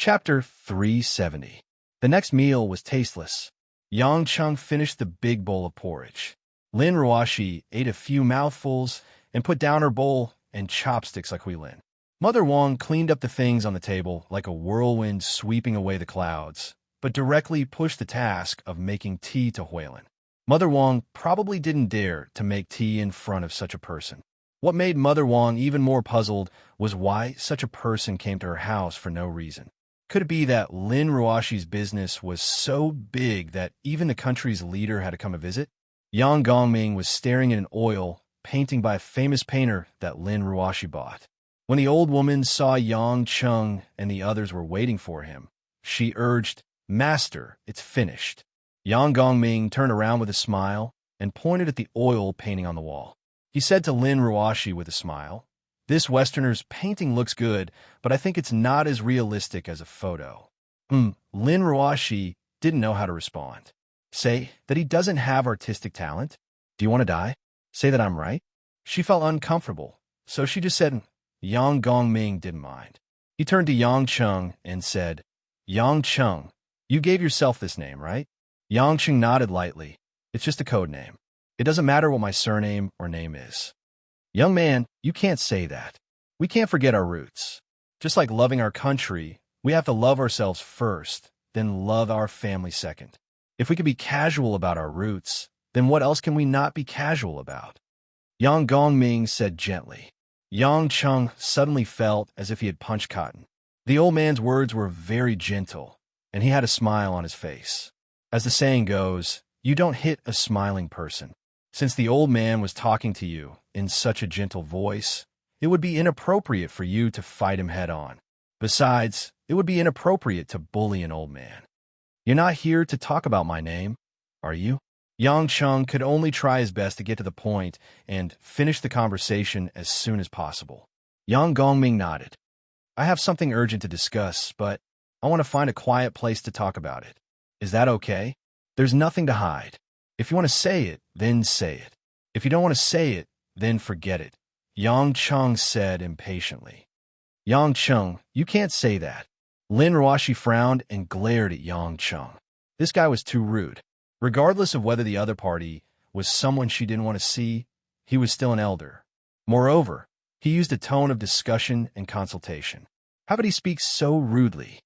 Chapter 370. The next meal was tasteless. Yang Chung finished the big bowl of porridge. Lin Ruoshi ate a few mouthfuls and put down her bowl and chopsticks like Hui Lin. Mother Wang cleaned up the things on the table like a whirlwind sweeping away the clouds, but directly pushed the task of making tea to Huilin. Mother Wang probably didn't dare to make tea in front of such a person. What made Mother Wang even more puzzled was why such a person came to her house for no reason. Could it be that Lin Ruoshi's business was so big that even the country's leader had to come to visit? Yang Gongming was staring at an oil painting by a famous painter that Lin Ruoshi bought. When the old woman saw Yang Chung and the others were waiting for him, she urged, "Master, it's finished." Yang Gongming turned around with a smile and pointed at the oil painting on the wall. He said to Lin Ruoshi with a smile, "This Westerner's painting looks good, but I think it's not as realistic as a photo." Lin Ruoshi didn't know how to respond. Say that he doesn't have artistic talent? Do you want to die? Say that I'm right? She felt uncomfortable, so she just said, Yang Gongming didn't mind. He turned to Yang Chung and said, "Yang Chung, you gave yourself this name, right?" Yang Chung nodded lightly. "It's just a code name. It doesn't matter what my surname or name is." "Young man, you can't say that. We can't forget our roots. Just like loving our country, we have to love ourselves first, then love our family second. If we can be casual about our roots, then what else can we not be casual about?" Yang Gongming said gently. Yang Chung suddenly felt as if he had punched cotton. The old man's words were very gentle, and he had a smile on his face. As the saying goes, you don't hit a smiling person. Since the old man was talking to you in such a gentle voice, it would be inappropriate for you to fight him head-on. Besides, it would be inappropriate to bully an old man. "You're not here to talk about my name, are you?" Yang Chung could only try his best to get to the point and finish the conversation as soon as possible. Yang Gongming nodded. "I have something urgent to discuss, but I want to find a quiet place to talk about it. Is that okay? There's nothing to hide. If you want to say it, then say it. If you don't want to say it, then forget it," Yang Chung said impatiently. "Yang Chung, you can't say that." Lin Ruoshi frowned and glared at Yang Chung. This guy was too rude. Regardless of whether the other party was someone she didn't want to see, he was still an elder. Moreover, he used a tone of discussion and consultation. How could he speak so rudely?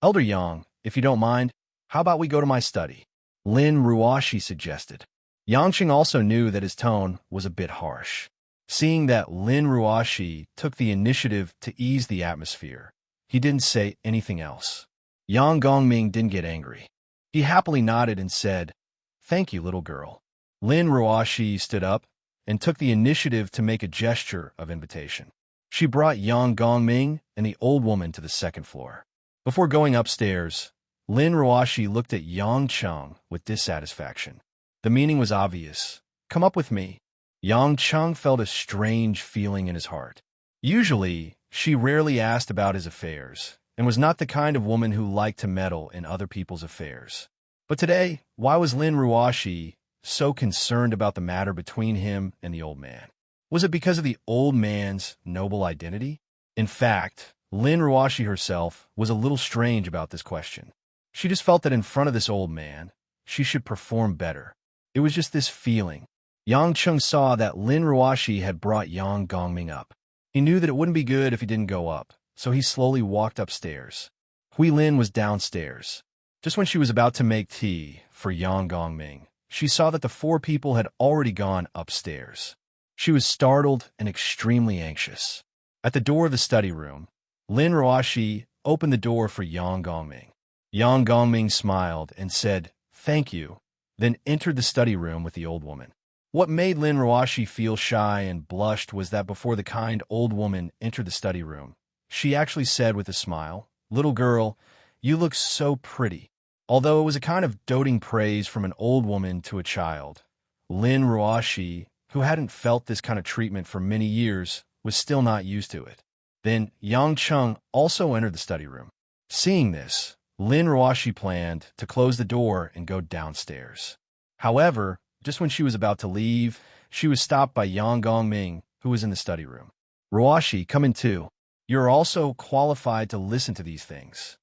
"Elder Yang, if you don't mind, how about we go to my study?" Lin Ruoshi suggested. Yang Chung also knew that his tone was a bit harsh. Seeing that Lin Ruoshi took the initiative to ease the atmosphere, he didn't say anything else. Yang Gongming didn't get angry. He happily nodded and said, "Thank you, little girl." Lin Ruoshi stood up and took the initiative to make a gesture of invitation. She brought Yang Gongming and the old woman to the second floor. Before going upstairs, Lin Ruoshi looked at Yang Chung with dissatisfaction. The meaning was obvious. "Come up with me." Yang Chung felt a strange feeling in his heart. Usually, she rarely asked about his affairs, and was not the kind of woman who liked to meddle in other people's affairs. But today, why was Lin Ruoshi so concerned about the matter between him and the old man? Was it because of the old man's noble identity? In fact, Lin Ruoshi herself was a little strange about this question. She just felt that in front of this old man, she should perform better. It was just this feeling. Yang Chung saw that Lin Ruoshi had brought Yang Gongming up. He knew that it wouldn't be good if he didn't go up, so he slowly walked upstairs. Hui Lin was downstairs. Just when she was about to make tea for Yang Gongming, she saw that the four people had already gone upstairs. She was startled and extremely anxious. At the door of the study room, Lin Ruoshi opened the door for Yang Gongming. Yang Gongming smiled and said, "Thank you," then entered the study room with the old woman. What made Lin Ruoshi feel shy and blushed was that before the kind old woman entered the study room, she actually said with a smile, "Little girl, you look so pretty." Although it was a kind of doting praise from an old woman to a child, Lin Ruoshi, who hadn't felt this kind of treatment for many years, was still not used to it. Then Yang Chung also entered the study room. Seeing this, Lin Ruoshi planned to close the door and go downstairs. However, just when she was about to leave, she was stopped by Yang Gongming, who was in the study room. "Ruoshi, come in too. You're also qualified to listen to these things."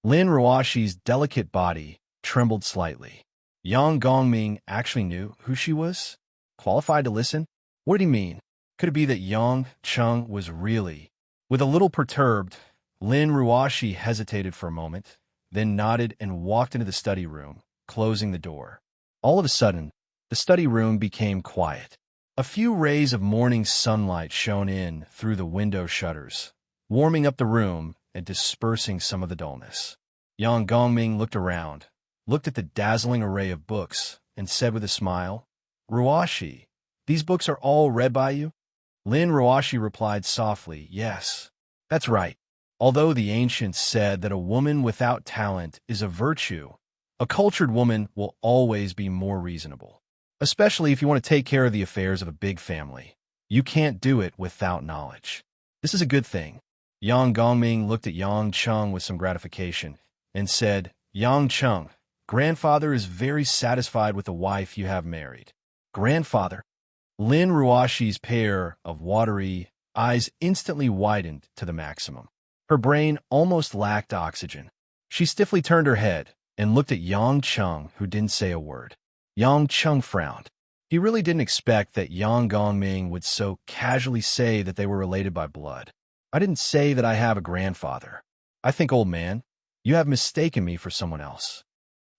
Lin Ruoshi's delicate body trembled slightly. Yang Gongming actually knew who she was? Qualified to listen? What did he mean? Could it be that Yang Chung was really? With a little perturbed, Lin Ruoshi hesitated for a moment, then nodded and walked into the study room, closing the door. All of a sudden, the study room became quiet. A few rays of morning sunlight shone in through the window shutters, warming up the room and dispersing some of the dullness. Yang Gongming looked around, looked at the dazzling array of books, and said with a smile, "Ruoshi, these books are all read by you?" Lin Ruoshi replied softly, "Yes, that's right. Although the ancients said that a woman without talent is a virtue, a cultured woman will always be more reasonable. Especially if you want to take care of the affairs of a big family. You can't do it without knowledge. This is a good thing." Yang Gongming looked at Yang Chung with some gratification and said, "Yang Chung, grandfather is very satisfied with the wife you have married." "Grandfather?" Lin Ruoshi's pair of watery eyes instantly widened to the maximum. Her brain almost lacked oxygen. She stiffly turned her head and looked at Yang Chung, who didn't say a word. Yang Chung frowned. He really didn't expect that Yang Gongming would so casually say that they were related by blood. "I didn't say that I have a grandfather. I think, old man, you have mistaken me for someone else."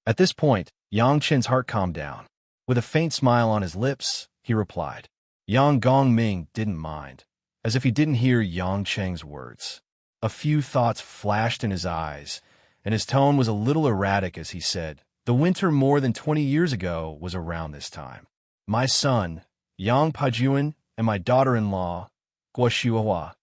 At this point, Yang Chen's heart calmed down. With a faint smile on his lips, he replied. Yang Gongming didn't mind, as if he didn't hear Yang Cheng's words. A few thoughts flashed in his eyes, and his tone was a little erratic as he said, "The winter more than 20 years ago was around this time. My son, Yang Pajuan, and my daughter-in-law, Guo Xiuhua,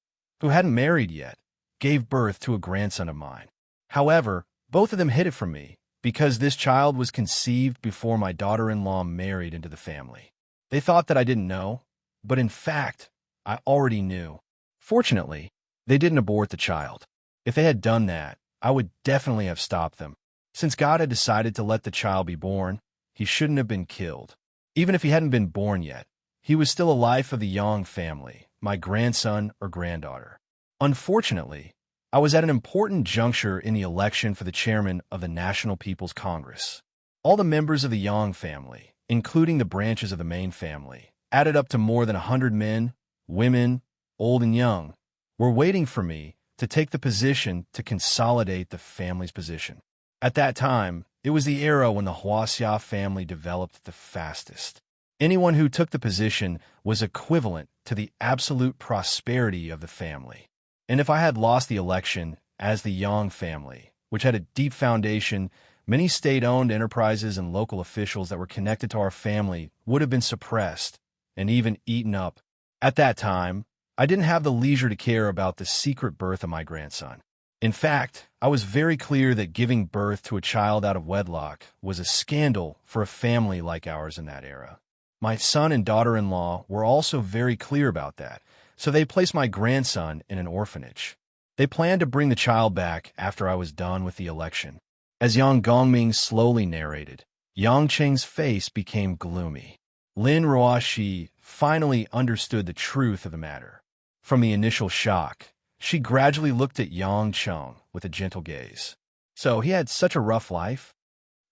who hadn't married yet, gave birth to a grandson of mine. However, both of them hid it from me, because this child was conceived before my daughter-in-law married into the family. They thought that I didn't know, but in fact, I already knew. Fortunately, they didn't abort the child. If they had done that, I would definitely have stopped them. Since God had decided to let the child be born, he shouldn't have been killed. Even if he hadn't been born yet, he was still a life of the Yang family, my grandson or granddaughter. Unfortunately, I was at an important juncture in the election for the chairman of the National People's Congress. All the members of the Yang family, including the branches of the main family, added up to more than 100 men, women, old and young, were waiting for me to take the position to consolidate the family's position. At that time, it was the era when the Huaxia family developed the fastest. Anyone who took the position was equivalent to the absolute prosperity of the family. And if I had lost the election as the Yang family, which had a deep foundation, many state-owned enterprises and local officials that were connected to our family would have been suppressed and even eaten up. At that time, I didn't have the leisure to care about the secret birth of my grandson. In fact, I was very clear that giving birth to a child out of wedlock was a scandal for a family like ours in that era. My son and daughter-in-law were also very clear about that, so they placed my grandson in an orphanage. They planned to bring the child back after I was done with the election. As Yang Gongming slowly narrated, Yang Cheng's face became gloomy. Lin Ruoshi finally understood the truth of the matter. From the initial shock, she gradually looked at Yang Chung with a gentle gaze. So he had such a rough life?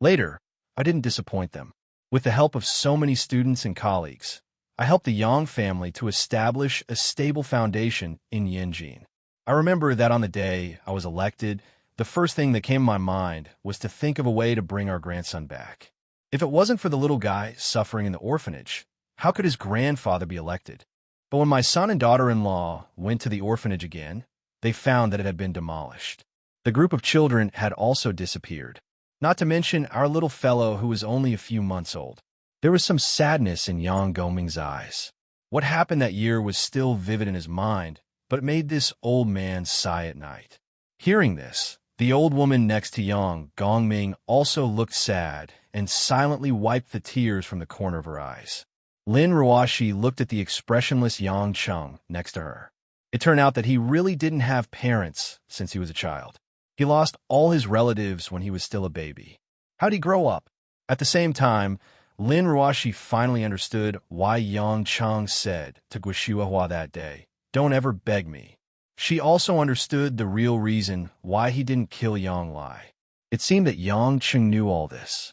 Later, I didn't disappoint them. With the help of so many students and colleagues, I helped the Yang family to establish a stable foundation in Yanjin. I remember that on the day I was elected, the first thing that came to my mind was to think of a way to bring our grandson back. If it wasn't for the little guy suffering in the orphanage, how could his grandfather be elected? But when my son and daughter-in-law went to the orphanage again, they found that it had been demolished. The group of children had also disappeared, not to mention our little fellow who was only a few months old. There was some sadness in Yang Gongming's eyes. What happened that year was still vivid in his mind, but it made this old man sigh at night. Hearing this, the old woman next to Yang Gongming also looked sad and silently wiped the tears from the corner of her eyes. Lin Ruoshi looked at the expressionless Yang Chung next to her. It turned out that he really didn't have parents since he was a child. He lost all his relatives when he was still a baby. How'd he grow up? At the same time, Lin Ruoshi finally understood why Yang Chung said to Guo Xiuhua that day, "Don't ever beg me. She also understood the real reason why he didn't kill Yang Lai. It seemed that Yang Cheng knew all this.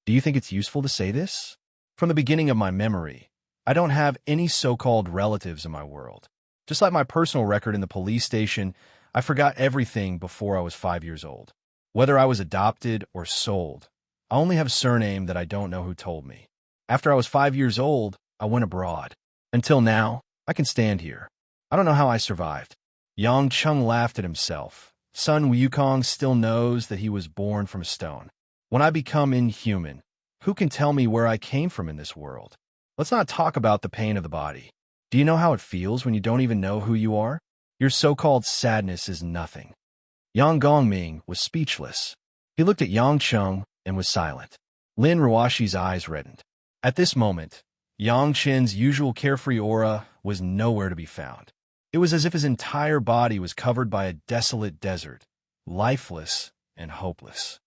Do you think it's useful to say this? From the beginning of my memory, I don't have any so-called relatives in my world. Just like my personal record in the police station, I forgot everything before I was 5 years old. Whether I was adopted or sold, I only have a surname that I don't know who told me. After I was 5 years old, I went abroad. Until now, I can stand here. I don't know how I survived. Yang Cheng laughed at himself. Sun Wukong still knows that he was born from a stone. When I become inhuman, who can tell me where I came from in this world? Let's not talk about the pain of the body. Do you know how it feels when you don't even know who you are? Your so-called sadness is nothing. Yang Gongming was speechless. He looked at Yang Cheng and was silent. Lin Ruoshi's eyes reddened. At this moment, Yang Chen's usual carefree aura was nowhere to be found. It was as if his entire body was covered by a desolate desert, lifeless and hopeless.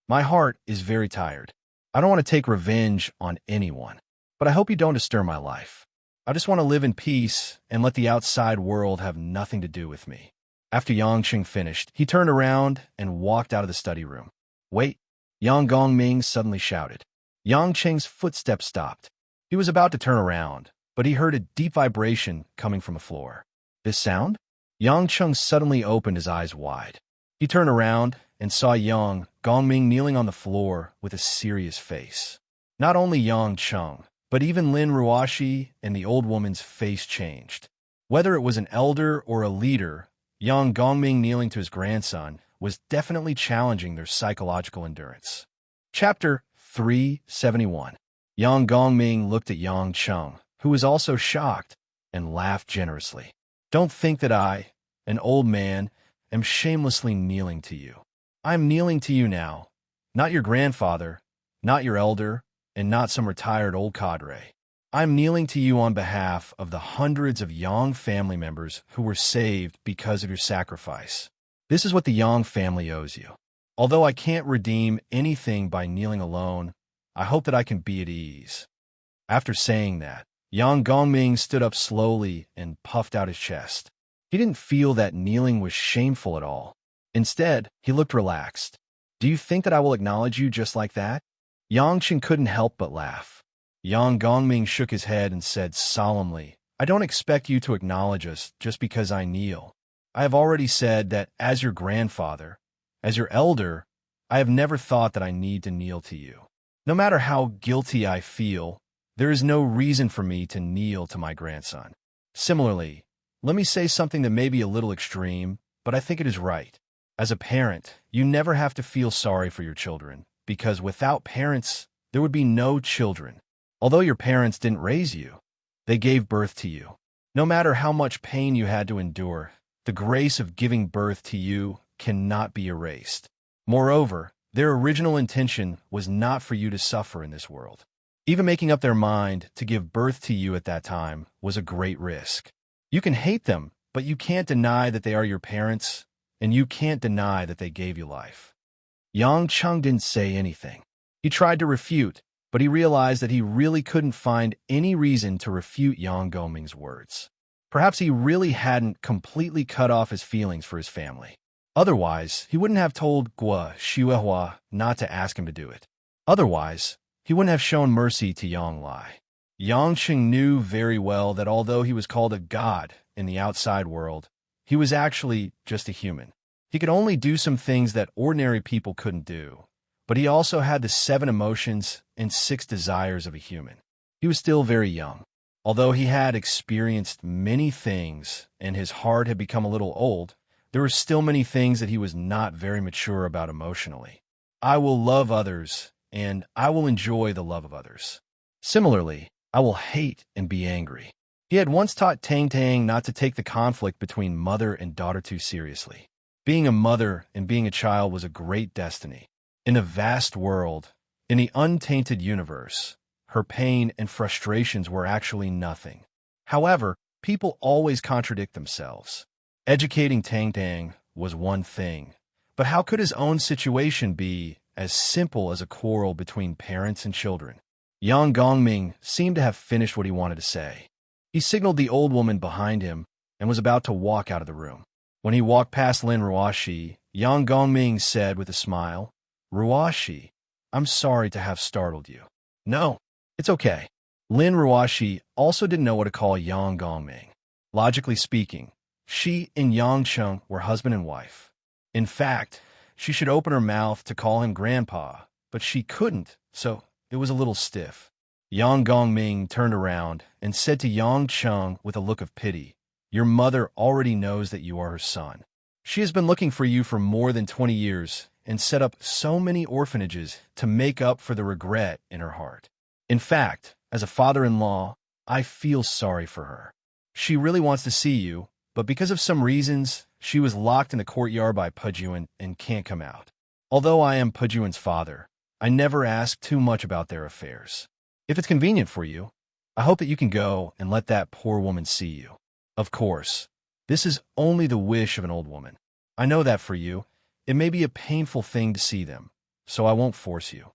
My heart is very tired. I don't want to take revenge on anyone, but I hope you don't disturb my life. I just want to live in peace and let the outside world have nothing to do with me. After Yang Cheng finished, he turned around and walked out of the study room. Wait, Yang Gongming suddenly shouted. Yang Cheng's footsteps stopped. He was about to turn around, but he heard a deep vibration coming from the floor. This sound? Yang Cheng suddenly opened his eyes wide. He turned around and saw Yang Gongming kneeling on the floor with a serious face. Not only Yang Cheng, but even Lin Ruoshi and the old woman's face changed. Whether it was an elder or a leader, Yang Gongming kneeling to his grandson was definitely challenging their psychological endurance. Chapter 371. Yang Gongming looked at Yang Cheng, who was also shocked, and laughed generously. Don't think that I, an old man, am shamelessly kneeling to you. I am kneeling to you now, not your grandfather, not your elder, and not some retired old cadre. I am kneeling to you on behalf of the hundreds of Yang family members who were saved because of your sacrifice. This is what the Yang family owes you. Although I can't redeem anything by kneeling alone, I hope that I can be at ease. After saying that, Yang Gongming stood up slowly and puffed out his chest. He didn't feel that kneeling was shameful at all. Instead, he looked relaxed. Do you think that I will acknowledge you just like that? Yang Cheng couldn't help but laugh. Yang Gongming shook his head and said solemnly, I don't expect you to acknowledge us just because I kneel. I have already said that as your grandfather, as your elder, I have never thought that I need to kneel to you. No matter how guilty I feel, there is no reason for me to kneel to my grandson. Similarly, let me say something that may be a little extreme, but I think it is right. As a parent, you never have to feel sorry for your children, because without parents, there would be no children. Although your parents didn't raise you, they gave birth to you. No matter how much pain you had to endure, the grace of giving birth to you cannot be erased. Moreover, their original intention was not for you to suffer in this world. Even making up their mind to give birth to you at that time was a great risk. You can hate them, but you can't deny that they are your parents, and you can't deny that they gave you life. Yang Cheng didn't say anything. He tried to refute, but he realized that he really couldn't find any reason to refute Yang Gongming's words. Perhaps he really hadn't completely cut off his feelings for his family. Otherwise, he wouldn't have told Guo Xuehua not to ask him to do it. Otherwise, he wouldn't have shown mercy to Yang Lai. Yang Cheng knew very well that although he was called a god in the outside world, he was actually just a human. He could only do some things that ordinary people couldn't do, but he also had the 7 emotions and 6 desires of a human. He was still very young. Although he had experienced many things and his heart had become a little old, there were still many things that he was not very mature about emotionally. I will love others, and I will enjoy the love of others. Similarly, I will hate and be angry. He had once taught Tang Tang not to take the conflict between mother and daughter too seriously. Being a mother and being a child was a great destiny. In a vast world, in the untainted universe, her pain and frustrations were actually nothing. However, people always contradict themselves. Educating Tang Tang was one thing, but how could his own situation be as simple as a quarrel between parents and children? Yang Gongming seemed to have finished what he wanted to say. He signaled the old woman behind him, and was about to walk out of the room. When he walked past Lin Ruoshi, Yang Gongming said with a smile, "Ruoshi, I'm sorry to have startled you." "No, it's okay." Lin Ruoshi also didn't know what to call Yang Gongming. Logically speaking, she and Yang Cheng were husband and wife. In fact, she should open her mouth to call him grandpa, but she couldn't, so it was a little stiff. Yang Gongming turned around and said to Yang Cheng with a look of pity, "Your mother already knows that you are her son. She has been looking for you for more than 20 years and set up so many orphanages to make up for the regret in her heart. In fact, as a father-in-law, I feel sorry for her. She really wants to see you, but because of some reasons, she was locked in the courtyard by Pujuan and can't come out. Although I am Pujuan's father, I never ask too much about their affairs. If it's convenient for you, I hope that you can go and let that poor woman see you. Of course, this is only the wish of an old woman. I know that for you, it may be a painful thing to see them, so I won't force you."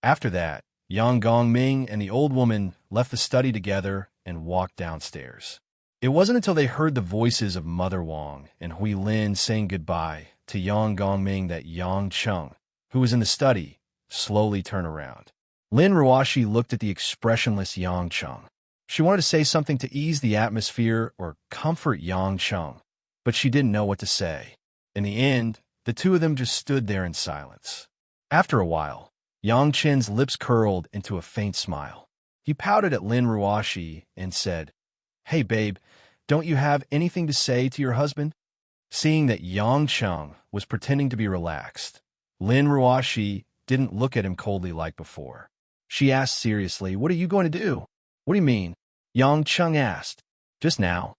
After that, Yang Gongming and the old woman left the study together and walked downstairs. It wasn't until they heard the voices of Mother Wang and Hui Lin saying goodbye to Yang Gongming that Yang Cheng, who was in the study, slowly turned around. Lin Ruoshi looked at the expressionless Yang Cheng. She wanted to say something to ease the atmosphere or comfort Yang Cheng, but she didn't know what to say. In the end, the two of them just stood there in silence. After a while, Yang Chen's lips curled into a faint smile. He pouted at Lin Ruoshi and said, "Hey babe, don't you have anything to say to your husband?" Seeing that Yang Cheng was pretending to be relaxed, Lin Ruoshi didn't look at him coldly like before. She asked seriously, "What are you going to do?" "What do you mean?" Yang Cheng asked. "Just now,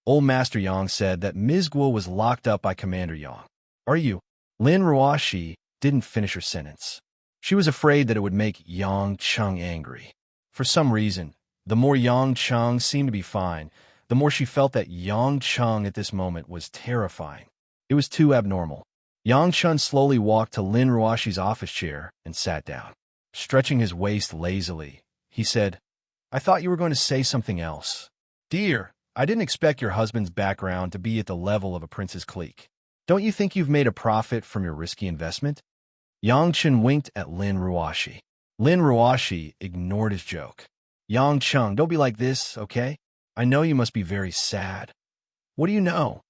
old Master Yang said that Ms. Guo was locked up by Commander Yang. Are you?" Lin Ruoshi didn't finish her sentence. She was afraid that it would make Yang Cheng angry. For some reason, the more Yang Cheng seemed to be fine, the more she felt that Yang Cheng at this moment was terrifying. It was too abnormal. Yang Cheng slowly walked to Lin Ruoshi's office chair and sat down. Stretching his waist lazily, he said, "I thought you were going to say something else. Dear, I didn't expect your husband's background to be at the level of a prince's clique. Don't you think you've made a profit from your risky investment?" Yang Chen winked at Lin Ruoshi. Lin Ruoshi ignored his joke. "Yang Cheng, don't be like this, okay? I know you must be very sad." "What do you know?"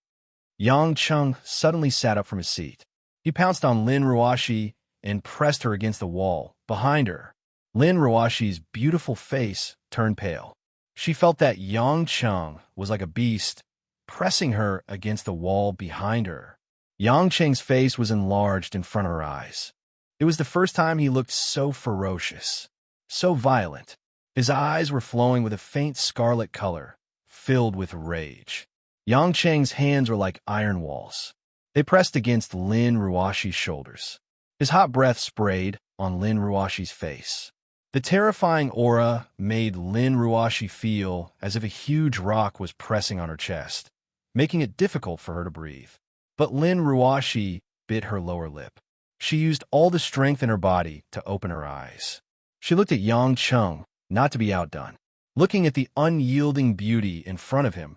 Yang Cheng suddenly sat up from his seat. He pounced on Lin Ruoshi and pressed her against the wall, behind her. Lin Ruoshi's beautiful face turned pale. She felt that Yang Cheng was like a beast, pressing her against the wall behind her. Yang Cheng's face was enlarged in front of her eyes. It was the first time he looked so ferocious, so violent. His eyes were flowing with a faint scarlet color, filled with rage. Yang Cheng's hands were like iron walls. They pressed against Lin Ruoshi's shoulders. His hot breath sprayed on Lin Ruoshi's face. The terrifying aura made Lin Ruoshi feel as if a huge rock was pressing on her chest, making it difficult for her to breathe. But Lin Ruoshi bit her lower lip. She used all the strength in her body to open her eyes. She looked at Yang Cheng, not to be outdone. Looking at the unyielding beauty in front of him,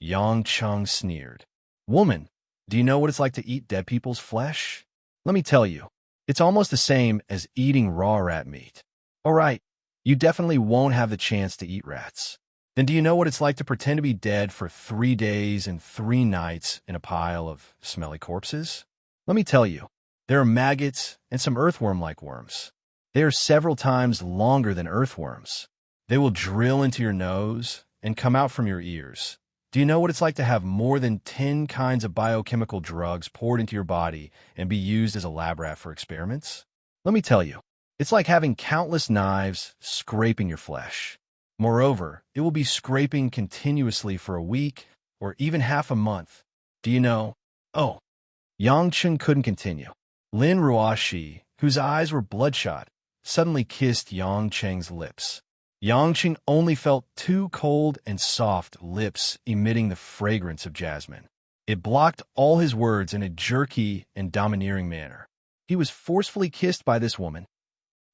Yang Cheng sneered. "Woman, do you know what it's like to eat dead people's flesh? Let me tell you, it's almost the same as eating raw rat meat. All right, you definitely won't have the chance to eat rats. Then do you know what it's like to pretend to be dead for 3 days and 3 nights in a pile of smelly corpses? Let me tell you, there are maggots and some earthworm-like worms. They are several times longer than earthworms. They will drill into your nose and come out from your ears. Do you know what it's like to have more than 10 kinds of biochemical drugs poured into your body and be used as a lab rat for experiments? Let me tell you, it's like having countless knives scraping your flesh. Moreover, it will be scraping continuously for a week or even half a month. Do you know?" "Oh." Yang Chen couldn't continue. Lin Ruoshi, whose eyes were bloodshot, suddenly kissed Yang Cheng's lips. Yang Chen only felt 2 cold and soft lips emitting the fragrance of jasmine. It blocked all his words in a jerky and domineering manner. He was forcefully kissed by this woman.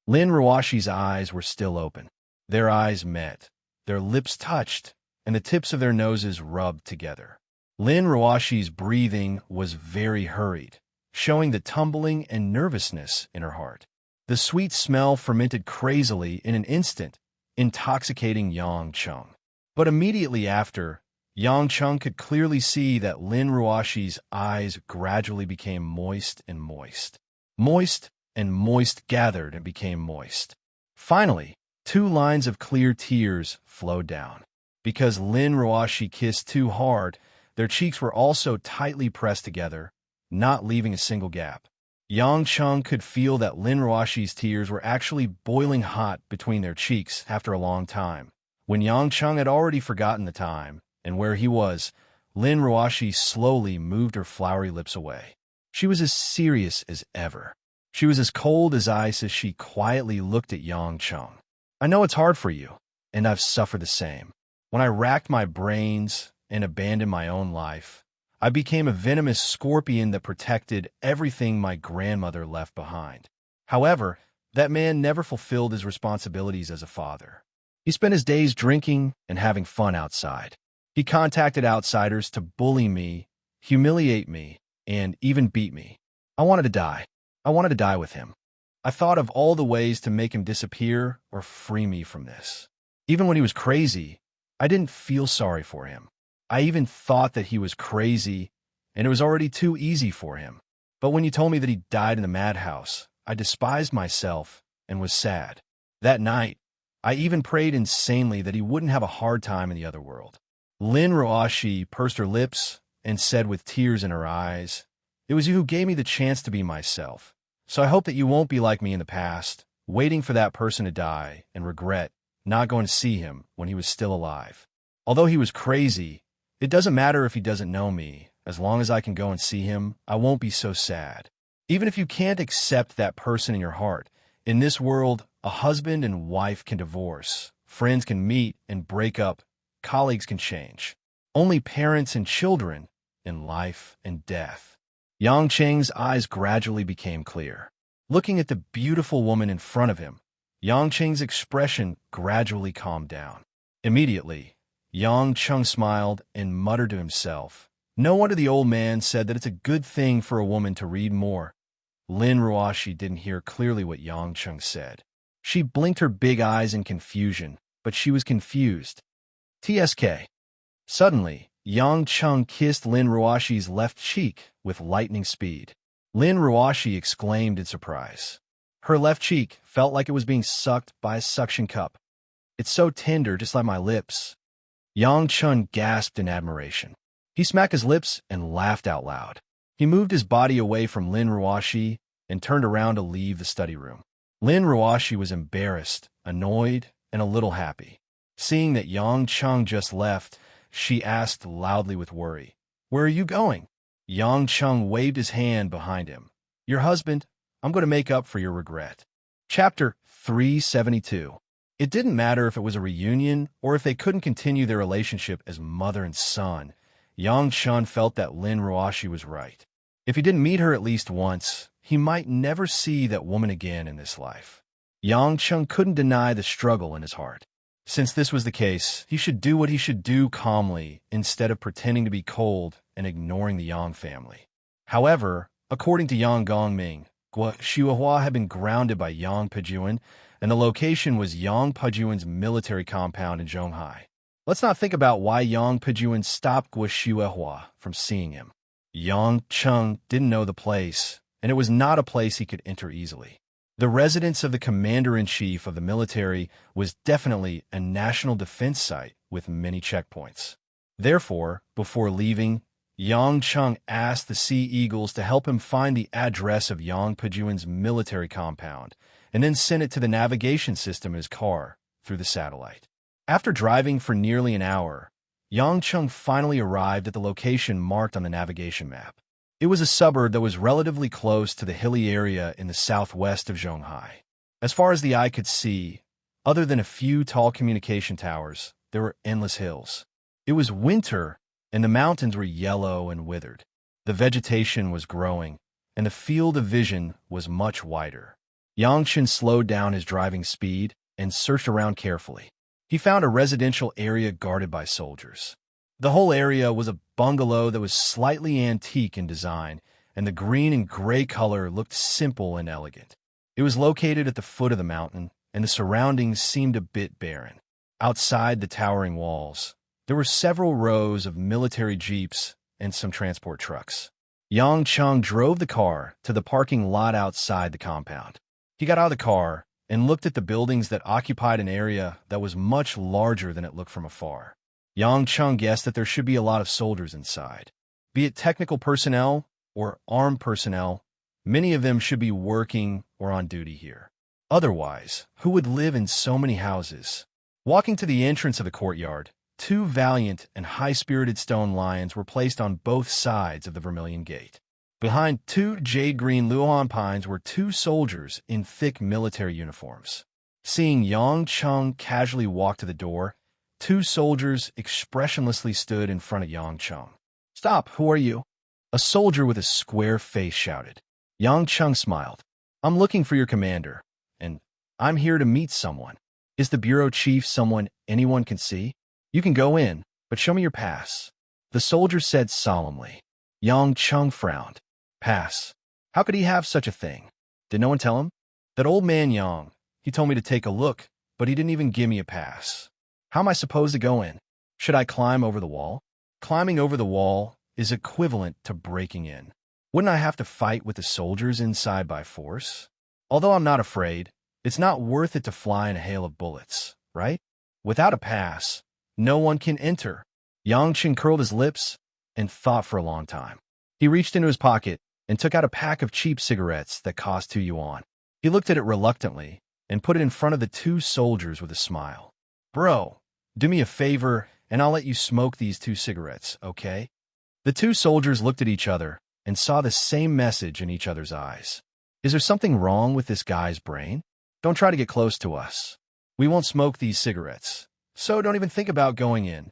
Lin Ruoshi's eyes were still open. Their eyes met, their lips touched, and the tips of their noses rubbed together. Lin Ruoshi's breathing was very hurried, showing the tumbling and nervousness in her heart. The sweet smell fermented crazily in an instant, intoxicating Yang Chung. But immediately after, Yang Chung could clearly see that Lin Ruoshi's eyes gradually became moist and moist. Moist and moist gathered and became moist. Finally, 2 lines of clear tears flowed down. Because Lin Ruoshi kissed too hard, their cheeks were also tightly pressed together, not leaving a single gap. Yang Chung could feel that Lin Ruoshi's tears were actually boiling hot between their cheeks after a long time. When Yang Chung had already forgotten the time and where he was, Lin Ruoshi slowly moved her flowery lips away. She was as serious as ever. She was as cold as ice as she quietly looked at Yang Chung. I know it's hard for you, and I've suffered the same. When I racked my brains and abandoned my own life, I became a venomous scorpion that protected everything my grandmother left behind. However, that man never fulfilled his responsibilities as a father. He spent his days drinking and having fun outside. He contacted outsiders to bully me, humiliate me, and even beat me. I wanted to die. I wanted to die with him. I thought of all the ways to make him disappear or free me from this. Even when he was crazy, I didn't feel sorry for him. I even thought that he was crazy, and it was already too easy for him. But when you told me that he died in the madhouse, I despised myself and was sad. That night, I even prayed insanely that he wouldn't have a hard time in the other world. Lin Ruoshi pursed her lips and said with tears in her eyes, "It was you who gave me the chance to be myself. So I hope that you won't be like me in the past, waiting for that person to die and regret not going to see him when he was still alive. Although he was crazy, it doesn't matter if he doesn't know me. As long as I can go and see him, I won't be so sad. Even if you can't accept that person in your heart, in this world, a husband and wife can divorce, friends can meet and break up, colleagues can change. Only parents and children in life and death." Yang Cheng's eyes gradually became clear. Looking at the beautiful woman in front of him, Yang Cheng's expression gradually calmed down. Immediately, Yang Chung smiled and muttered to himself, "No wonder the old man said that it's a good thing for a woman to read more." Lin Ruoshi didn't hear clearly what Yang Chung said. She blinked her big eyes in confusion, but she was confused. TSK. Suddenly, Yang Chung kissed Lin Ruoshi's left cheek with lightning speed. Lin Ruoshi exclaimed in surprise. Her left cheek felt like it was being sucked by a suction cup. "It's so tender, just like my lips." Yang Chung gasped in admiration. He smacked his lips and laughed out loud. He moved his body away from Lin Ruoshi and turned around to leave the study room. Lin Ruoshi was embarrassed, annoyed, and a little happy. Seeing that Yang Chung just left, she asked loudly with worry, "Where are you going?" Yang Chung waved his hand behind him. "Your husband, I'm going to make up for your regret." Chapter 372. It didn't matter if it was a reunion or if they couldn't continue their relationship as mother and son. Yang Chung felt that Lin Ruoshi was right. If he didn't meet her at least once, he might never see that woman again in this life. Yang Chung couldn't deny the struggle in his heart. Since this was the case, he should do what he should do calmly instead of pretending to be cold and ignoring the Yang family. However, according to Yang Gongming, Guo Xiuhua had been grounded by Yang Pejuan, and the location was Yang Pejuan's military compound in Zhonghai. Let's not think about why Yang Pejuan stopped Guo Xiuhua from seeing him. Yang Chung didn't know the place, and it was not a place he could enter easily. The residence of the commander-in-chief of the military was definitely a national defense site with many checkpoints. Therefore, before leaving, Yang Chung asked the Sea Eagles to help him find the address of Yang Pejuan's military compound, and then sent it to the navigation system in his car through the satellite. After driving for nearly an hour, Yang Chung finally arrived at the location marked on the navigation map. It was a suburb that was relatively close to the hilly area in the southwest of Zhonghai. As far as the eye could see, other than a few tall communication towers, there were endless hills. It was winter, and the mountains were yellow and withered. The vegetation was growing, and the field of vision was much wider. Yang Chen slowed down his driving speed and searched around carefully. He found a residential area guarded by soldiers. The whole area was a bungalow that was slightly antique in design, and the green and gray color looked simple and elegant. It was located at the foot of the mountain, and the surroundings seemed a bit barren. Outside the towering walls, there were several rows of military jeeps and some transport trucks. Yang Chung drove the car to the parking lot outside the compound. He got out of the car and looked at the buildings that occupied an area that was much larger than it looked from afar. Yang Chung guessed that there should be a lot of soldiers inside. Be it technical personnel or armed personnel, many of them should be working or on duty here. Otherwise, who would live in so many houses? Walking to the entrance of the courtyard, two valiant and high-spirited stone lions were placed on both sides of the Vermilion Gate. Behind two jade-green luohan pines were two soldiers in thick military uniforms. Seeing Yang Chung casually walk to the door, two soldiers expressionlessly stood in front of Yang Chung. "Stop, who are you?" A soldier with a square face shouted. Yang Chung smiled. "I'm looking for your commander, and I'm here to meet someone. Is the bureau chief someone anyone can see? You can go in, but show me your pass," the soldier said solemnly. Yang Chung frowned. "Pass? How could he have such a thing? Did no one tell him? That old man Yang, he told me to take a look, but he didn't even give me a pass. How am I supposed to go in? Should I climb over the wall?" Climbing over the wall is equivalent to breaking in. Wouldn't I have to fight with the soldiers inside by force? Although I'm not afraid, it's not worth it to fly in a hail of bullets, right? Without a pass, no one can enter. Yang Chung curled his lips and thought for a long time. He reached into his pocket and took out a pack of cheap cigarettes that cost 2 yuan. He looked at it reluctantly and put it in front of the two soldiers with a smile. "Bro, do me a favor and I'll let you smoke these 2 cigarettes, okay?" The two soldiers looked at each other and saw the same message in each other's eyes. Is there something wrong with this guy's brain? Don't try to get close to us. We won't smoke these cigarettes, so don't even think about going in.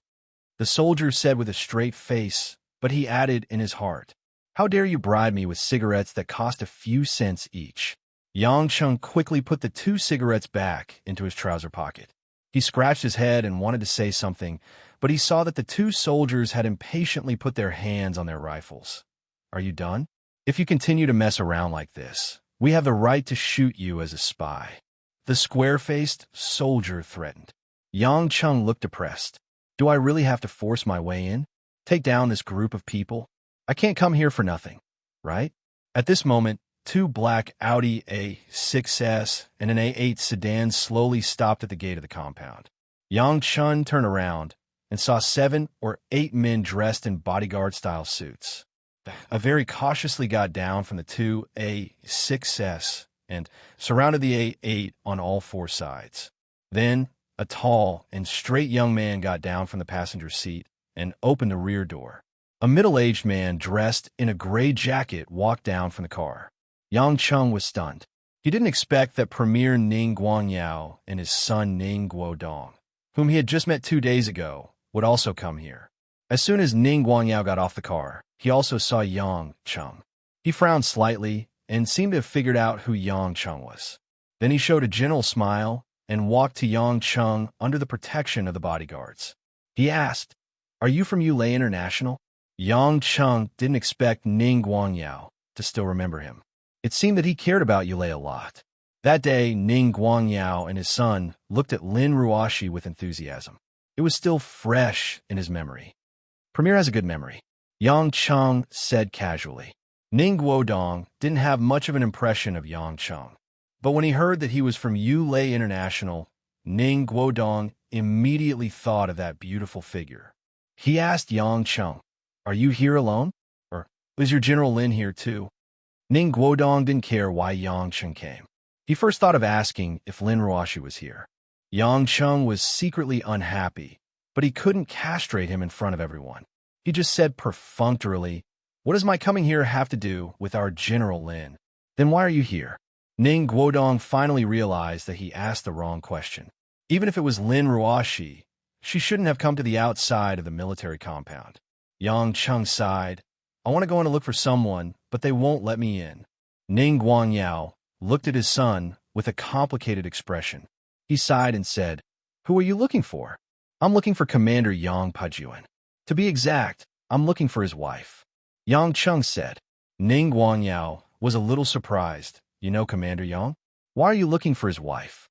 The soldier said with a straight face, but he added in his heart, "How dare you bribe me with cigarettes that cost a few cents each?" Yang Chung quickly put the 2 cigarettes back into his trouser pocket. He scratched his head and wanted to say something, but he saw that the 2 soldiers had impatiently put their hands on their rifles. "Are you done? If you continue to mess around like this, we have the right to shoot you as a spy," the square-faced soldier threatened. Yang Chung looked depressed. "Do I really have to force my way in? Take down this group of people? I can't come here for nothing, right?" At this moment, 2 black Audi A6S and an A8 sedan slowly stopped at the gate of the compound. Yang Chun turned around and saw 7 or 8 men dressed in bodyguard-style suits. A very cautiously got down from the 2 A6S and surrounded the A8 on all 4 sides. Then, a tall and straight young man got down from the passenger seat and opened the rear door. A middle-aged man dressed in a gray jacket walked down from the car. Yang Chung was stunned. He didn't expect that Premier Ning Guangyao and his son Ning Guodong, whom he had just met 2 days ago, would also come here. As soon as Ning Guangyao got off the car, he also saw Yang Chung. He frowned slightly and seemed to have figured out who Yang Chung was. Then he showed a gentle smile and walked to Yang Chung under the protection of the bodyguards. He asked, "Are you from Yulei International?" Yang Chung didn't expect Ning Guangyao to still remember him. It seemed that he cared about Yulei a lot. That day, Ning Guangyao and his son looked at Lin Ruoshi with enthusiasm. It was still fresh in his memory. "Premier has a good memory," Yang Chung said casually. Ning Guodong didn't have much of an impression of Yang Chung. But when he heard that he was from Yulei International, Ning Guodong immediately thought of that beautiful figure. He asked Yang Chung, "Are you here alone? Or is your General Lin here too?" Ning Guodong didn't care why Yang Chung came. He first thought of asking if Lin Ruoshi was here. Yang Chung was secretly unhappy, but he couldn't castrate him in front of everyone. He just said perfunctorily, "What does my coming here have to do with our General Lin? Then why are you here?" Ning Guodong finally realized that he asked the wrong question. Even if it was Lin Ruoshi, she shouldn't have come to the outside of the military compound. Yang Chung sighed. "I want to go in to look for someone, but they won't let me in." Ning Guangyao looked at his son with a complicated expression. He sighed and said, "Who are you looking for?" "I'm looking for Commander Yang Pajuan." To be exact, I'm looking for his wife, Yang Chung said. Ning Guangyao was a little surprised. You know, Commander Yang? Why are you looking for his wife?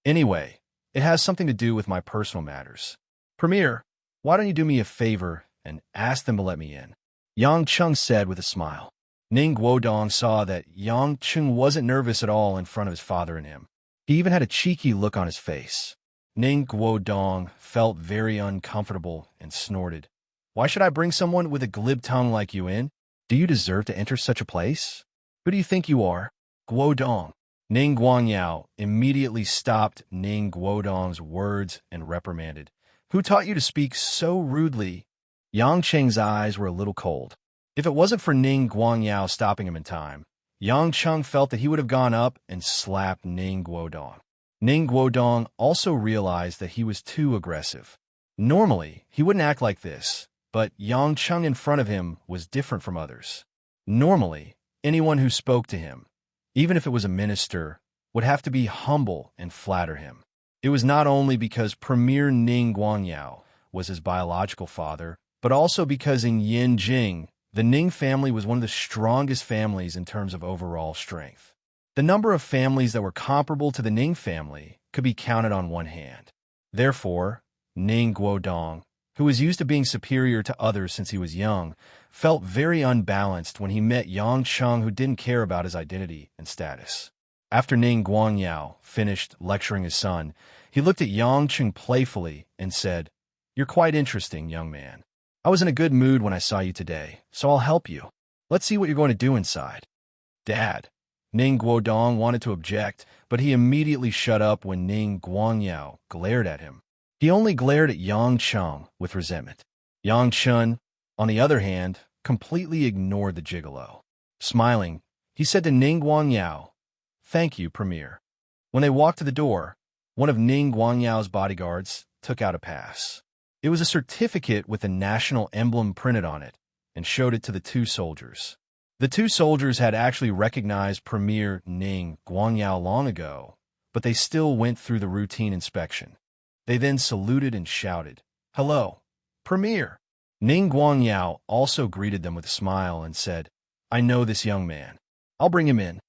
Anyway, it has something to do with my personal matters. Premier, why don't you do me a favor and ask them to let me in? Yang Chung said with a smile. Ning Guodong saw that Yang Chung wasn't nervous at all in front of his father and him. He even had a cheeky look on his face. Ning Guodong felt very uncomfortable and snorted. Why should I bring someone with a glib tongue like you in? Do you deserve to enter such a place? Who do you think you are? Guodong. Ning Guangyao immediately stopped Ning Guodong's words and reprimanded. Who taught you to speak so rudely? Yang Cheng's eyes were a little cold. If it wasn't for Ning Guangyao stopping him in time, Yang Chung felt that he would have gone up and slapped Ning Guodong. Ning Guodong also realized that he was too aggressive. Normally, he wouldn't act like this, but Yang Chung in front of him was different from others. Normally, anyone who spoke to him, even if it was a minister, would have to be humble and flatter him. It was not only because Premier Ning Guangyao was his biological father, but also because in Yinjing, the Ning family was one of the strongest families in terms of overall strength. The number of families that were comparable to the Ning family could be counted on one hand. Therefore, Ning Guodong, who was used to being superior to others since he was young, felt very unbalanced when he met Yang Chung, who didn't care about his identity and status. After Ning Guangyao finished lecturing his son, he looked at Yang Chung playfully and said, "You're quite interesting, young man. I was in a good mood when I saw you today, so I'll help you. Let's see what you're going to do inside." Dad. Ning Guodong wanted to object, but he immediately shut up when Ning Guangyao glared at him. He only glared at Yang Chung with resentment. Yang Chun, on the other hand, completely ignored the gigolo. Smiling, he said to Ning Guangyao, "Thank you, Premier." When they walked to the door, one of Ning Guangyao's bodyguards took out a pass. It was a certificate with a national emblem printed on it, and showed it to the two soldiers. The two soldiers had actually recognized Premier Ning Guangyao long ago, but they still went through the routine inspection. They then saluted and shouted, "Hello, Premier." Ning Guangyao also greeted them with a smile and said, "I know this young man. I'll bring him in."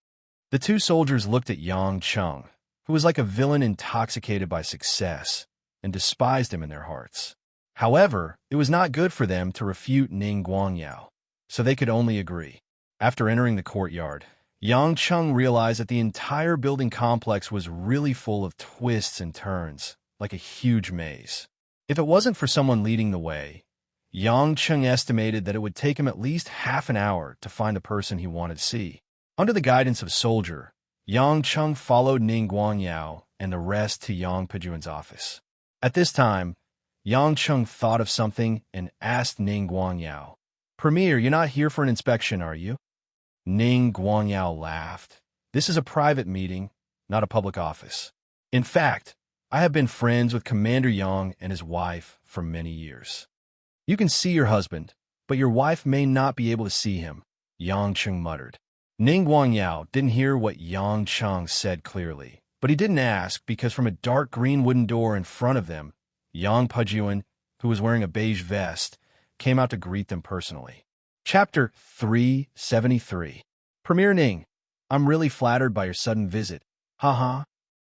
The two soldiers looked at Yang Chung, who was like a villain intoxicated by success, and despised him in their hearts. However, it was not good for them to refute Ning Guangyao, so they could only agree. After entering the courtyard, Yang Chung realized that the entire building complex was really full of twists and turns, like a huge maze. If it wasn't for someone leading the way, Yang Chung estimated that it would take him at least half an hour to find the person he wanted to see. Under the guidance of a soldier, Yang Chung followed Ning Guangyao and the rest to Yang Pejuan's office. At this time, Yang Chung thought of something and asked Ning Guangyao, "Premier, you're not here for an inspection, are you?" Ning Guangyao laughed. "This is a private meeting, not a public office. In fact, I have been friends with Commander Yang and his wife for many years. You can see your husband, but your wife may not be able to see him," Yang Chung muttered. Ning Guangyao didn't hear what Yang Chung said clearly, but he didn't ask because from a dark green wooden door in front of them, Yang Pejuan, who was wearing a beige vest, came out to greet them personally. Chapter 373. Premier Ning, I'm really flattered by your sudden visit. Ha.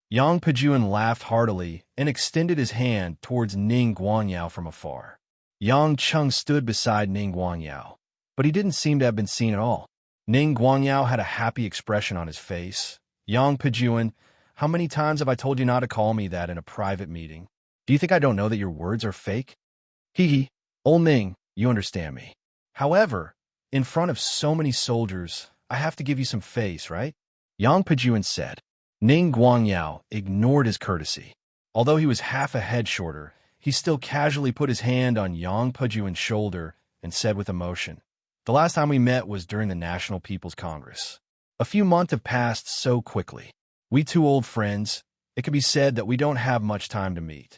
Yang Pejuan laughed heartily and extended his hand towards Ning Guangyao from afar. Yang Chung stood beside Ning Guangyao, but he didn't seem to have been seen at all. Ning Guangyao had a happy expression on his face. "Yang Pejuan, how many times have I told you not to call me that in a private meeting? Do you think I don't know that your words are fake?" "Hee. Old Ning, you understand me. However, in front of so many soldiers, I have to give you some face, right?" Yang Pejuan said. Ning Guangyao ignored his courtesy. Although he was half a head shorter, he still casually put his hand on Yang Pejuan's shoulder and said with emotion, "The last time we met was during the National People's Congress. A few months have passed so quickly. We two old friends, it can be said that we don't have much time to meet.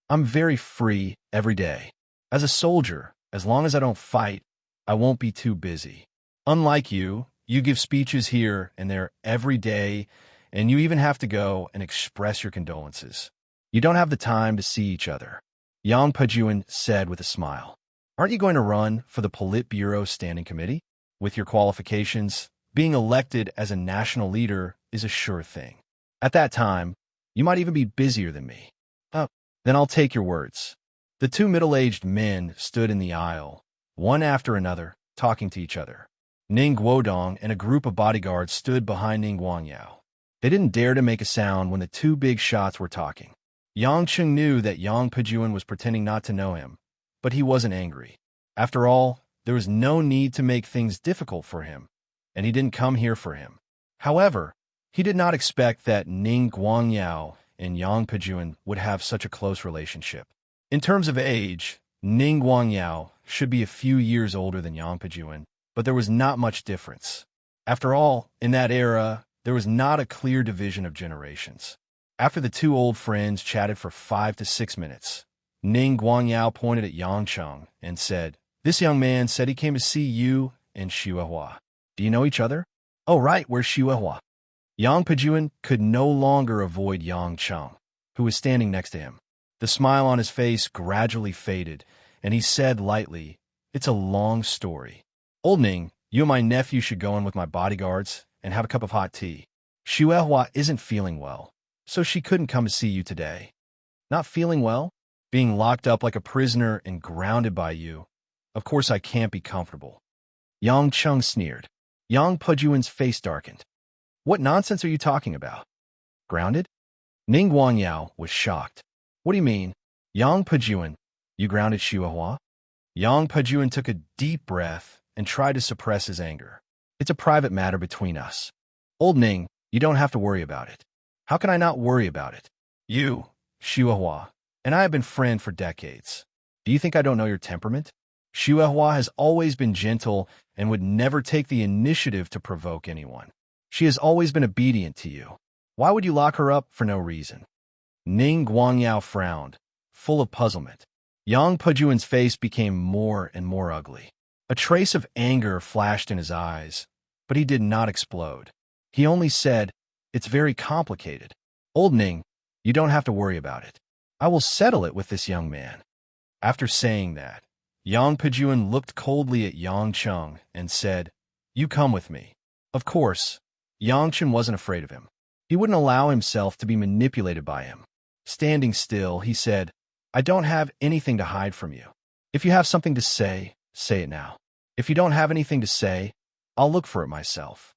I'm very free every day. As a soldier, as long as I don't fight, I won't be too busy. Unlike you, you give speeches here and there every day, and you even have to go and express your condolences. You don't have the time to see each other," Yang Pejuan said with a smile. Aren't you going to run for the Politburo Standing Committee? With your qualifications, being elected as a national leader is a sure thing. At that time, you might even be busier than me. Oh, then I'll take your words. The two middle-aged men stood in the aisle, one after another, talking to each other. Ning Guodong and a group of bodyguards stood behind Ning Guangyao. They didn't dare to make a sound when the two big shots were talking. Yang Cheng knew that Yang Pejuan was pretending not to know him, but he wasn't angry. After all, there was no need to make things difficult for him, and he didn't come here for him. However, he did not expect that Ning Guangyao and Yang Pejuan would have such a close relationship. In terms of age, Ning Guangyao should be a few years older than Yang Pejuan, but there was not much difference. After all, in that era, there was not a clear division of generations. After the two old friends chatted for 5 to 6 minutes, Ning Guangyao pointed at Yang Cheng and said, "This young man said he came to see you and Xiuehua. Do you know each other?" "Oh, right, where's Xiuehua?" Yang Pejuan could no longer avoid Yang Cheng, who was standing next to him. The smile on his face gradually faded, and he said lightly, "It's a long story. Old Ning, you and my nephew should go in with my bodyguards and have a cup of hot tea. Xiuehua isn't feeling well, so she couldn't come to see you today." "Not feeling well? Being locked up like a prisoner and grounded by you? Of course I can't be comfortable." Yang Cheng sneered. Yang Pejuan's face darkened. "What nonsense are you talking about? Grounded?" Ning Guangyao was shocked. "What do you mean? Yang Pejuan, you grounded Xiuehua?" Yang Pejuan took a deep breath and tried to suppress his anger. "It's a private matter between us. Old Ning, you don't have to worry about it." "How can I not worry about it? You, Xiuehua, and I have been friends for decades. Do you think I don't know your temperament? Xiuehua has always been gentle and would never take the initiative to provoke anyone. She has always been obedient to you. Why would you lock her up for no reason?" Ning Guangyao frowned, full of puzzlement. Yang Pejuan's face became more and more ugly. A trace of anger flashed in his eyes, but he did not explode. He only said, "It's very complicated. Old Ning, you don't have to worry about it. I will settle it with this young man." After saying that, Yang Pejuan looked coldly at Yang Cheng and said, "You come with me." Of course, Yang Cheng wasn't afraid of him. He wouldn't allow himself to be manipulated by him. Standing still, he said, "I don't have anything to hide from you. If you have something to say, say it now. If you don't have anything to say, I'll look for it myself."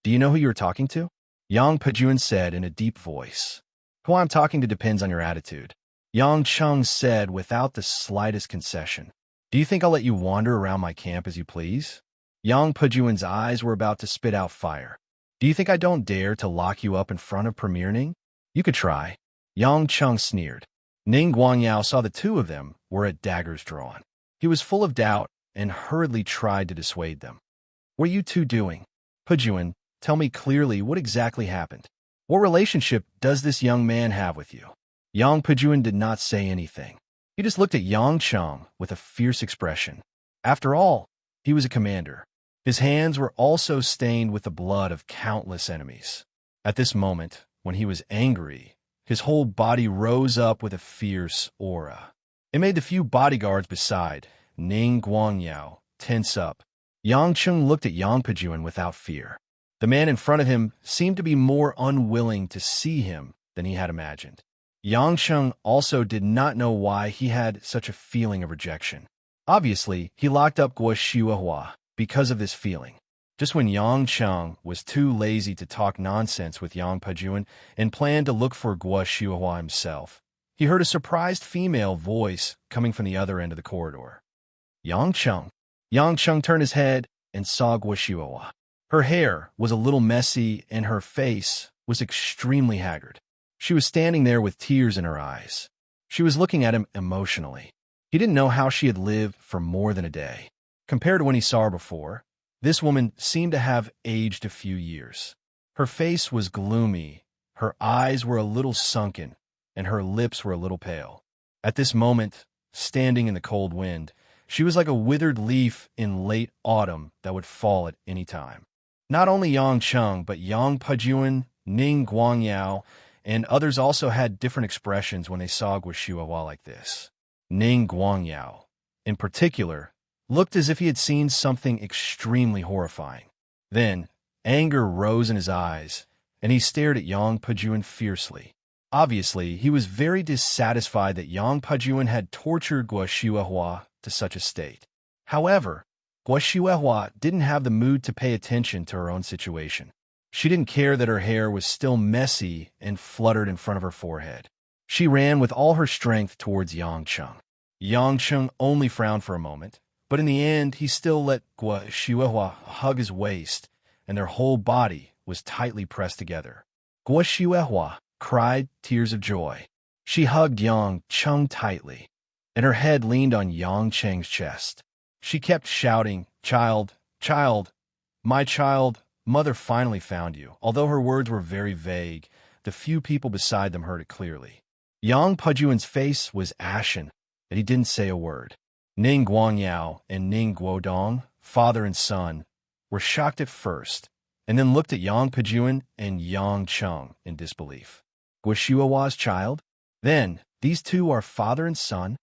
"Do you know who you are talking to?" Yang Pejuan said in a deep voice. "Who I'm talking to depends on your attitude," Yang Cheng said without the slightest concession. "Do you think I'll let you wander around my camp as you please?" Yang Pejuan's eyes were about to spit out fire. "Do you think I don't dare to lock you up in front of Premier Ning? You could try." Yang Cheng sneered. Ning Guangyao saw the two of them were at daggers drawn. He was full of doubt and hurriedly tried to dissuade them. "What are you two doing? Pejuan, tell me clearly what exactly happened. What relationship does this young man have with you?" Yang Pejuan did not say anything. He just looked at Yang Cheng with a fierce expression. After all, he was a commander. His hands were also stained with the blood of countless enemies. At this moment, when he was angry, his whole body rose up with a fierce aura. It made the few bodyguards beside Ning Guangyao tense up. Yang Cheng looked at Yang Pejuan without fear. The man in front of him seemed to be more unwilling to see him than he had imagined. Yang Cheng also did not know why he had such a feeling of rejection. Obviously, he locked up Guo Xiuehua because of this feeling. Just when Yang Cheng was too lazy to talk nonsense with Yang Pejuan and planned to look for Guo Xiuehua himself, he heard a surprised female voice coming from the other end of the corridor. "Yang Cheng." Yang Cheng turned his head and saw Guo Xiuehua. Her hair was a little messy and her face was extremely haggard. She was standing there with tears in her eyes. She was looking at him emotionally. He didn't know how she had lived for more than a day. Compared to when he saw her before, this woman seemed to have aged a few years. Her face was gloomy, her eyes were a little sunken, and her lips were a little pale. At this moment, standing in the cold wind, she was like a withered leaf in late autumn that would fall at any time. Not only Yang Cheng, but Yang Pejuan, Ning Guangyao, and others also had different expressions when they saw Guo Xiuehua like this. Ning Guangyao, in particular, looked as if he had seen something extremely horrifying. Then, anger rose in his eyes, and he stared at Yang Pajuan fiercely. Obviously, he was very dissatisfied that Yang Pajuan had tortured Guo Shuehua to such a state. However, Guo Shuehua didn't have the mood to pay attention to her own situation. She didn't care that her hair was still messy and fluttered in front of her forehead. She ran with all her strength towards Yang Cheng. Yang Cheng only frowned for a moment, but in the end he still let Guo Shuehua hug his waist, and their whole body was tightly pressed together. Guo Shuehua cried tears of joy. She hugged Yang Cheng tightly, and her head leaned on Yang Cheng's chest. She kept shouting, "Child, child, my child, mother finally found you." Although her words were very vague, the few people beside them heard it clearly. Yang Pajuan's face was ashen, and he didn't say a word. Ning Guangyao and Ning Guodong, father and son, were shocked at first, and then looked at Yang Pajuan and Yang Cheng in disbelief. Guo Shuehua's child? Then, these two are father and son?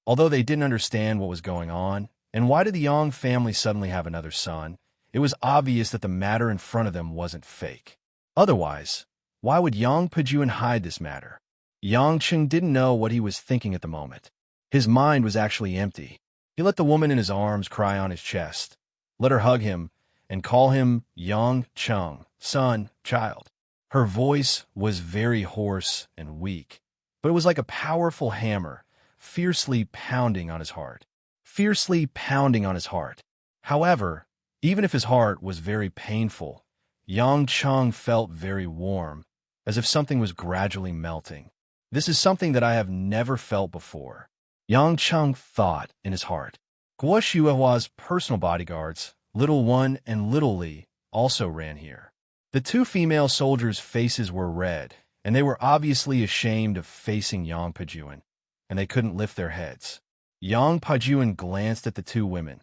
Although they didn't understand what was going on, and why did the Yang family suddenly have another son, it was obvious that the matter in front of them wasn't fake. Otherwise, why would Yang Pajuan hide this matter? Yang Cheng didn't know what he was thinking at the moment. His mind was actually empty. He let the woman in his arms cry on his chest, let her hug him, and call him Yang Cheng, son, child. Her voice was very hoarse and weak, but it was like a powerful hammer, fiercely pounding on his heart. Fiercely pounding on his heart. However, even if his heart was very painful, Yang Cheng felt very warm, as if something was gradually melting. This is something that I have never felt before. Yang Cheng thought in his heart. Guo Shuehua's personal bodyguards, Little One and Little Li, also ran here. The two female soldiers' faces were red, and they were obviously ashamed of facing Yang Pajuan, and they couldn't lift their heads. Yang Pajuan glanced at the two women.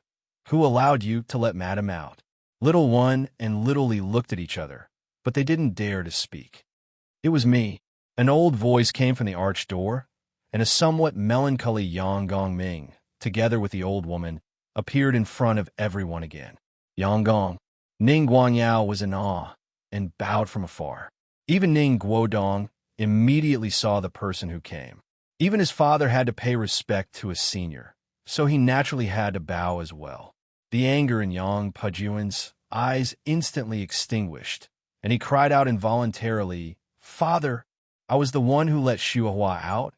"Who allowed you to let Madam out?" Little One and Little Li looked at each other, but they didn't dare to speak. "It was me." An old voice came from the arched door, and a somewhat melancholy Yang Gongming, together with the old woman, appeared in front of everyone again. Yang Gong. Ning Guangyao was in awe and bowed from afar. Even Ning Guodong immediately saw the person who came. Even his father had to pay respect to a senior, so he naturally had to bow as well. The anger in Yang Pajuan's eyes instantly extinguished, and he cried out involuntarily, "Father, I was the one who let Shuehua out,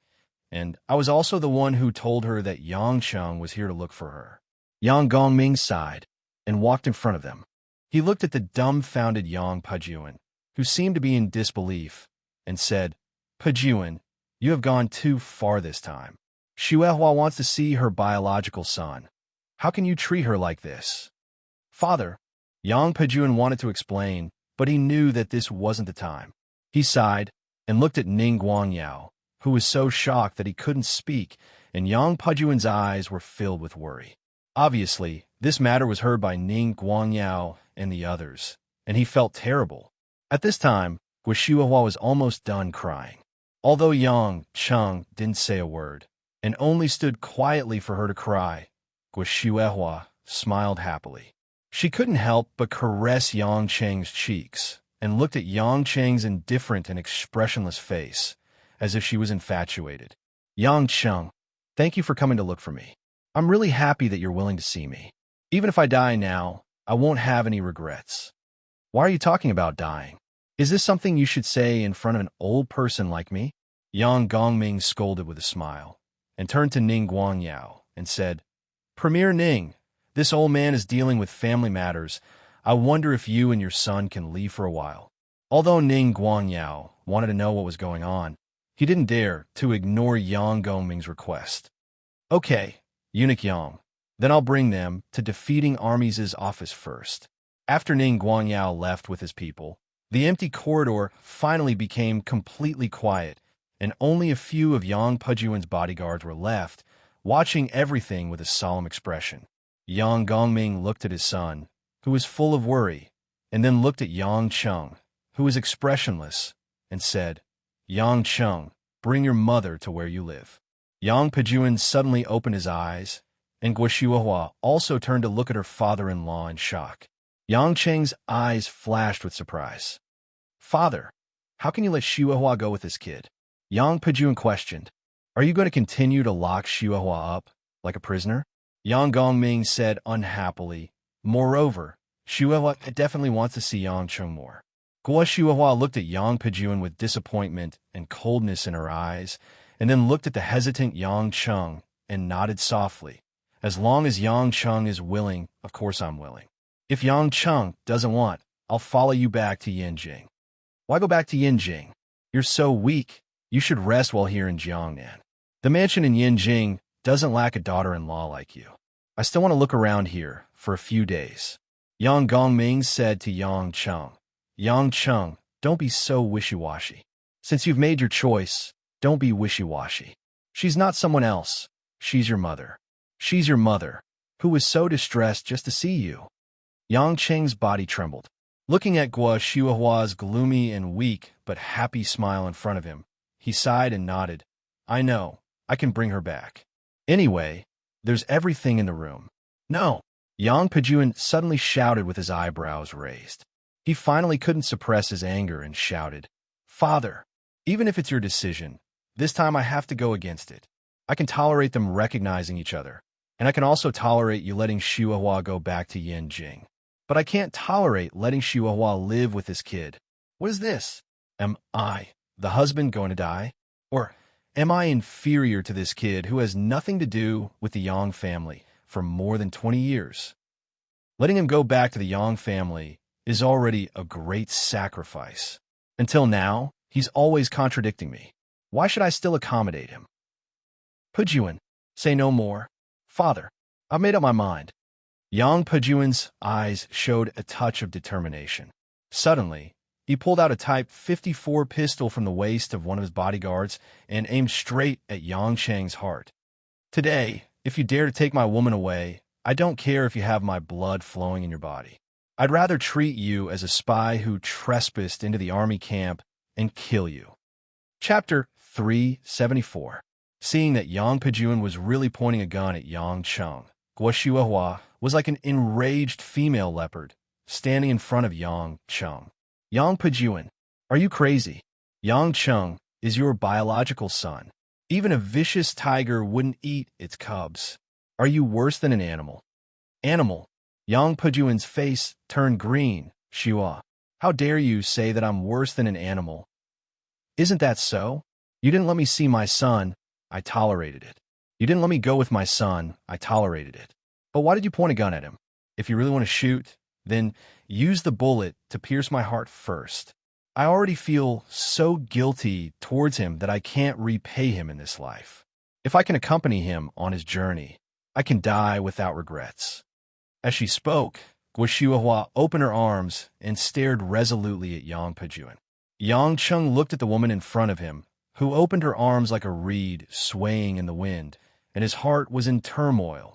and I was also the one who told her that Yang Cheng was here to look for her." Yang Gongming sighed and walked in front of them. He looked at the dumbfounded Yang Pajuan, who seemed to be in disbelief, and said, "Pajuan, you have gone too far this time. Shuehua wants to see her biological son. How can you treat her like this?" "Father," Yang Pajuan wanted to explain, but he knew that this wasn't the time. He sighed and looked at Ning Guangyao, who was so shocked that he couldn't speak, and Yang Pajuan's eyes were filled with worry. Obviously, this matter was heard by Ning Guangyao and the others, and he felt terrible. At this time, Guo Shuehua was almost done crying. Although Yang Cheng didn't say a word, and only stood quietly for her to cry, Guo Shuehua smiled happily. She couldn't help but caress Yang Cheng's cheeks, and looked at Yang Cheng's indifferent and expressionless face, as if she was infatuated. "Yang Cheng, thank you for coming to look for me. I'm really happy that you're willing to see me. Even if I die now, I won't have any regrets." "Why are you talking about dying? Is this something you should say in front of an old person like me?" Yang Gongming scolded with a smile, and turned to Ning Guangyao and said, "Premier Ning, this old man is dealing with family matters. I wonder if you and your son can leave for a while." Although Ning Guangyao wanted to know what was going on, he didn't dare to ignore Yang Gongming's request. "Okay, Eunuch Yang, then I'll bring them to Defeating Armies' office first." After Ning Guangyao left with his people, the empty corridor finally became completely quiet, and only a few of Yang Pajuan's bodyguards were left, watching everything with a solemn expression. Yang Gongming looked at his son, who was full of worry, and then looked at Yang Cheng, who was expressionless, and said, "Yang Cheng, bring your mother to where you live." Yang Pajuan suddenly opened his eyes, and Guo also turned to look at her father-in-law in shock. Yang Cheng's eyes flashed with surprise. Father, how can you let Xiuhua go with this kid? Yang Pejun questioned. Are you going to continue to lock Xiuhua up like a prisoner? Yang Gongming said unhappily. Moreover, Xiuhua definitely wants to see Yang Cheng more. Guo Xiuhua looked at Yang Pejun with disappointment and coldness in her eyes, and then looked at the hesitant Yang Cheng and nodded softly. As long as Yang Cheng is willing, of course I'm willing. If Yang Cheng doesn't want, I'll follow you back to Yinjing. Why go back to Yinjing? You're so weak. You should rest while here in Jiangnan. The mansion in Yinjing doesn't lack a daughter-in-law like you. I still want to look around here for a few days. Yang Gongming said to Yang Cheng. Yang Cheng, don't be so wishy-washy. Since you've made your choice, don't be wishy-washy. She's not someone else. She's your mother. She's your mother, who was so distressed just to see you. Yang Cheng's body trembled. Looking at Guo Xiuhua's gloomy and weak but happy smile in front of him, he sighed and nodded. I know. I can bring her back. Anyway, there's everything in the room. No. Yang Pejun suddenly shouted with his eyebrows raised. He finally couldn't suppress his anger and shouted, Father, even if it's your decision, this time I have to go against it. I can tolerate them recognizing each other, and I can also tolerate you letting Xiuhua go back to Yinjing. But I can't tolerate letting Xiuhua live with this kid. What is this? Am I, the husband, going to die? Or am I inferior to this kid who has nothing to do with the Yang family for more than 20 years? Letting him go back to the Yang family is already a great sacrifice. Until now, he's always contradicting me. Why should I still accommodate him? Pejun, say no more. Father, I've made up my mind. Yang Pejun's eyes showed a touch of determination. Suddenly, he pulled out a Type 54 pistol from the waist of one of his bodyguards and aimed straight at Yang Cheng's heart. Today, if you dare to take my woman away, I don't care if you have my blood flowing in your body. I'd rather treat you as a spy who trespassed into the army camp and kill you. Chapter 374. Seeing that Yang Pejun was really pointing a gun at Yang Cheng, Guo Xiuhua was like an enraged female leopard standing in front of Yang Cheng. Yang Pejun, are you crazy? Yang Cheng is your biological son. Even a vicious tiger wouldn't eat its cubs. Are you worse than an animal? Animal. Yang Pejun's face turned green. Xiuhua, how dare you say that I'm worse than an animal? Isn't that so? You didn't let me see my son. I tolerated it. You didn't let me go with my son. I tolerated it. But why did you point a gun at him? If you really want to shoot, then use the bullet to pierce my heart first. I already feel so guilty towards him that I can't repay him in this life. If I can accompany him on his journey, I can die without regrets. As she spoke, Guo Xiuhua opened her arms and stared resolutely at Yang Pejun. Yang Cheng looked at the woman in front of him, who opened her arms like a reed swaying in the wind, and his heart was in turmoil.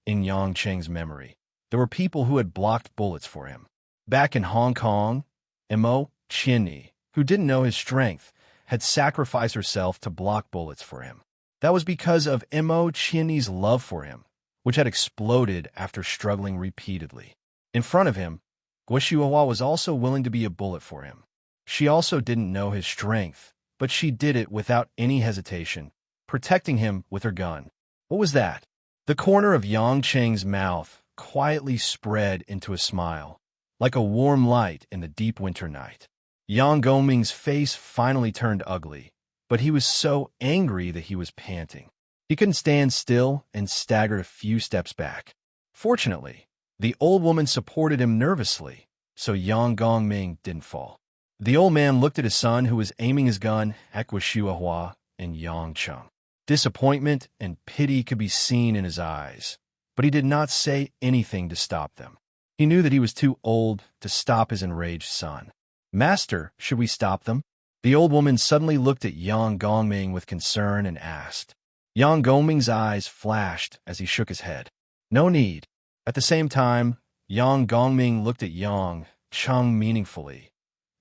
In Yang Cheng's memory, there were people who had blocked bullets for him. Back in Hong Kong, Mo Chinny, who didn't know his strength, had sacrificed herself to block bullets for him. That was because of Mo Chinny's love for him, which had exploded after struggling repeatedly. In front of him, Guo Xiuhua was also willing to be a bullet for him. She also didn't know his strength, but she did it without any hesitation, protecting him with her gun. What was that? The corner of Yang Cheng's mouth quietly spread into a smile, like a warm light in the deep winter night. Yang Gongming's face finally turned ugly, but he was so angry that he was panting. He couldn't stand still and staggered a few steps back. Fortunately, the old woman supported him nervously, so Yang Gongming didn't fall. The old man looked at his son, who was aiming his gun at Guo Xiuhua and Yang Cheng. Disappointment and pity could be seen in his eyes, but he did not say anything to stop them. He knew that he was too old to stop his enraged son. Master, should we stop them? The old woman suddenly looked at Yang Gongming with concern and asked. Yang Gongming's eyes flashed as he shook his head. No need. At the same time, Yang Gongming looked at Yang Cheng meaningfully.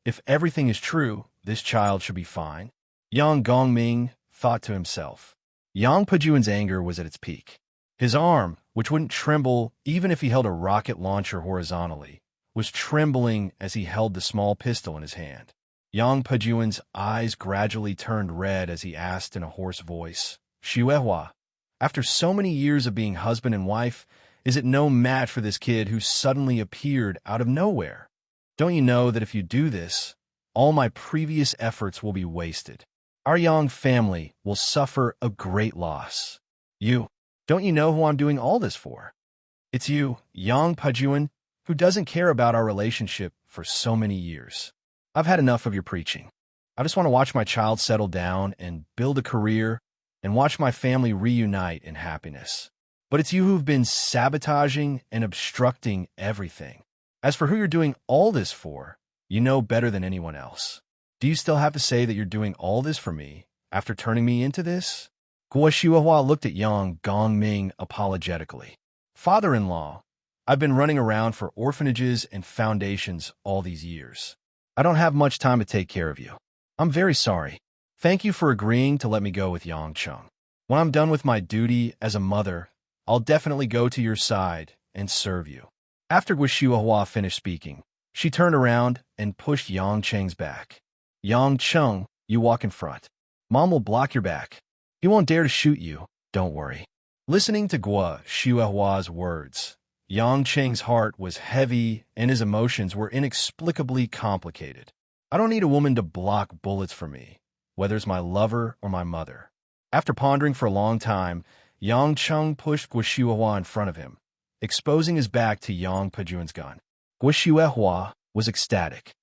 If everything is true, this child should be fine. Yang Gongming thought to himself. Yang Pejun's anger was at its peak. His arm, which wouldn't tremble even if he held a rocket launcher horizontally, was trembling as he held the small pistol in his hand. Yang Pejuan's eyes gradually turned red as he asked in a hoarse voice, "Xuehua, after so many years of being husband and wife, is it no match for this kid who suddenly appeared out of nowhere? Don't you know that if you do this, all my previous efforts will be wasted? Our Yang family will suffer a great loss. Don't you know who I'm doing all this for? It's you, Yang Pejuan, who doesn't care about our relationship for so many years. I've had enough of your preaching. I just want to watch my child settle down and build a career and watch my family reunite in happiness. But it's you who've been sabotaging and obstructing everything. As for who you're doing all this for, you know better than anyone else. Do you still have to say that you're doing all this for me after turning me into this?" Guo Xuehua looked at Yang Gongming apologetically. "Father-in-law, I've been running around for orphanages and foundations all these years. I don't have much time to take care of you. I'm very sorry. Thank you for agreeing to let me go with Yang Cheng. When I'm done with my duty as a mother, I'll definitely go to your side and serve you." After Guo Xuehua finished speaking, she turned around and pushed Yang Cheng's back. "Yang Cheng, you walk in front. Mom will block your back. He won't dare to shoot you, don't worry." Listening to Guo Xuehua's words, Yang Cheng's heart was heavy and his emotions were inexplicably complicated. "I don't need a woman to block bullets for me, whether it's my lover or my mother." After pondering for a long time, Yang Cheng pushed Guo Xuehua in front of him, exposing his back to Yang Pejuan's gun. Guo Xuehua was ecstatic.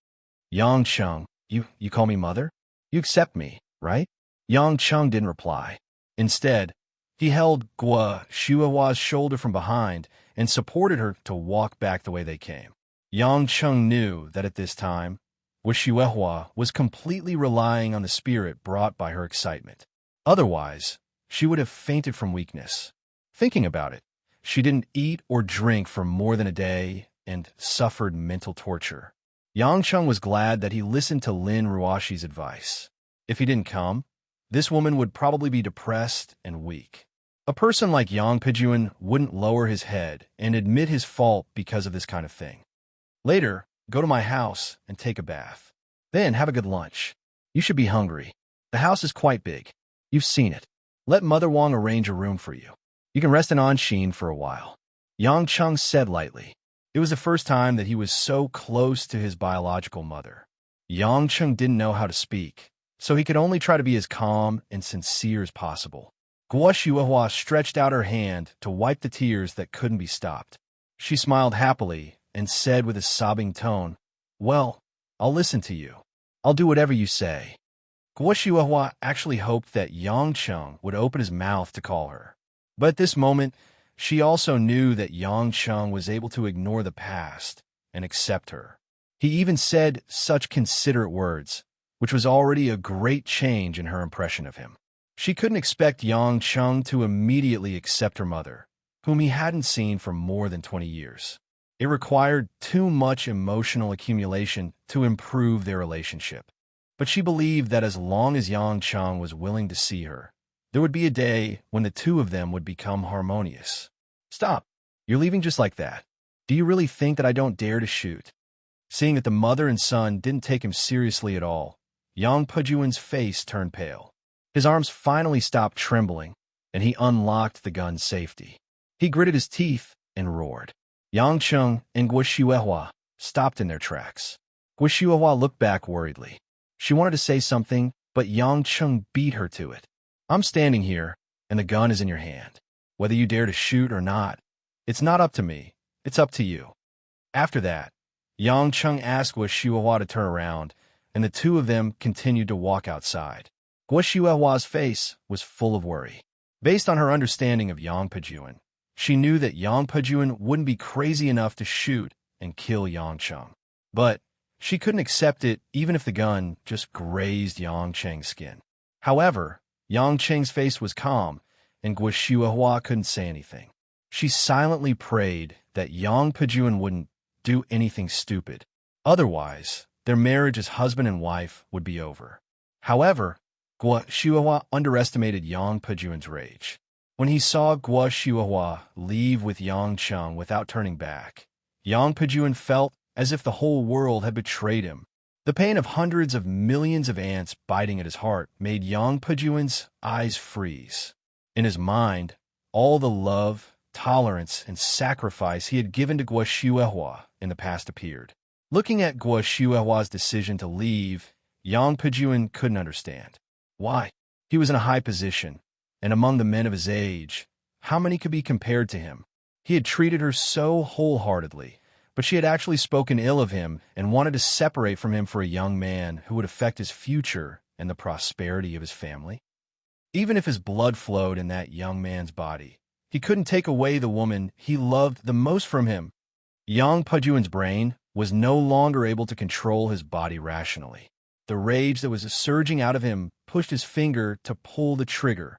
"Yang Cheng, you call me mother? You accept me, right?" Yang Cheng didn't reply. Instead, he held Guo Xuehua's shoulder from behind and supported her to walk back the way they came. Yang Cheng knew that at this time, Guo Xuehua was completely relying on the spirit brought by her excitement. Otherwise, she would have fainted from weakness. Thinking about it, she didn't eat or drink for more than a day and suffered mental torture. Yang Cheng was glad that he listened to Lin Ruoshi's advice. If he didn't come, this woman would probably be depressed and weak. A person like Yang Pejuan wouldn't lower his head and admit his fault because of this kind of thing. "Later, go to my house and take a bath. Then have a good lunch. You should be hungry. The house is quite big. You've seen it. Let Mother Wang arrange a room for you. You can rest in Anshin for a while," Yang Cheng said lightly. It was the first time that he was so close to his biological mother. Yang Cheng didn't know how to speak, so he could only try to be as calm and sincere as possible. Guo Xuehua stretched out her hand to wipe the tears that couldn't be stopped. She smiled happily and said with a sobbing tone, "Well, I'll listen to you. I'll do whatever you say." Guo Xuehua actually hoped that Yang Cheng would open his mouth to call her. But at this moment, she also knew that Yang Cheng was able to ignore the past and accept her. He even said such considerate words, which was already a great change in her impression of him. She couldn't expect Yang Cheng to immediately accept her mother, whom he hadn't seen for more than 20 years. It required too much emotional accumulation to improve their relationship. But she believed that as long as Yang Cheng was willing to see her, there would be a day when the two of them would become harmonious. "Stop. You're leaving just like that. Do you really think that I don't dare to shoot?" Seeing that the mother and son didn't take him seriously at all, Yang Pejuan's face turned pale. His arms finally stopped trembling, and he unlocked the gun's safety. He gritted his teeth and roared. Yang Cheng and Guo Xuehua stopped in their tracks. Guo Xuehua looked back worriedly. She wanted to say something, but Yang Cheng beat her to it. "I'm standing here, and the gun is in your hand. Whether you dare to shoot or not, it's not up to me. It's up to you." After that, Yang Cheng asked Guo Xuehua to turn around, and the two of them continued to walk outside. Guo Xuehua's face was full of worry. Based on her understanding of Yang Pejuan, she knew that Yang Pejuan wouldn't be crazy enough to shoot and kill Yang Cheng. But she couldn't accept it even if the gun just grazed Yang Cheng's skin. However, Yang Cheng's face was calm, and Guo Xuehua couldn't say anything. She silently prayed that Yang Pejuan wouldn't do anything stupid. Otherwise, their marriage as husband and wife would be over. However, Guo Xuehua underestimated Yang Pejuan's rage. When he saw Guo Shuihua leave with Yang Cheng without turning back, Yang Pejun felt as if the whole world had betrayed him. The pain of hundreds of millions of ants biting at his heart made Yang Pejun's eyes freeze. In his mind, all the love, tolerance, and sacrifice he had given to Guo Shuihua in the past appeared. Looking at Guo Shuihua's decision to leave, Yang Pejun couldn't understand. Why? He was in a high position, and among the men of his age, how many could be compared to him? He had treated her so wholeheartedly, but she had actually spoken ill of him and wanted to separate from him for a young man who would affect his future and the prosperity of his family. Even if his blood flowed in that young man's body, he couldn't take away the woman he loved the most from him. Yang Pejun's brain was no longer able to control his body rationally. The rage that was surging out of him pushed his finger to pull the trigger.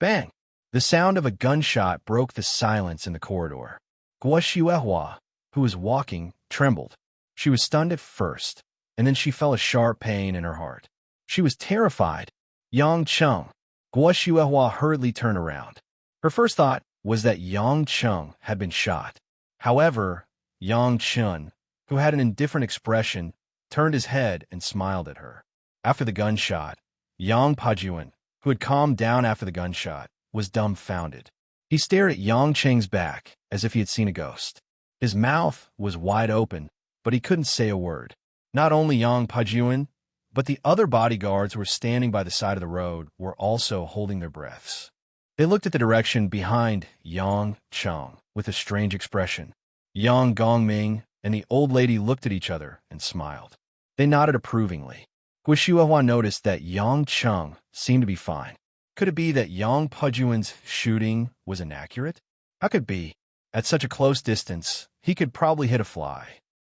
Bang! The sound of a gunshot broke the silence in the corridor. Guo Shuihua, who was walking, trembled. She was stunned at first, and then she felt a sharp pain in her heart. She was terrified. Yang Cheng. Guo Shuihua hurriedly turned around. Her first thought was that Yang Cheng had been shot. However, Yang Cheng, who had an indifferent expression, turned his head and smiled at her. After the gunshot, Yang Pejun, who had calmed down after the gunshot, was dumbfounded. He stared at Yang Cheng's back as if he had seen a ghost. His mouth was wide open, but he couldn't say a word. Not only Yang Pejun, but the other bodyguards who were standing by the side of the road were also holding their breaths. They looked at the direction behind Yang Cheng with a strange expression. Yang Gongming and the old lady looked at each other and smiled. They nodded approvingly. Guo Shuihua noticed that Yang Cheng seemed to be fine. Could it be that Yang Pejun's shooting was inaccurate? How could it be? At such a close distance, he could probably hit a fly.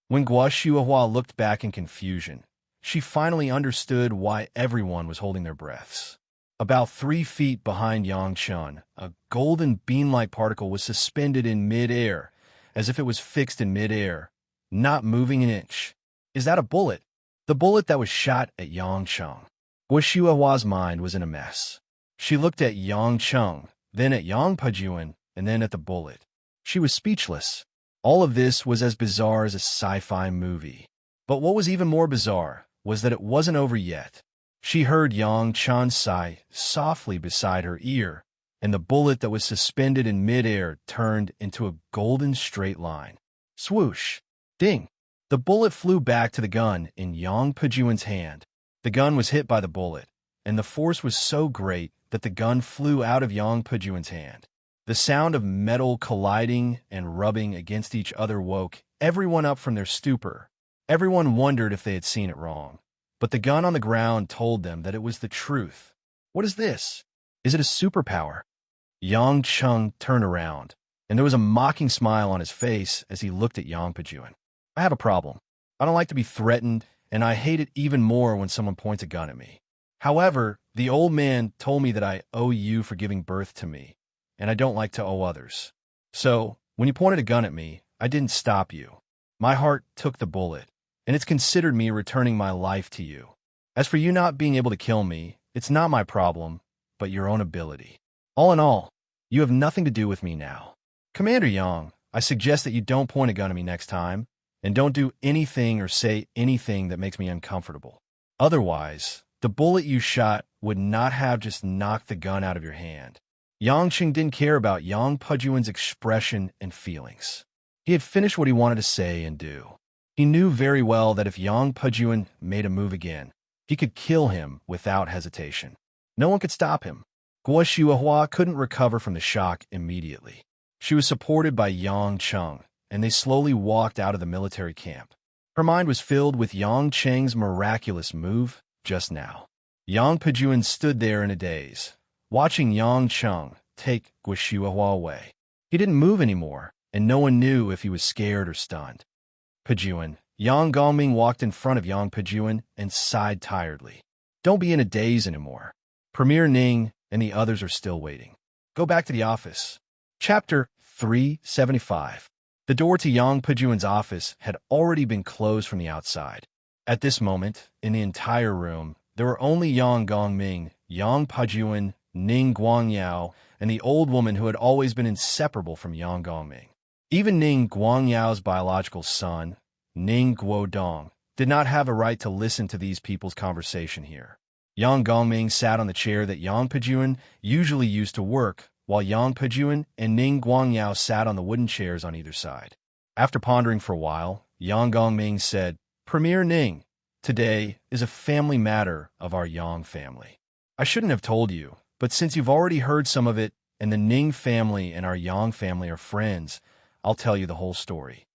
When Guo Shuihua looked back in confusion, she finally understood why everyone was holding their breaths. About 3 feet behind Yang Cheng, a golden bean-like particle was suspended in mid-air, as if it was fixed in mid-air, not moving an inch. Is that a bullet? The bullet that was shot at Yang Cheng. Guo Shuihua's mind was in a mess. She looked at Yang Cheng, then at Yang Pejun, and then at the bullet. She was speechless. All of this was as bizarre as a sci-fi movie. But what was even more bizarre was that it wasn't over yet. She heard Yang Cheng sigh softly beside her ear, and the bullet that was suspended in midair turned into a golden straight line. Swoosh! Ding! The bullet flew back to the gun in Yang Pejun's hand. The gun was hit by the bullet, and the force was so great that the gun flew out of Yang Pejun's hand. The sound of metal colliding and rubbing against each other woke everyone up from their stupor. Everyone wondered if they had seen it wrong, but the gun on the ground told them that it was the truth. What is this? Is it a superpower? Yang Cheng turned around, and there was a mocking smile on his face as he looked at Yang Pejun. I have a problem. I don't like to be threatened, and I hate it even more when someone points a gun at me. However, the old man told me that I owe you for giving birth to me, and I don't like to owe others. So, when you pointed a gun at me, I didn't stop you. My heart took the bullet, and it's considered me returning my life to you. As for you not being able to kill me, it's not my problem, but your own ability. All in all, you have nothing to do with me now. Commander Yang, I suggest that you don't point a gun at me next time, and don't do anything or say anything that makes me uncomfortable. Otherwise, the bullet you shot would not have just knocked the gun out of your hand. Yang Cheng didn't care about Yang Pejun's expression and feelings. He had finished what he wanted to say and do. He knew very well that if Yang Pejun made a move again, he could kill him without hesitation. No one could stop him. Guo Shuihua couldn't recover from the shock immediately. She was supported by Yang Cheng, and they slowly walked out of the military camp. Her mind was filled with Yang Cheng's miraculous move just now. Yang Pejun stood there in a daze, watching Yang Cheng take Guo Shuihua away. He didn't move anymore, and no one knew if he was scared or stunned. Pejun, Yang Gongming walked in front of Yang Pejun and sighed tiredly. Don't be in a daze anymore. Premier Ning and the others are still waiting. Go back to the office. Chapter 375. The door to Yang Pejun's office had already been closed from the outside. At this moment, in the entire room, there were only Yang Gongming, Yang Pejun, Ning Guangyao, and the old woman who had always been inseparable from Yang Gongming. Even Ning Guangyao's biological son, Ning Guodong, did not have a right to listen to these people's conversation here. Yang Gongming sat on the chair that Yang Pejuan usually used to work, while Yang Pejuan and Ning Guangyao sat on the wooden chairs on either side. After pondering for a while, Yang Gongming said, "Premier Ning, today is a family matter of our Yang family. I shouldn't have told you, but since you've already heard some of it, and the Ning family and our Yang family are friends, I'll tell you the whole story."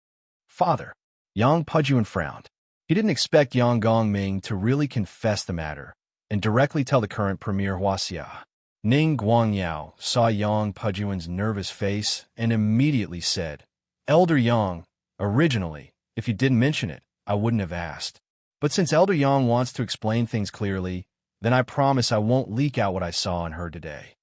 "Father." Yang Pejuan frowned. He didn't expect Yang Gongming to really confess the matter and directly tell the current Premier Huaxia. Ning Guangyao saw Yang Pejuan's nervous face and immediately said, "Elder Yang, originally, if you didn't mention it, I wouldn't have asked. But since Elder Yang wants to explain things clearly, then I promise I won't leak out what I saw and heard today."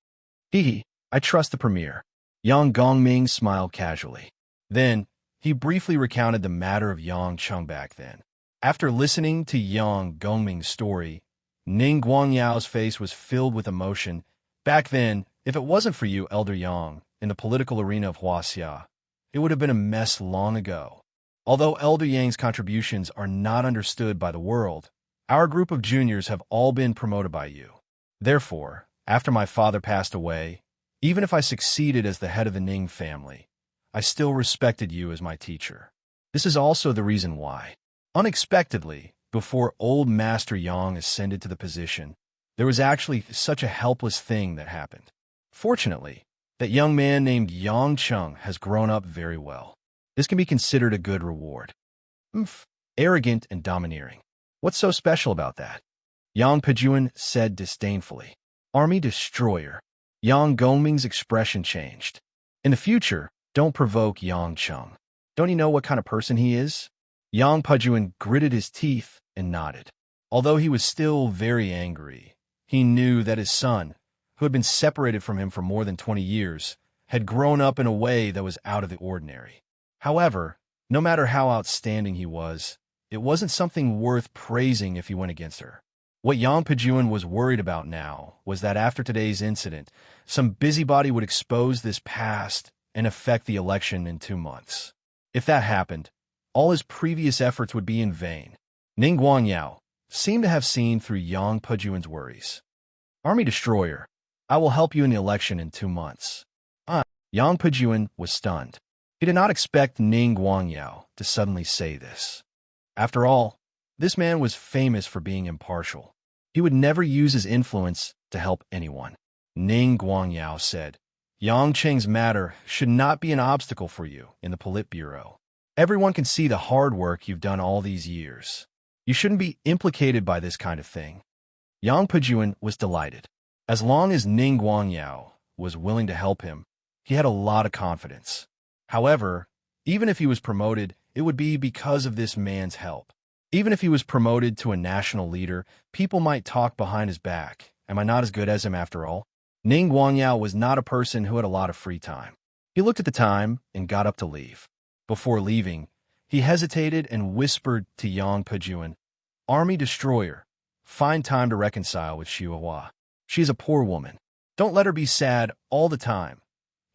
"Hee, I trust the Premier." Yang Gongming smiled casually. Then, he briefly recounted the matter of Yang Cheng back then. After listening to Yang Gongming's story, Ning Guangyao's face was filled with emotion. "Back then, if it wasn't for you, Elder Yang, in the political arena of Huaxia, it would have been a mess long ago. Although Elder Yang's contributions are not understood by the world, our group of juniors have all been promoted by you. Therefore, after my father passed away, even if I succeeded as the head of the Ning family, I still respected you as my teacher. This is also the reason why, unexpectedly, before old Master Yang ascended to the position, there was actually such a helpless thing that happened. Fortunately, that young man named Yang Cheng has grown up very well. This can be considered a good reward." Arrogant and domineering. What's so special about that?" Yang Pejuan said disdainfully. "Army destroyer." Yang Gongming's expression changed. "In the future, don't provoke Yang Cheng. Don't you know what kind of person he is?" Yang Pejuan gritted his teeth and nodded. Although he was still very angry, he knew that his son, who had been separated from him for more than 20 years, had grown up in a way that was out of the ordinary. However, no matter how outstanding he was, it wasn't something worth praising if he went against her. What Yang Pejuan was worried about now was that after today's incident, some busybody would expose this past and affect the election in 2 months. If that happened, all his previous efforts would be in vain. Ning Guangyao seemed to have seen through Yang Pejuan's worries. "Army destroyer, I will help you in the election in 2 months. Yang Pejuan was stunned. He did not expect Ning Guangyao to suddenly say this. After all, this man was famous for being impartial. He would never use his influence to help anyone. Ning Guangyao said, "Yang Cheng's matter should not be an obstacle for you in the Politburo. Everyone can see the hard work you've done all these years. You shouldn't be implicated by this kind of thing." Yang Pejuan was delighted. As long as Ning Guangyao was willing to help him, he had a lot of confidence. However, even if he was promoted, it would be because of this man's help. Even if he was promoted to a national leader, people might talk behind his back. Am I not as good as him after all? Ning Guangyao was not a person who had a lot of free time. He looked at the time and got up to leave. Before leaving, he hesitated and whispered to Yang Pejuan, "Army destroyer, find time to reconcile with Xiuhua. She is a poor woman. Don't let her be sad all the time."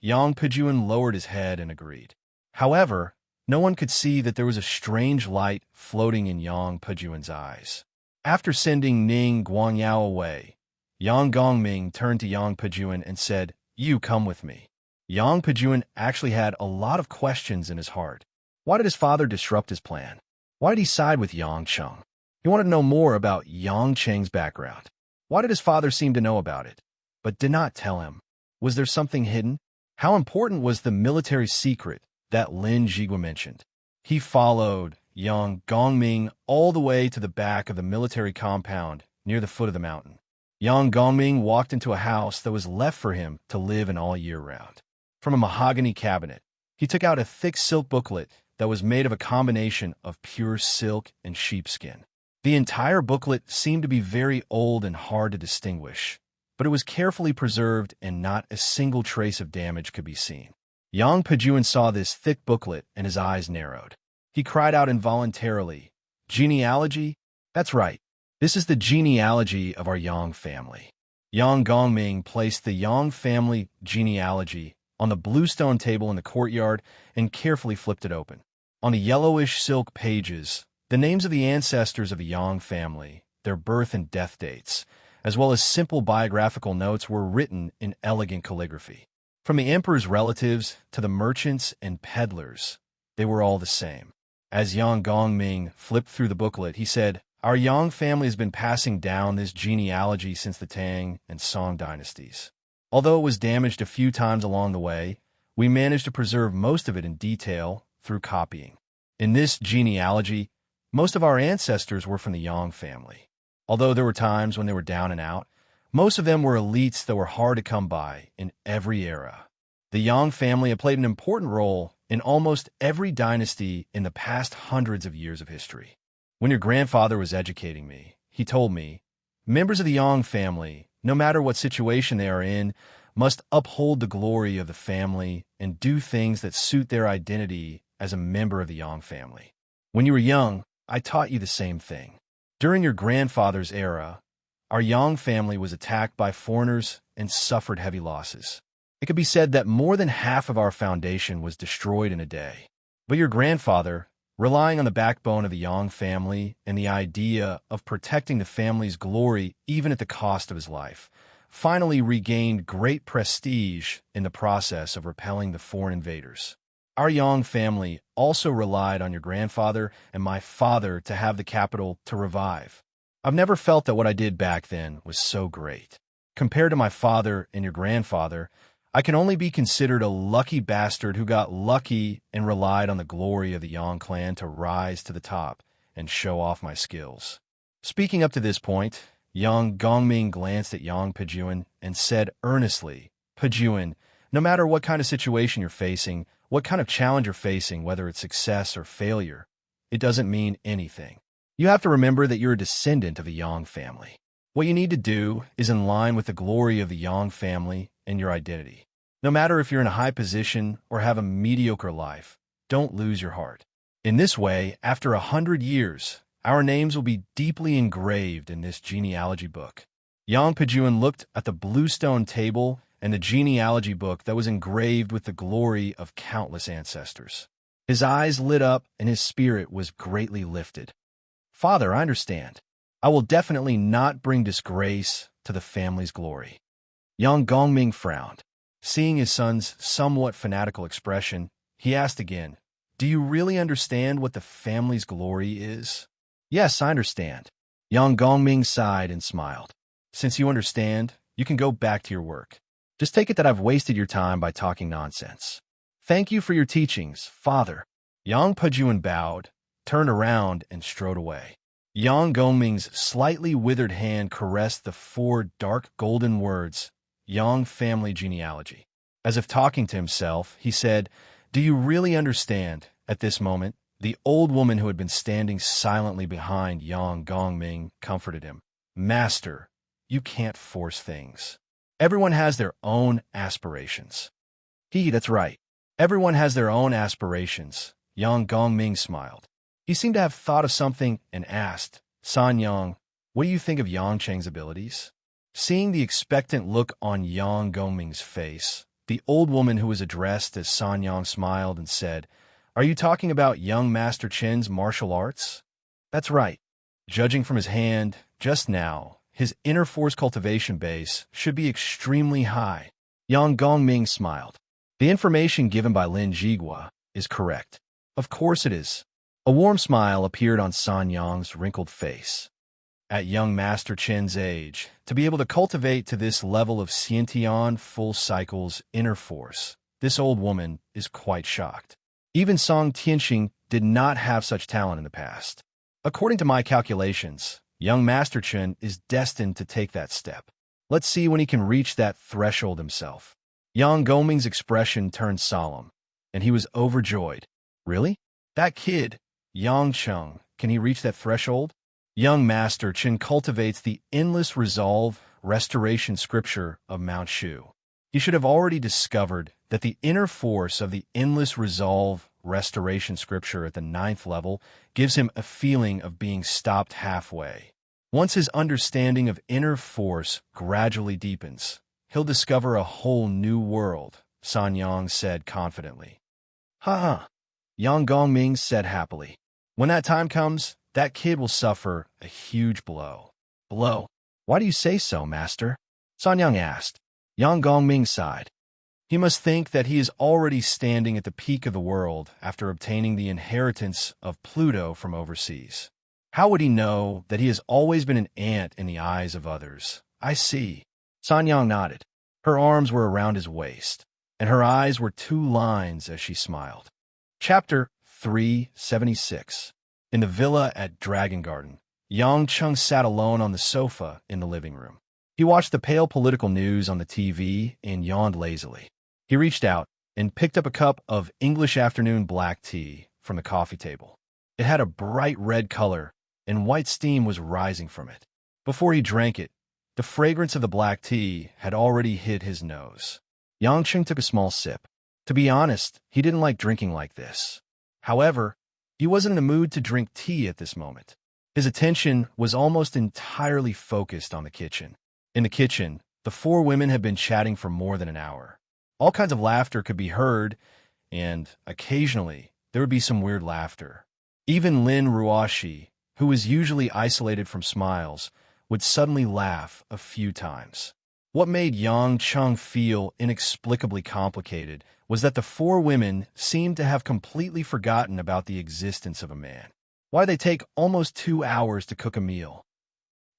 Yang Pejuan lowered his head and agreed. However, no one could see that there was a strange light floating in Yang Pejuan's eyes. After sending Ning Guangyao away, Yang Gongming turned to Yang Pejuan and said, "You come with me." Yang Pejuan actually had a lot of questions in his heart. Why did his father disrupt his plan? Why did he side with Yang Cheng? He wanted to know more about Yang Cheng's background. Why did his father seem to know about it, but did not tell him? Was there something hidden? How important was the military secret that Lin Jigua mentioned? He followed Yang Gongming all the way to the back of the military compound near the foot of the mountain. Yang Gongming walked into a house that was left for him to live in all year round. From a mahogany cabinet, he took out a thick silk booklet that was made of a combination of pure silk and sheepskin. The entire booklet seemed to be very old and hard to distinguish, but it was carefully preserved and not a single trace of damage could be seen. Yang Pejuan saw this thick booklet and his eyes narrowed. He cried out involuntarily, "Genealogy? That's right. This is the genealogy of our Yang family." Yang Gongming placed the Yang family genealogy on the bluestone table in the courtyard and carefully flipped it open. On the yellowish silk pages, the names of the ancestors of the Yang family, their birth and death dates, as well as simple biographical notes were written in elegant calligraphy. From the emperor's relatives to the merchants and peddlers, they were all the same. As Yang Gongming flipped through the booklet, he said, "Our Yang family has been passing down this genealogy since the Tang and Song dynasties. Although it was damaged a few times along the way, we managed to preserve most of it in detail through copying. In this genealogy, most of our ancestors were from the Yang family. Although there were times when they were down and out, most of them were elites that were hard to come by in every era. The Yang family had played an important role in almost every dynasty in the past hundreds of years of history. When your grandfather was educating me, he told me, members of the Yang family, no matter what situation they are in, must uphold the glory of the family and do things that suit their identity as a member of the Yang family. When you were young, I taught you the same thing. During your grandfather's era, our Yang family was attacked by foreigners and suffered heavy losses. It could be said that more than half of our foundation was destroyed in a day. But your grandfather, relying on the backbone of the Yang family and the idea of protecting the family's glory even at the cost of his life, finally regained great prestige in the process of repelling the foreign invaders. Our Yang family also relied on your grandfather and my father to have the capital to revive. I've never felt that what I did back then was so great. Compared to my father and your grandfather, I can only be considered a lucky bastard who got lucky and relied on the glory of the Yang clan to rise to the top and show off my skills." Speaking up to this point, Yang Gongming glanced at Yang Pejuan and said earnestly, "Pejuan, no matter what kind of situation you're facing, what kind of challenge you're facing, whether it's success or failure, it doesn't mean anything. You have to remember that you're a descendant of the Yang family. What you need to do is in line with the glory of the Yang family and your identity. No matter if you're in a high position or have a mediocre life, don't lose your heart. In this way, after 100 years, our names will be deeply engraved in this genealogy book." Yang Pejuan looked at the bluestone table and the genealogy book that was engraved with the glory of countless ancestors. His eyes lit up and his spirit was greatly lifted. "Father, I understand. I will definitely not bring disgrace to the family's glory." Yang Gongming frowned. Seeing his son's somewhat fanatical expression, he asked again, "Do you really understand what the family's glory is?" "Yes, I understand." Yang Gongming sighed and smiled. "Since you understand, you can go back to your work. Just take it that I've wasted your time by talking nonsense. Thank you for your teachings, Father." Yang Pejuan bowed, turned around, and strode away. Yang Gongming's slightly withered hand caressed the 4 dark golden words, Yang family genealogy. As if talking to himself, he said, "Do you really understand?" At this moment, the old woman who had been standing silently behind Yang Gongming comforted him. "Master, you can't force things. Everyone has their own aspirations." That's right. Everyone has their own aspirations." Yang Gongming smiled. He seemed to have thought of something and asked, "San Yang, what do you think of Yang Cheng's abilities?" Seeing the expectant look on Yang Gongming's face, the old woman who was addressed as San Yang smiled and said, "Are you talking about young Master Chen's martial arts?" "That's right. Judging from his hand, just now, his inner force cultivation base should be extremely high." Yang Gongming smiled. "The information given by Lin Jigua is correct." "Of course it is." A warm smile appeared on San Yang's wrinkled face. At young Master Chen's age, to be able to cultivate to this level of Xiantian full cycles inner force, this old woman is quite shocked. Even Song Tianxing did not have such talent in the past. According to my calculations, young Master Chen is destined to take that step. Let's see when he can reach that threshold himself. Yang Gongming's expression turned solemn, and he was overjoyed. "Really? That kid, Yang Cheng, can he reach that threshold?" Young Master Chen cultivates the endless resolve restoration scripture of Mount Shu. He should have already discovered that the inner force of the endless resolve restoration scripture at the 9th level gives him a feeling of being stopped halfway. Once his understanding of inner force gradually deepens, he'll discover a whole new world, San Yang said confidently. Ha. Yang Gongming said happily. When that time comes, that kid will suffer a huge blow. Blow? Why do you say so, master? San Yang asked. Yang Gongming sighed. He must think that he is already standing at the peak of the world after obtaining the inheritance of Pluto from overseas. How would he know that he has always been an ant in the eyes of others? I see. San Yang nodded. Her arms were around his waist, and her eyes were two lines as she smiled. Chapter 376. In the villa at Dragon Garden, Yang Chung sat alone on the sofa in the living room. He watched the pale political news on the TV and yawned lazily. He reached out and picked up a cup of English afternoon black tea from the coffee table. It had a bright red color, and white steam was rising from it. Before he drank it, the fragrance of the black tea had already hit his nose. Yang Chung took a small sip. To be honest, he didn't like drinking like this. However, he wasn't in the mood to drink tea at this moment. His attention was almost entirely focused on the kitchen. In the kitchen, the four women had been chatting for more than an hour. All kinds of laughter could be heard, and occasionally there would be some weird laughter. Even Lin Ruoshi, who was usually isolated from smiles, would suddenly laugh a few times. What made Yang Chung feel inexplicably complicated was that the four women seemed to have completely forgotten about the existence of a man. Why they take almost 2 hours to cook a meal?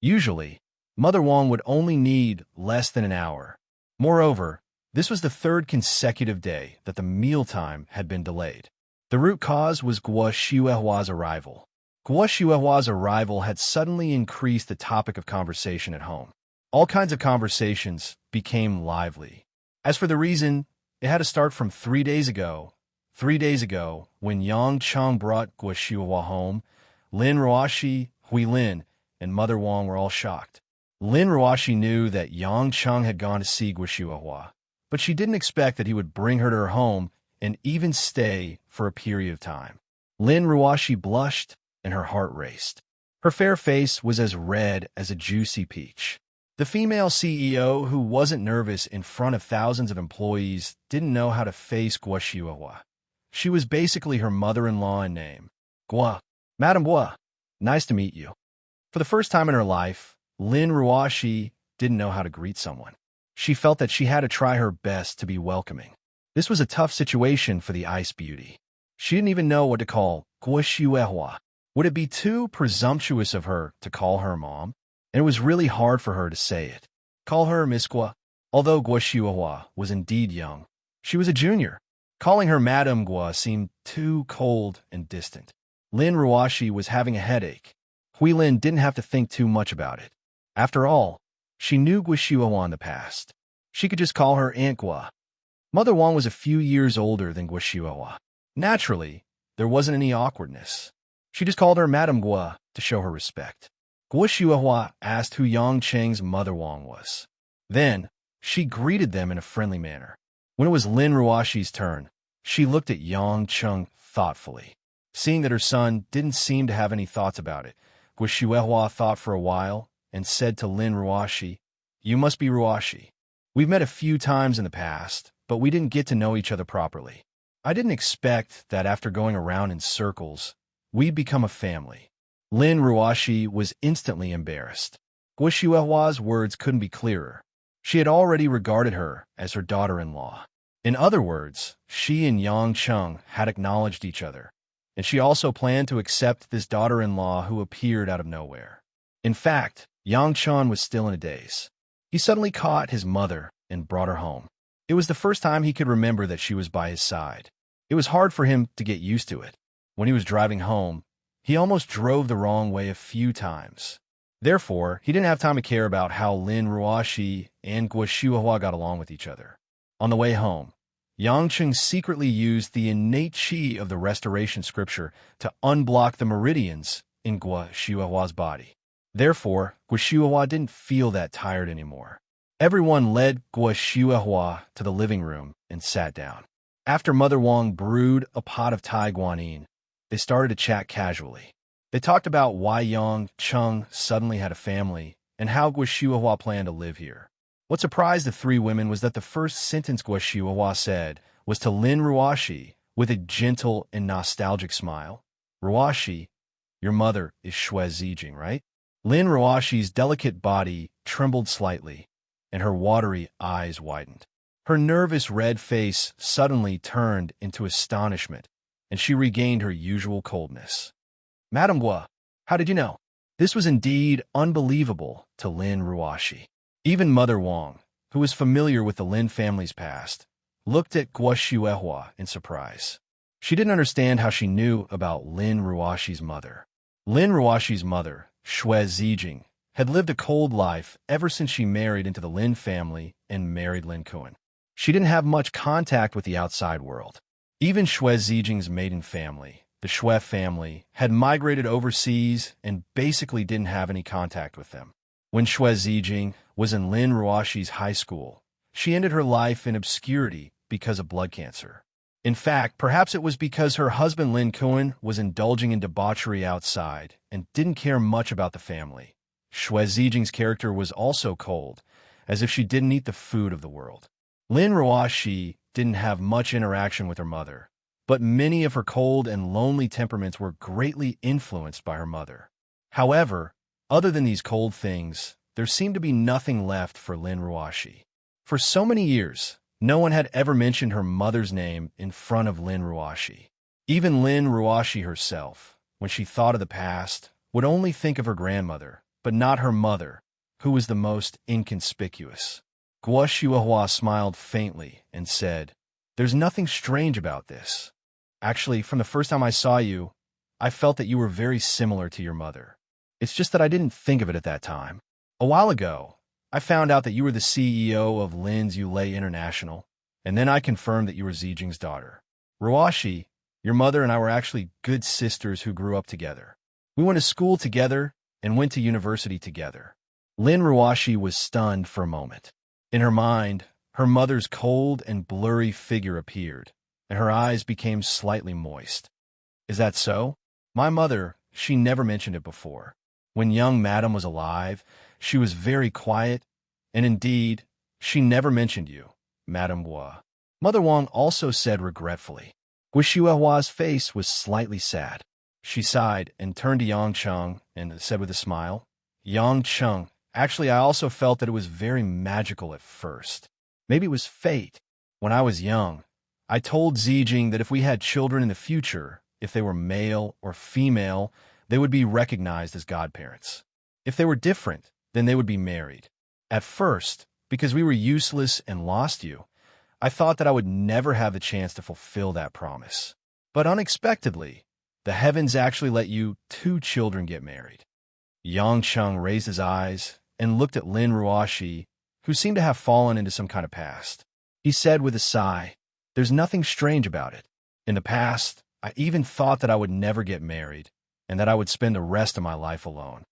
Usually, Mother Wong would only need less than an hour. Moreover, this was the third consecutive day that the mealtime had been delayed. The root cause was Guo Xuehua's arrival. Guo Xuehua's arrival had suddenly increased the topic of conversation at home. All kinds of conversations became lively. As for the reason, it had to start from 3 days ago. 3 days ago, when Yang Chung brought Guo Xuehua home, Lin Ruoshi, Hui Lin, and Mother Wong were all shocked. Lin Ruoshi knew that Yang Chung had gone to see Guo Xuehua, but she didn't expect that he would bring her to her home and even stay for a period of time. Lin Ruoshi blushed, and her heart raced. Her fair face was as red as a juicy peach. The female CEO, who wasn't nervous in front of thousands of employees, didn't know how to face Guo Xuehua. She was basically her mother-in-law in name. Guo, Madame Guo, nice to meet you. For the first time in her life, Lin Ruoshi didn't know how to greet someone. She felt that she had to try her best to be welcoming. This was a tough situation for the ice beauty. She didn't even know what to call Guo Xuehua. Would it be too presumptuous of her to call her mom? And it was really hard for her to say it. Call her Miss Guo. Although Guo Xuehua was indeed young, she was a junior. Calling her Madame Guo seemed too cold and distant. Lin Ruoshi was having a headache. Hui Lin didn't have to think too much about it. After all, she knew Guo Xuehua in the past. She could just call her Aunt Guo. Mother Wong was a few years older than Guo Xuehua. Naturally, there wasn't any awkwardness. She just called her Madame Guo to show her respect. Guo Xuehua asked who Yang Cheng's Mother Wong was. Then, she greeted them in a friendly manner. When it was Lin Ruoshi's turn, she looked at Yang Chung thoughtfully. Seeing that her son didn't seem to have any thoughts about it, Guo Xuehua thought for a while and said to Lin Ruoshi, "You must be Ruoshi. We've met a few times in the past, but we didn't get to know each other properly. I didn't expect that after going around in circles, we'd become a family." Lin Ruoshi was instantly embarrassed. Guo Xuehua's words couldn't be clearer. She had already regarded her as her daughter-in-law. In other words, she and Yang Chung had acknowledged each other, and she also planned to accept this daughter-in-law who appeared out of nowhere. In fact, Yang Chung was still in a daze. He suddenly caught his mother and brought her home. It was the first time he could remember that she was by his side. It was hard for him to get used to it. When he was driving home, he almost drove the wrong way a few times. Therefore, he didn't have time to care about how Lin Ruoshi and Guo Xuehua got along with each other. On the way home, Yang Chung secretly used the innate qi of the restoration scripture to unblock the meridians in Guo Xuehua's body. Therefore, Guo Xuehua didn't feel that tired anymore. Everyone led Guo Xuehua to the living room and sat down. After Mother Wong brewed a pot of Tai Guanyin, they started to chat casually. They talked about why Yang Chung suddenly had a family and how Guo planned to live here. What surprised the three women was that the first sentence Guo said was to Lin Ruoshi with a gentle and nostalgic smile. Ruoshi, your mother is Xue Zijing, right? Lin Ruoshi's delicate body trembled slightly, and her watery eyes widened. Her nervous red face suddenly turned into astonishment, and she regained her usual coldness. Madame Guo, how did you know? This was indeed unbelievable to Lin Ruoshi. Even Mother Wang, who was familiar with the Lin family's past, looked at Guo Shuehua in surprise. She didn't understand how she knew about Lin Ruoshi's mother. Lin Ruoshi's mother, Xue Zijing, had lived a cold life ever since she married into the Lin family and married Lin Kuan. She didn't have much contact with the outside world. Even Xue Zijing's maiden family, the Xue family, had migrated overseas and basically didn't have any contact with them. When Xue Zijing was in Lin Ruoshi's high school, she ended her life in obscurity because of blood cancer. In fact, perhaps it was because her husband Lin Kuan was indulging in debauchery outside and didn't care much about the family. Xue Zijing's character was also cold, as if she didn't eat the food of the world. Lin Ruoshi didn't have much interaction with her mother, but many of her cold and lonely temperaments were greatly influenced by her mother. However, other than these cold things, there seemed to be nothing left for Lin Ruoshi. For so many years, no one had ever mentioned her mother's name in front of Lin Ruoshi. Even Lin Ruoshi herself, when she thought of the past, would only think of her grandmother, but not her mother, who was the most inconspicuous. Guo Shuehua smiled faintly and said, "There's nothing strange about this. Actually, from the first time I saw you, I felt that you were very similar to your mother. It's just that I didn't think of it at that time. A while ago, I found out that you were the CEO of Lin's Yulei International, and then I confirmed that you were Zijing's daughter. Ruoshi, your mother and I were actually good sisters who grew up together. We went to school together and went to university together." Lin Ruoshi was stunned for a moment. In her mind, her mother's cold and blurry figure appeared, and her eyes became slightly moist. "Is that so? My mother, she never mentioned it before. When young Madame was alive, she was very quiet, and indeed, she never mentioned you, Madame Guo." Mother Wang also said regretfully. Guo Shuehua's face was slightly sad. She sighed and turned to Yang Cheng and said with a smile, "Yang Cheng, actually I also felt that it was very magical at first. Maybe it was fate. When I was young, I told Zijing that if we had children in the future, if they were male or female, they would be recognized as godparents. If they were different, then they would be married. At first, because we were useless and lost you, I thought that I would never have the chance to fulfill that promise. But unexpectedly, the heavens actually let you two children get married." Yang Cheng raised his eyes and looked at Lin Ruoshi, who seemed to have fallen into some kind of past. He said with a sigh, "There's nothing strange about it. In the past, I even thought that I would never get married and that I would spend the rest of my life alone."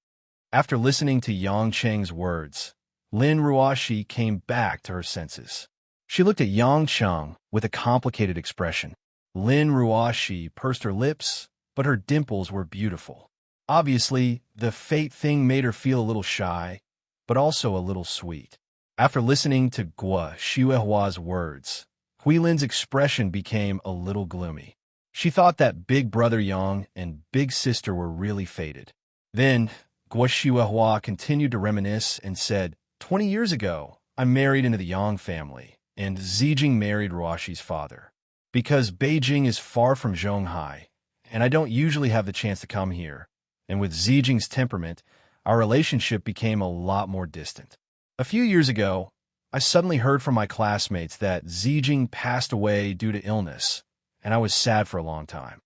After listening to Yang Cheng's words, Lin Ruoshi came back to her senses. She looked at Yang Cheng with a complicated expression. Lin Ruoshi pursed her lips, but her dimples were beautiful. Obviously, the fate thing made her feel a little shy, but also a little sweet. After listening to Guo Shuehua's words, Huilin's expression became a little gloomy. She thought that Big Brother Yang and Big Sister were really fated. Then, Guo Shuehua continued to reminisce and said, 20 years ago, I married into the Yang family, and Zijing married Ruoshi's father. Because Beijing is far from Zhonghai, and I don't usually have the chance to come here, and with Zijing's temperament, our relationship became a lot more distant. A few years ago, I suddenly heard from my classmates that Zijing passed away due to illness, and I was sad for a long time.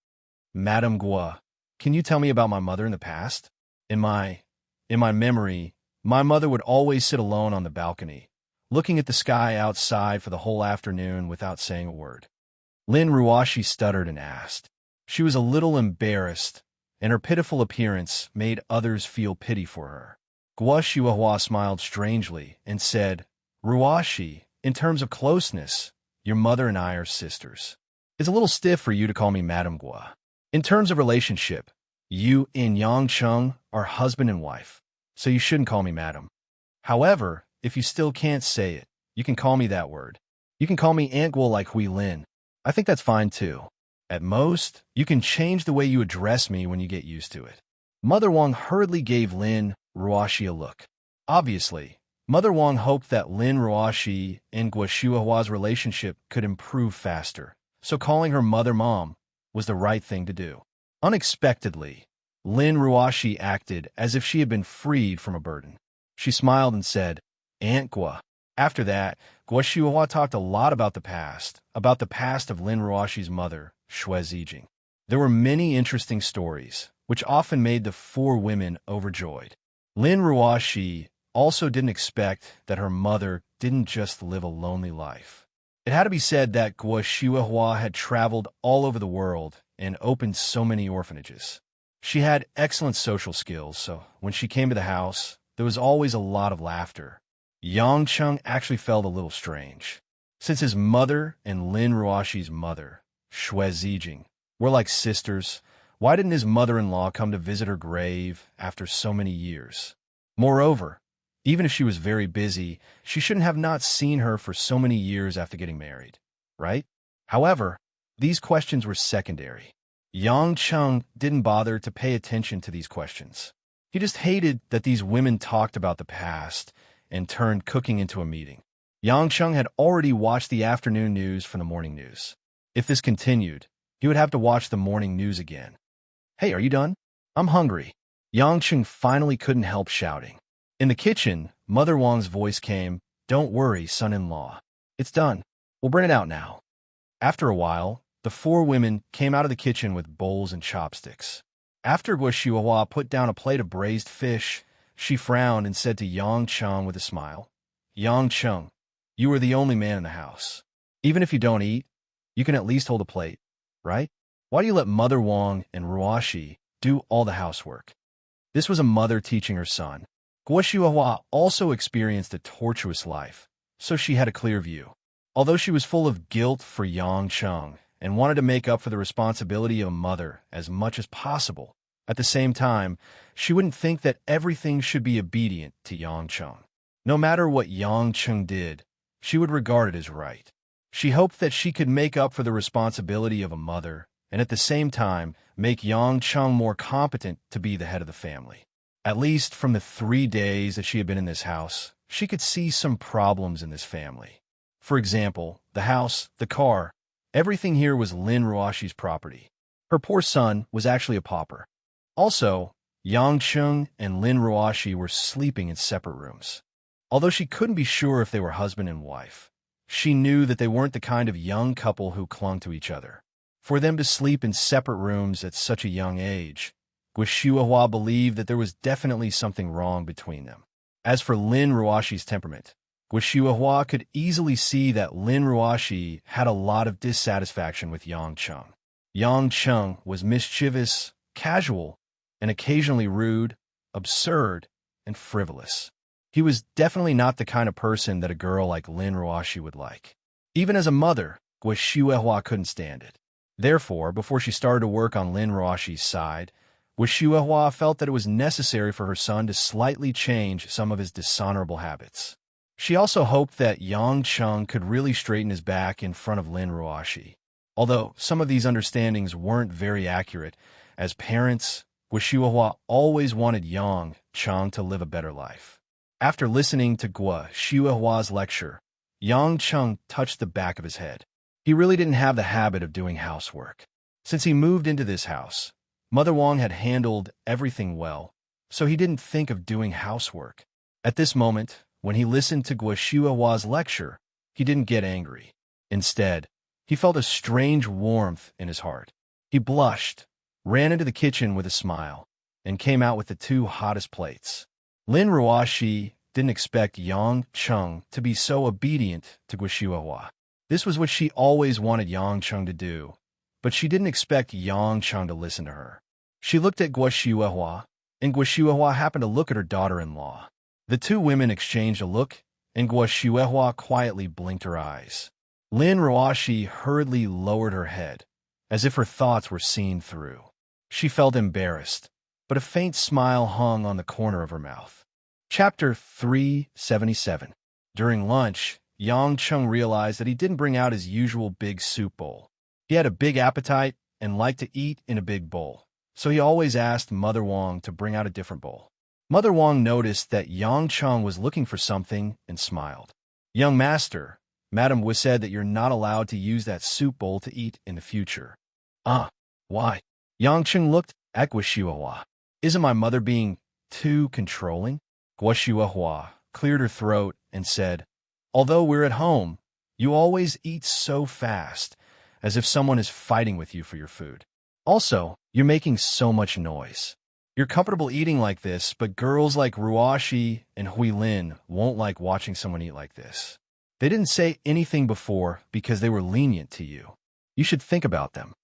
Madame Guo, can you tell me about my mother in the past? In my memory, my mother would always sit alone on the balcony, looking at the sky outside for the whole afternoon without saying a word. Lin Ruoshi stuttered and asked. She was a little embarrassed, and her pitiful appearance made others feel pity for her. Guo Shuehua smiled strangely and said, Ruoshi, in terms of closeness, your mother and I are sisters. It's a little stiff for you to call me Madame Guo. In terms of relationship, You and Yang Chung are husband and wife, so you shouldn't call me madam. However, if you still can't say it, you can call me that word. You can call me Antguil like Hui Lin. I think that's fine too. At most, you can change the way you address me when you get used to it. Mother Wang hurriedly gave Lin Ruoxi a look. Obviously, Mother Wang hoped that Lin Ruoxi and Guo Shuihua's relationship could improve faster, so calling her Mother Mom was the right thing to do. Unexpectedly, Lin Ruoxi acted as if she had been freed from a burden. She smiled and said, Aunt Guo. After that, Guo Shuihua talked a lot about the past of Lin Ruoxi's mother, Xue Zijing. There were many interesting stories, which often made the four women overjoyed. Lin Ruoxi also didn't expect that her mother didn't just live a lonely life. It had to be said that Guo Shuihua had traveled all over the world and opened so many orphanages. She had excellent social skills, so when she came to the house, there was always a lot of laughter. Yang Chung actually felt a little strange. Since his mother and Lin Ruoxi's mother, Xue Zijing, were like sisters, why didn't his mother-in-law come to visit her grave after so many years? Moreover, even if she was very busy, she shouldn't have not seen her for so many years after getting married, right? However, these questions were secondary. Yang Chung didn't bother to pay attention to these questions. He just hated that these women talked about the past and turned cooking into a meeting. Yang Chung had already watched the afternoon news from the morning news. If this continued, he would have to watch the morning news again. Hey, are you done? I'm hungry. Yang Chung finally couldn't help shouting. In the kitchen, Mother Wang's voice came, Don't worry, son-in-law. It's done. We'll bring it out now. After a while, the four women came out of the kitchen with bowls and chopsticks. After Guo Shuihua put down a plate of braised fish, she frowned and said to Yang Chung with a smile, Yang Chung, you are the only man in the house. Even if you don't eat, you can at least hold a plate, right? Why do you let Mother Wang and Ruoxi do all the housework? This was a mother teaching her son. Guo Shuihua also experienced a tortuous life, so she had a clear view. Although she was full of guilt for Yang Chung and wanted to make up for the responsibility of a mother as much as possible, at the same time, she wouldn't think that everything should be obedient to Yang Chung. No matter what Yang Chung did, she would regard it as right. She hoped that she could make up for the responsibility of a mother and at the same time make Yang Chung more competent to be the head of the family. At least from the 3 days that she had been in this house, she could see some problems in this family. For example, the house, the car, everything here was Lin Ruoxi's property. Her poor son was actually a pauper. Also, Yang Chung and Lin Ruoxi were sleeping in separate rooms. Although she couldn't be sure if they were husband and wife, she knew that they weren't the kind of young couple who clung to each other. For them to sleep in separate rooms at such a young age, Guo Shuihua believed that there was definitely something wrong between them. As for Lin Ruoxi's temperament, Guo Shuihua could easily see that Lin Ruoxi had a lot of dissatisfaction with Yang Chung. Yang Chung was mischievous, casual, and occasionally rude, absurd, and frivolous. He was definitely not the kind of person that a girl like Lin Ruoxi would like. Even as a mother, Guo Shuihua couldn't stand it. Therefore, before she started to work on Lin Ruoxi's side, Guo Shuihua felt that it was necessary for her son to slightly change some of his dishonorable habits. She also hoped that Yang Chung could really straighten his back in front of Lin Ruoxi. Although some of these understandings weren't very accurate, as parents, Guo Shuihua always wanted Yang Chung to live a better life. After listening to Guo Shuihua's lecture, Yang Chung touched the back of his head. He really didn't have the habit of doing housework. Since he moved into this house, Mother Wang had handled everything well, so he didn't think of doing housework. At this moment, when he listened to Guo Shuihua's lecture, he didn't get angry. Instead, he felt a strange warmth in his heart. He blushed, ran into the kitchen with a smile, and came out with the 2 hottest plates. Lin Ruoxi didn't expect Yang Chung to be so obedient to Guo Shuihua. This was what she always wanted Yang Chung to do, but she didn't expect Yang Chung to listen to her. She looked at Guo Shuihua, and Guo Shuihua happened to look at her daughter-in-law. The 2 women exchanged a look, and Guo Shuihua quietly blinked her eyes. Lin Ruoxi hurriedly lowered her head, as if her thoughts were seen through. She felt embarrassed, but a faint smile hung on the corner of her mouth. Chapter 377. During lunch, Yang Chung realized that he didn't bring out his usual big soup bowl. He had a big appetite and liked to eat in a big bowl, so he always asked Mother Wong to bring out a different bowl. Mother Wong noticed that Yang Chung was looking for something and smiled. "Young master, Madam Wu said that you're not allowed to use that soup bowl to eat in the future." "Ah, why?" Yang Chung looked at Guo Shuihua. "Isn't my mother being too controlling?" Guo Shuihua cleared her throat and said, "Although we're at home, you always eat so fast, as if someone is fighting with you for your food. Also, you're making so much noise. You're comfortable eating like this, but girls like Ruoshi and Huilin won't like watching someone eat like this. They didn't say anything before because they were lenient to you. You should think about them."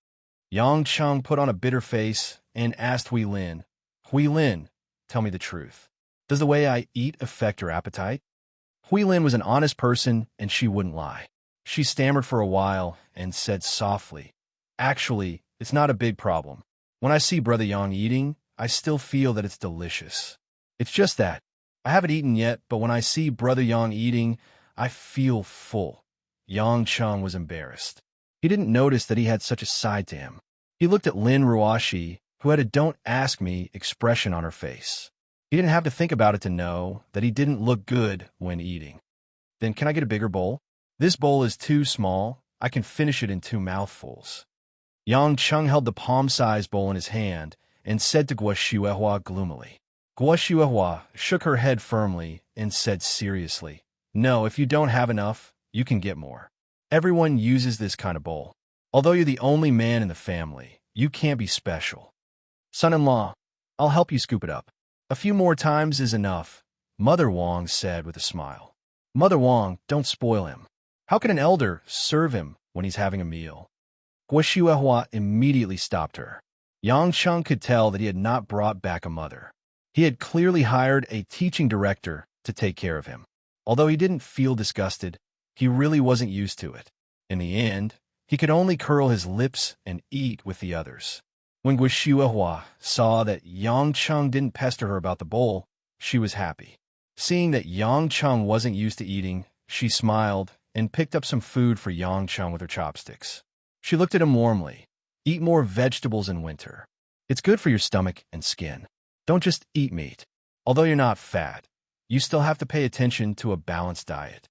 Yang Chung put on a bitter face and asked Huilin, "Huilin, tell me the truth. Does the way I eat affect your appetite?" Huilin was an honest person, and she wouldn't lie. She stammered for a while and said softly, "Actually, it's not a big problem. When I see Brother Yang eating, I still feel that it's delicious. It's just that I haven't eaten yet, but when I see Brother Yang eating, I feel full." Yang Chung was embarrassed. He didn't notice that he had such a side to him. He looked at Lin Ruoshi, who had a "don't ask me" expression on her face. He didn't have to think about it to know that he didn't look good when eating. "Then can I get a bigger bowl? This bowl is too small. I can finish it in 2 mouthfuls." Yang Chung held the palm-sized bowl in his hand and said to Guo Shuihua gloomily. Guo Shuihua shook her head firmly and said seriously, "No, if you don't have enough, you can get more. Everyone uses this kind of bowl. Although you're the only man in the family, you can't be special. Son-in-law, I'll help you scoop it up. A few more times is enough," Mother Wong said with a smile. "Mother Wong, don't spoil him. How can an elder serve him when he's having a meal?" Guo Shuihua immediately stopped her. Yang Chung could tell that he had not brought back a mother. He had clearly hired a teaching director to take care of him. Although he didn't feel disgusted, he really wasn't used to it. In the end, he could only curl his lips and eat with the others. When Guo Shuihua saw that Yang Chung didn't pester her about the bowl, she was happy. Seeing that Yang Chung wasn't used to eating, she smiled and picked up some food for Yang Chung with her chopsticks. She looked at him warmly. "Eat more vegetables in winter. It's good for your stomach and skin. Don't just eat meat. Although you're not fat, you still have to pay attention to a balanced diet."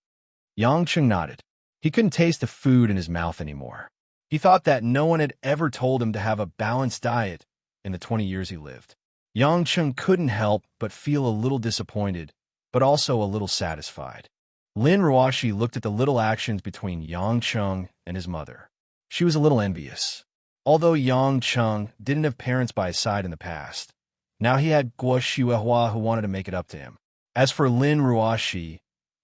Yang Chung nodded. He couldn't taste the food in his mouth anymore. He thought that no one had ever told him to have a balanced diet in the 20 years he lived. Yang Chung couldn't help but feel a little disappointed, but also a little satisfied. Lin Ruoshi looked at the little actions between Yang Chung and his mother. She was a little envious. Although Yang Chung didn't have parents by his side in the past, now he had Guo Shuihua who wanted to make it up to him. As for Lin Ruoshi,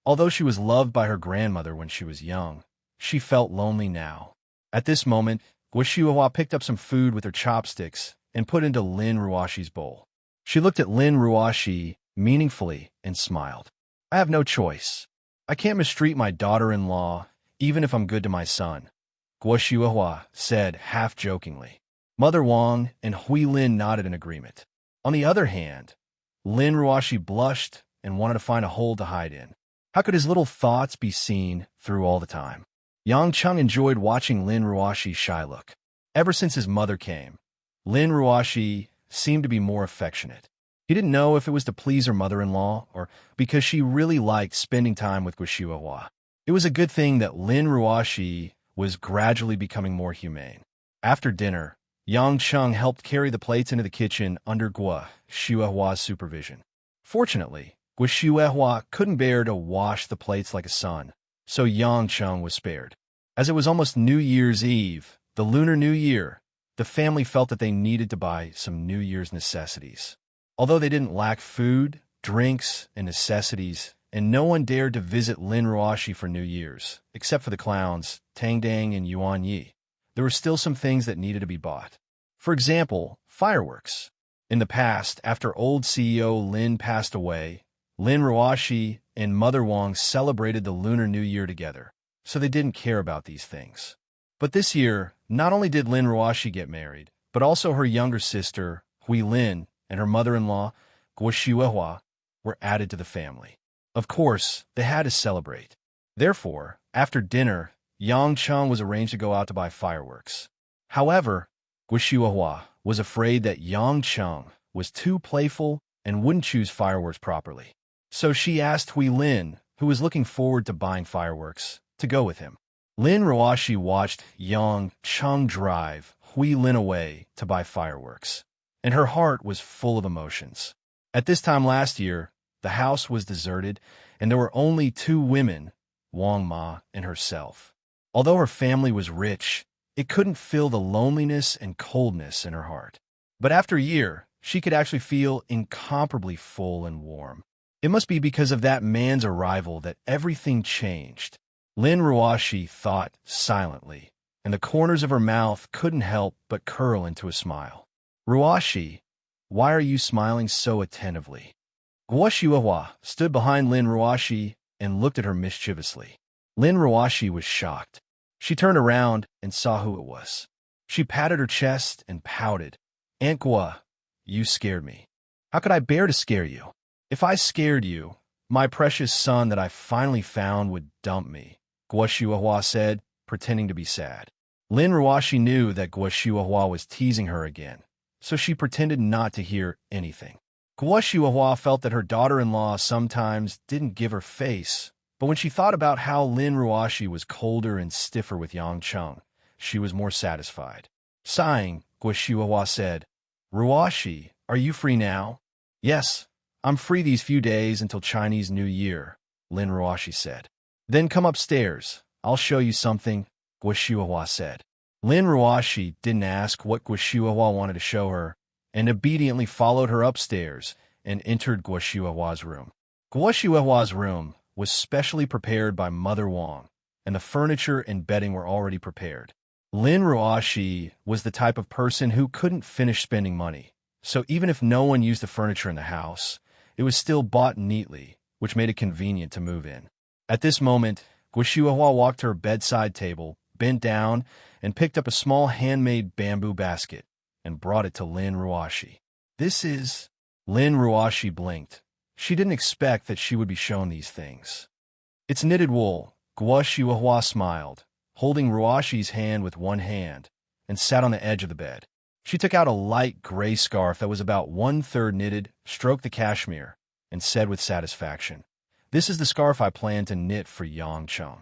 although she was loved by her grandmother when she was young, she felt lonely now. At this moment, Guo Shuihua picked up some food with her chopsticks and put into Lin Ruoshi's bowl. She looked at Lin Ruoshi meaningfully and smiled. "I have no choice. I can't mistreat my daughter-in-law, even if I'm good to my son," Guo Shuihua said half-jokingly. Mother Wong and Huilin nodded in agreement. On the other hand, Lin Ruoshi blushed and wanted to find a hole to hide in. How could his little thoughts be seen through all the time? Yang Chung enjoyed watching Lin Ruoshi's shy look. Ever since his mother came, Lin Ruoshi seemed to be more affectionate. He didn't know if it was to please her mother-in-law or because she really liked spending time with Guo Shuihua. It was a good thing that Lin Ruoshi was gradually becoming more humane. After dinner, Yang Chung helped carry the plates into the kitchen under Guo Shuihua's supervision. Fortunately, Guo Shuihua couldn't bear to wash the plates like a son, so Yang Chung was spared. As it was almost New Year's Eve, the Lunar New Year, the family felt that they needed to buy some New Year's necessities. Although they didn't lack food, drinks, and necessities, and no one dared to visit Lin Ruoshi for New Year's, except for the clowns, Tang Dang and Yuan Yi, there were still some things that needed to be bought. For example, fireworks. In the past, after old CEO Lin passed away, Lin Ruoshi and Mother Wong celebrated the Lunar New Year together, so they didn't care about these things. But this year, not only did Lin Ruoshi get married, but also her younger sister, Hui Lin, and her mother-in-law, Guo Xuehua, were added to the family. Of course, they had to celebrate. Therefore, after dinner, Yang Cheng was arranged to go out to buy fireworks. However, Guo Xuehua was afraid that Yang Cheng was too playful and wouldn't choose fireworks properly. So she asked Hui Lin, who was looking forward to buying fireworks, to go with him. Lin Ruoshi watched Yang Cheng drive Hui Lin away to buy fireworks, and her heart was full of emotions. At this time last year, the house was deserted, and there were only two women, Wang Ma and herself. Although her family was rich, it couldn't fill the loneliness and coldness in her heart. But after a year, she could actually feel incomparably full and warm. It must be because of that man's arrival that everything changed. Lin Ruoshi thought silently, and the corners of her mouth couldn't help but curl into a smile. Ruoshi, why are you smiling so attentively? Guo Xuehua stood behind Lin Ruoshi and looked at her mischievously. Lin Ruoshi was shocked. She turned around and saw who it was. She patted her chest and pouted. Aunt Guo, you scared me. How could I bear to scare you? If I scared you, my precious son that I finally found would dump me, Guo Xuehua said, pretending to be sad. Lin Ruoshi knew that Guo Xuehua was teasing her again, so she pretended not to hear anything. Guo Xuehua felt that her daughter-in-law sometimes didn't give her face, but when she thought about how Lin Ruoshi was colder and stiffer with Yang Cheng, she was more satisfied. Sighing, Guo Xuehua said, Ruoshi, are you free now? Yes, I'm free these few days until Chinese New Year, Lin Ruoshi said. Then come upstairs. I'll show you something, Guo Xuehua said. Lin Ruoshi didn't ask what Guo Xuehua wanted to show her, and obediently followed her upstairs and entered Guo Xuehua's room. Guo Xuehua's room was specially prepared by Mother Wang, and the furniture and bedding were already prepared. Lin Ruoshi was the type of person who couldn't finish spending money, so even if no one used the furniture in the house, it was still bought neatly, which made it convenient to move in. At this moment, Guo Xuehua walked to her bedside table, bent down, and picked up a small handmade bamboo basket and brought it to Lin Ruoshi. This is... Lin Ruoshi blinked. She didn't expect that she would be shown these things. It's knitted wool, Guo Xuehua smiled, holding Ruoshi's hand with one hand, and sat on the edge of the bed. She took out a light gray scarf that was about 1/3 knitted, stroked the cashmere, and said with satisfaction, This is the scarf I plan to knit for Yang Cheng.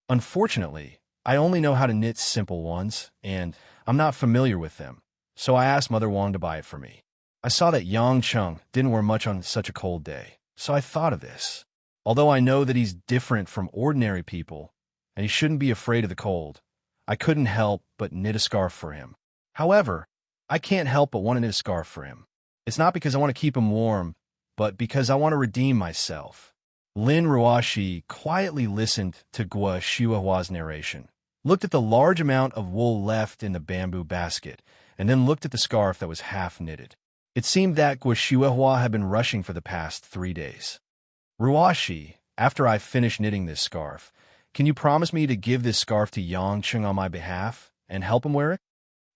Unfortunately, I only know how to knit simple ones, and I'm not familiar with them, so I asked Mother Wang to buy it for me. I saw that Yang Cheng didn't wear much on such a cold day, so I thought of this. Although I know that he's different from ordinary people, and he shouldn't be afraid of the cold, I couldn't help but knit a scarf for him. However, I can't help but want to knit a scarf for him. It's not because I want to keep him warm, but because I want to redeem myself. Lin Ruoshi quietly listened to Guo Xuehua's narration, looked at the large amount of wool left in the bamboo basket, and then looked at the scarf that was half knitted. It seemed that Guo Xuehua had been rushing for the past 3 days. Ruoshi, after I finish knitting this scarf, can you promise me to give this scarf to Yang Cheng on my behalf and help him wear it?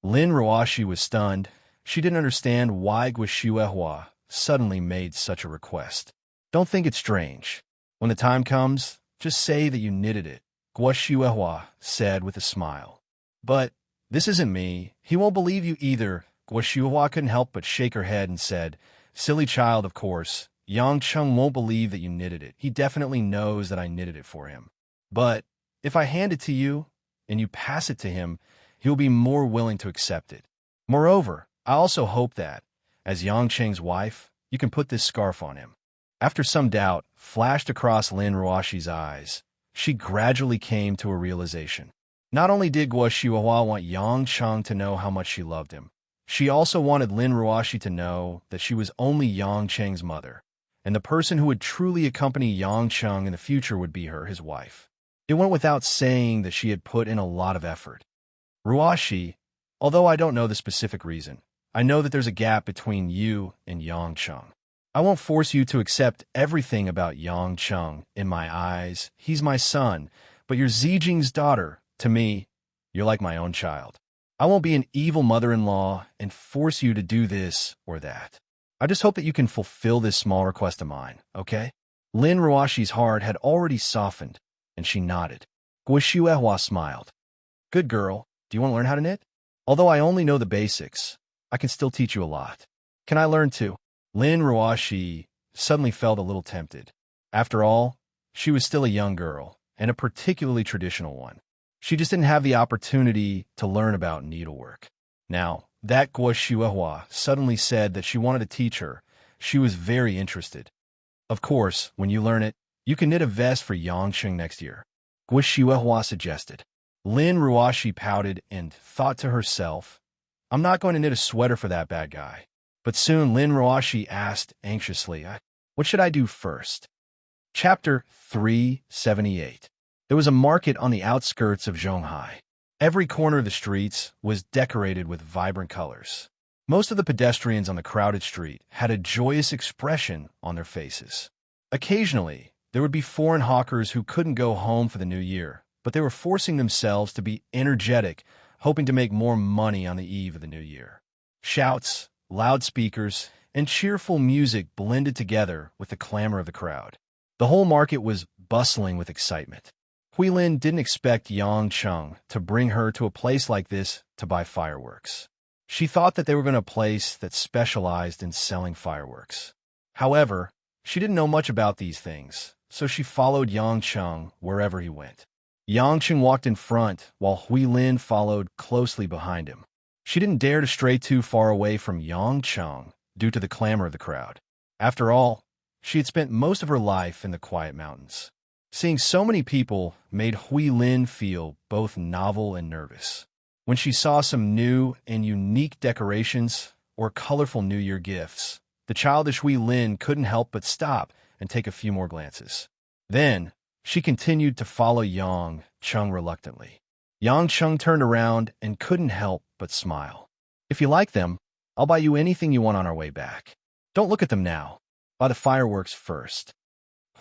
Lin Ruoshi was stunned. She didn't understand why Guo Xuehua suddenly made such a request. Don't think it's strange. When the time comes, just say that you knitted it, Guo Xuehua said with a smile. But this isn't me. He won't believe you either. Guo Xuehua couldn't help but shake her head and said, Silly child, of course. Yang Cheng won't believe that you knitted it. He definitely knows that I knitted it for him. But if I hand it to you and you pass it to him, he'll be more willing to accept it. Moreover, I also hope that, as Yang Cheng's wife, you can put this scarf on him. After some doubt flashed across Lin Ruoshi's eyes, she gradually came to a realization. Not only did Guo Xuehua want Yang Cheng to know how much she loved him, she also wanted Lin Ruoshi to know that she was only Yang Cheng's mother, and the person who would truly accompany Yang Cheng in the future would be his wife. It went without saying that she had put in a lot of effort. Ruoshi, although I don't know the specific reason, I know that there's a gap between you and Yang Cheng. I won't force you to accept everything about Yang Cheng. In my eyes, he's my son, but you're Zijing's daughter. To me, you're like my own child. I won't be an evil mother-in-law and force you to do this or that. I just hope that you can fulfill this small request of mine, okay? Lin Ruashi's heart had already softened, and she nodded. Guishuehua smiled. Good girl. Do you want to learn how to knit? Although I only know the basics, I can still teach you a lot. Can I learn too? Lin Ruashi suddenly felt a little tempted. After all, she was still a young girl, and a particularly traditional one. She just didn't have the opportunity to learn about needlework. Now, that Guishuehua suddenly said that she wanted to teach her. She was very interested. Of course, when you learn it, you can knit a vest for Yangcheng next year, Guishuehua suggested. Lin Ruashi pouted and thought to herself, I'm not going to knit a sweater for that bad guy. But soon Lin Ruashi asked anxiously, what should I do first? Chapter 378. There was a market on the outskirts of Zhonghai. Every corner of the streets was decorated with vibrant colors. Most of the pedestrians on the crowded street had a joyous expression on their faces. Occasionally, there would be foreign hawkers who couldn't go home for the new year, but they were forcing themselves to be energetic, hoping to make more money on the eve of the new year. Shouts, loudspeakers, and cheerful music blended together with the clamor of the crowd. The whole market was bustling with excitement. Huilin didn't expect Yang Cheng to bring her to a place like this to buy fireworks. She thought that they were going to a place that specialized in selling fireworks. However, she didn't know much about these things, so she followed Yang Cheng wherever he went. Yang Cheng walked in front, while Huilin followed closely behind him. She didn't dare to stray too far away from Yang Cheng due to the clamor of the crowd. After all, she had spent most of her life in the quiet mountains. Seeing so many people made Huilin feel both novel and nervous. When she saw some new and unique decorations or colorful New Year gifts, the childish Huilin couldn't help but stop and take a few more glances. Then, she continued to follow Yang Cheng reluctantly. Yang Cheng turned around and couldn't help but smile. If you like them, I'll buy you anything you want on our way back. Don't look at them now. Buy the fireworks first.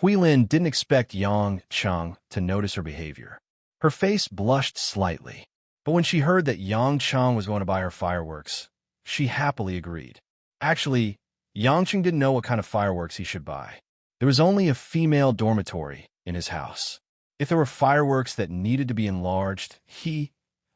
Huilin didn't expect Yang Cheng to notice her behavior. Her face blushed slightly, but when she heard that Yang Cheng was going to buy her fireworks, she happily agreed. Actually, Yang Cheng didn't know what kind of fireworks he should buy. There was only a female dormitory in his house. If there were fireworks that needed to be enlarged, he,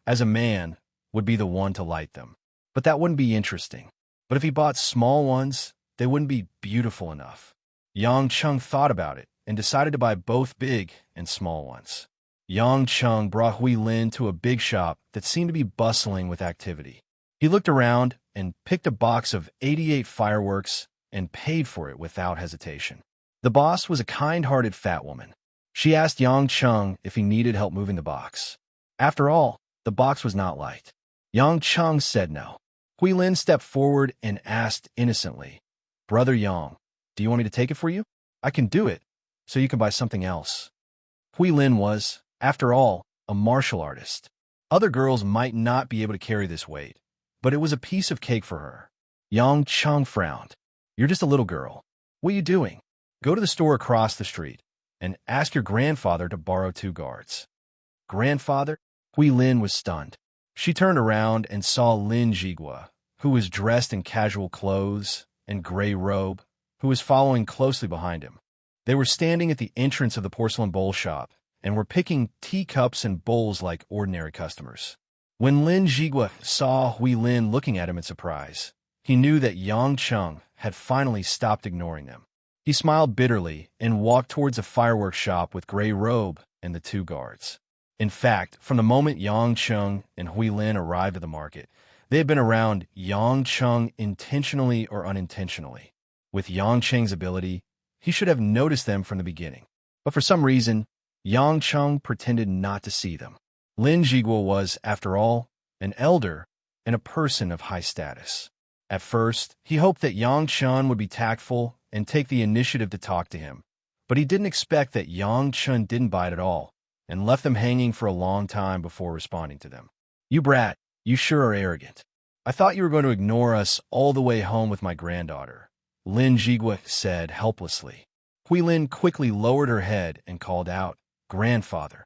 as a man, would be the one to light them. But that wouldn't be interesting. But if he bought small ones, they wouldn't be beautiful enough. Yang Cheng thought about it and decided to buy both big and small ones. Yang Cheng brought Huilin to a big shop that seemed to be bustling with activity. He looked around and picked a box of 88 fireworks and paid for it without hesitation. The boss was a kind-hearted fat woman. She asked Yang Cheng if he needed help moving the box. After all, the box was not light. Yang Cheng said no. Huilin stepped forward and asked innocently, Brother Yang, do you want me to take it for you? I can do it, so you can buy something else. Huilin was, after all, a martial artist. Other girls might not be able to carry this weight, but it was a piece of cake for her. Yang Cheng frowned. You're just a little girl. What are you doing? Go to the store across the street and ask your grandfather to borrow 2 guards. Grandfather? Huilin was stunned. She turned around and saw Lin Jigua, who was dressed in casual clothes and gray robe, who was following closely behind him. They were standing at the entrance of the porcelain bowl shop and were picking teacups and bowls like ordinary customers. When Lin Jigua saw Huilin looking at him in surprise, he knew that Yang Cheng had finally stopped ignoring them. He smiled bitterly and walked towards a fireworks shop with gray robe and the 2 guards. In fact, from the moment Yang Cheng and Huilin arrived at the market, they had been around Yang Cheng intentionally or unintentionally. With Yang Cheng's ability, he should have noticed them from the beginning. But for some reason, Yang Cheng pretended not to see them. Lin Jigua was, after all, an elder and a person of high status. At first, he hoped that Yang Cheng would be tactful and take the initiative to talk to him. But he didn't expect that Yang Cheng didn't bite at all and left them hanging for a long time before responding to them. You brat, you sure are arrogant. I thought you were going to ignore us all the way home with my granddaughter, Lin Jigua said helplessly. Huilin quickly lowered her head and called out, Grandfather.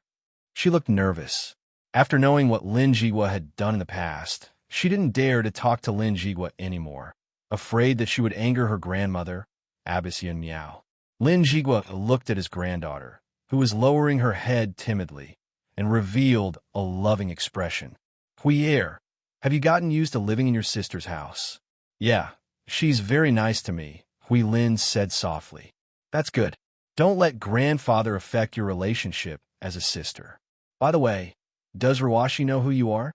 She looked nervous. After knowing what Lin Jigua had done in the past, she didn't dare to talk to Lin Jigua anymore, afraid that she would anger her grandmother, Abbess Yun Miao. Lin Jigua looked at his granddaughter, who was lowering her head timidly, and revealed a loving expression. Huier, have you gotten used to living in your sister's house? Yeah, she's very nice to me, Hui Lin said softly. That's good. Don't let grandfather affect your relationship as a sister. By the way, does Ruashi know who you are?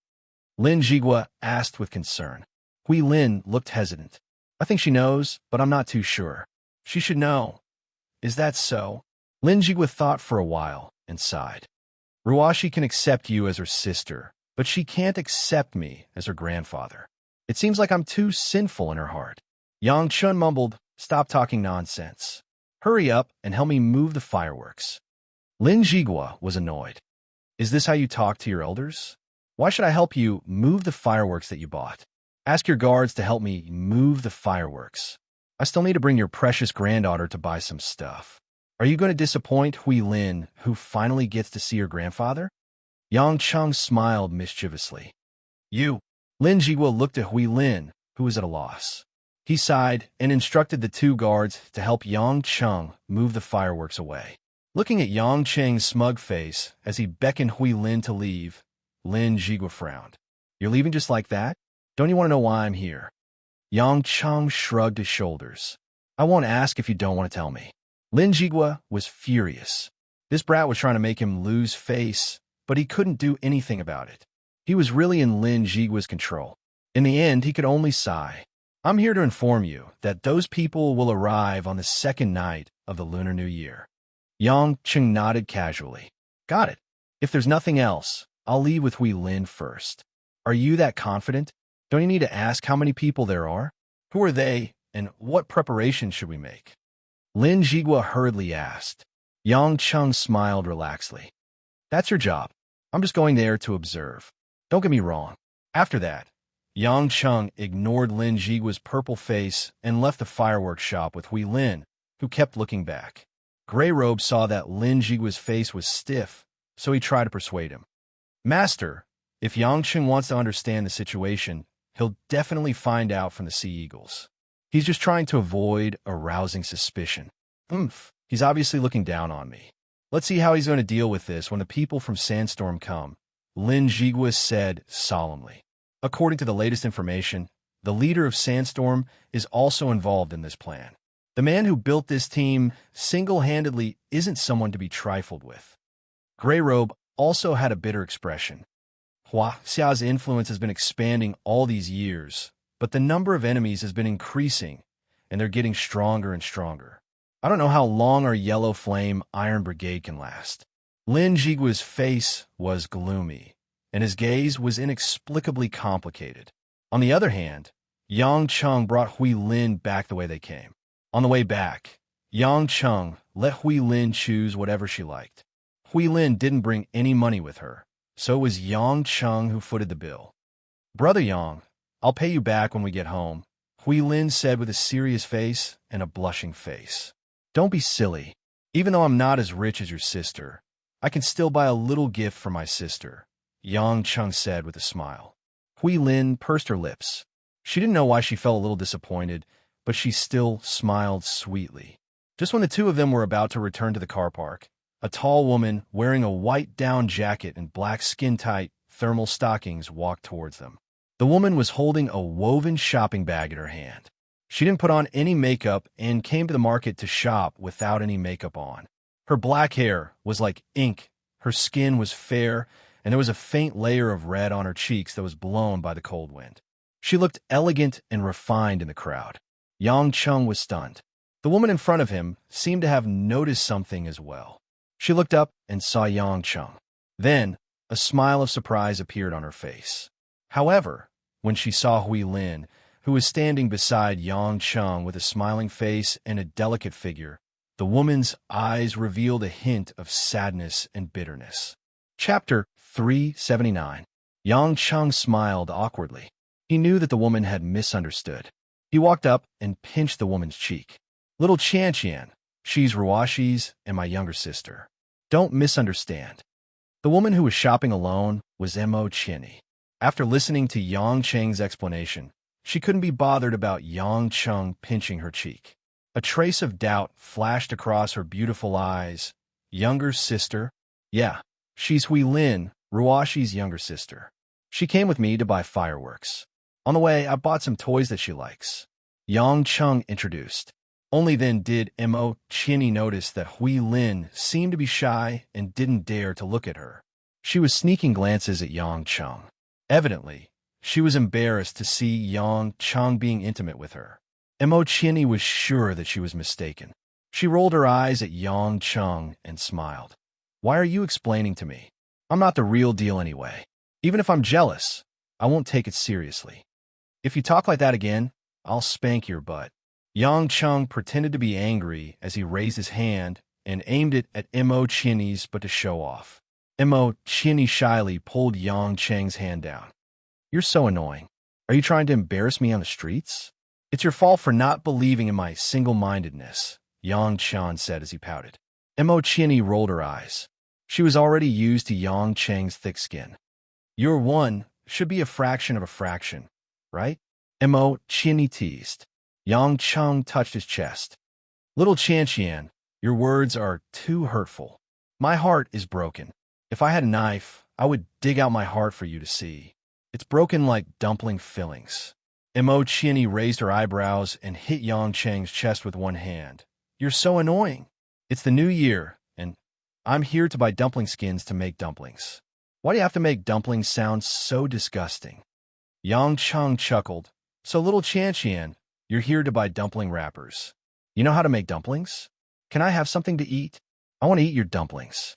Lin Jigua asked with concern. Hui Lin looked hesitant. I think she knows, but I'm not too sure. She should know. Is that so? Lin Jigua thought for a while and sighed. Ruashi can accept you as her sister, but she can't accept me as her grandfather. It seems like I'm too sinful in her heart. Yang Chun mumbled, stop talking nonsense. Hurry up and help me move the fireworks. Lin Jigua was annoyed. Is this how you talk to your elders? Why should I help you move the fireworks that you bought? Ask your guards to help me move the fireworks. I still need to bring your precious granddaughter to buy some stuff. Are you going to disappoint Hui Lin, who finally gets to see her grandfather? Yang Cheng smiled mischievously. You. Lin Jigua looked at Hui Lin, who was at a loss. He sighed and instructed the two guards to help Yang Cheng move the fireworks away. Looking at Yang Cheng's smug face as he beckoned Hui Lin to leave, Lin Jigua frowned. You're leaving just like that? Don't you want to know why I'm here? Yang Cheng shrugged his shoulders. I won't ask if you don't want to tell me. Lin Jigua was furious. This brat was trying to make him lose face, but he couldn't do anything about it. He was really in Lin Jigua's control. In the end, he could only sigh. I'm here to inform you that those people will arrive on the second night of the Lunar New Year. Yang Cheng nodded casually. Got it. If there's nothing else, I'll leave with Hui Lin first. Are you that confident? Don't you need to ask how many people there are? Who are they, and what preparations should we make? Lin Jigua hurriedly asked. Yang Cheng smiled relaxedly. That's your job. I'm just going there to observe. Don't get me wrong. After that, Yang Cheng ignored Lin Jigua's purple face and left the fireworks shop with Hui Lin, who kept looking back. Grey Robe saw that Lin Jigua's face was stiff, so he tried to persuade him. Master, if Yang Cheng wants to understand the situation, he'll definitely find out from the Sea Eagles. He's just trying to avoid arousing suspicion. He's obviously looking down on me. Let's see how he's going to deal with this when the people from Sandstorm come, Lin Jigua said solemnly. According to the latest information, the leader of Sandstorm is also involved in this plan. The man who built this team single-handedly isn't someone to be trifled with. Grey Robe also had a bitter expression. Hua Xiao's influence has been expanding all these years, but the number of enemies has been increasing, and they're getting stronger and stronger. I don't know how long our Yellow Flame Iron Brigade can last. Lin Jigua's face was gloomy, and his gaze was inexplicably complicated. On the other hand, Yang Cheng brought Hui Lin back the way they came. On the way back, Yang Cheng let Hui Lin choose whatever she liked. Hui Lin didn't bring any money with her, so it was Yang Cheng who footed the bill. Brother Yang, I'll pay you back when we get home, Hui Lin said with a serious face and a blushing face. Don't be silly. Even though I'm not as rich as your sister, I can still buy a little gift for my sister, Yang Cheng said with a smile. Hui Lin pursed her lips. She didn't know why she felt a little disappointed, but she still smiled sweetly. Just when the two of them were about to return to the car park, a tall woman wearing a white down jacket and black skin-tight thermal stockings walked towards them. The woman was holding a woven shopping bag in her hand. She didn't put on any makeup and came to the market to shop without any makeup on. Her black hair was like ink, her skin was fair, and there was a faint layer of red on her cheeks that was blown by the cold wind. She looked elegant and refined in the crowd. Yang Cheng was stunned. The woman in front of him seemed to have noticed something as well. She looked up and saw Yang Cheng. Then, a smile of surprise appeared on her face. However, when she saw Hui Lin, who was standing beside Yang Cheng with a smiling face and a delicate figure, the woman's eyes revealed a hint of sadness and bitterness. Chapter 379. Yang Cheng smiled awkwardly. He knew that the woman had misunderstood. He walked up and pinched the woman's cheek. Little Qian, she's Ruashi's and my younger sister. Don't misunderstand. The woman who was shopping alone was Mo Chinny. After listening to Yang Cheng's explanation, she couldn't be bothered about Yang Cheng pinching her cheek. A trace of doubt flashed across her beautiful eyes. Younger sister? Yeah, she's Hui Lin, Ruashi's younger sister. She came with me to buy fireworks. On the way, I bought some toys that she likes. Yang Cheng introduced. Only then did Mo Chinny notice that Hui Lin seemed to be shy and didn't dare to look at her. She was sneaking glances at Yang Cheng. Evidently, she was embarrassed to see Yang Cheng being intimate with her. Mo Chinny was sure that she was mistaken. She rolled her eyes at Yang Cheng and smiled. Why are you explaining to me? I'm not the real deal anyway. Even if I'm jealous, I won't take it seriously. If you talk like that again, I'll spank your butt. Yang Cheng pretended to be angry as he raised his hand and aimed it at Mo Chinny's but to show off. Mo Chinny shyly pulled Yang Cheng's hand down. You're so annoying. Are you trying to embarrass me on the streets? It's your fault for not believing in my single-mindedness, Yang Cheng said as he pouted. Mo Chinny rolled her eyes. She was already used to Yang Cheng's thick skin. Your one should be a fraction of a fraction, right? Mo Chinny teased. Yang Cheng touched his chest. Little Chanqian, your words are too hurtful. My heart is broken. If I had a knife, I would dig out my heart for you to see. It's broken like dumpling fillings. Mo Chinny raised her eyebrows and hit Yang Cheng's chest with one hand. You're so annoying. It's the new year, and I'm here to buy dumpling skins to make dumplings. Why do you have to make dumplings sound so disgusting? Yang Cheng chuckled. So little Chanqian, you're here to buy dumpling wrappers. You know how to make dumplings? Can I have something to eat? I want to eat your dumplings.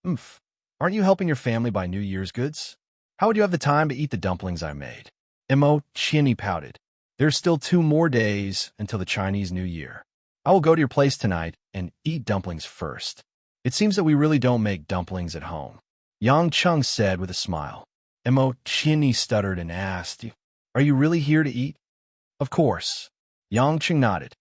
Oomph. Aren't you helping your family buy New Year's goods? How would you have the time to eat the dumplings I made? Mo Chinny pouted. There's still 2 more days until the Chinese New Year. I will go to your place tonight and eat dumplings first. It seems that we really don't make dumplings at home. Yang Cheng said with a smile. Mo Chinny stuttered and asked, Are you really here to eat? Of course. Yang Cheng nodded.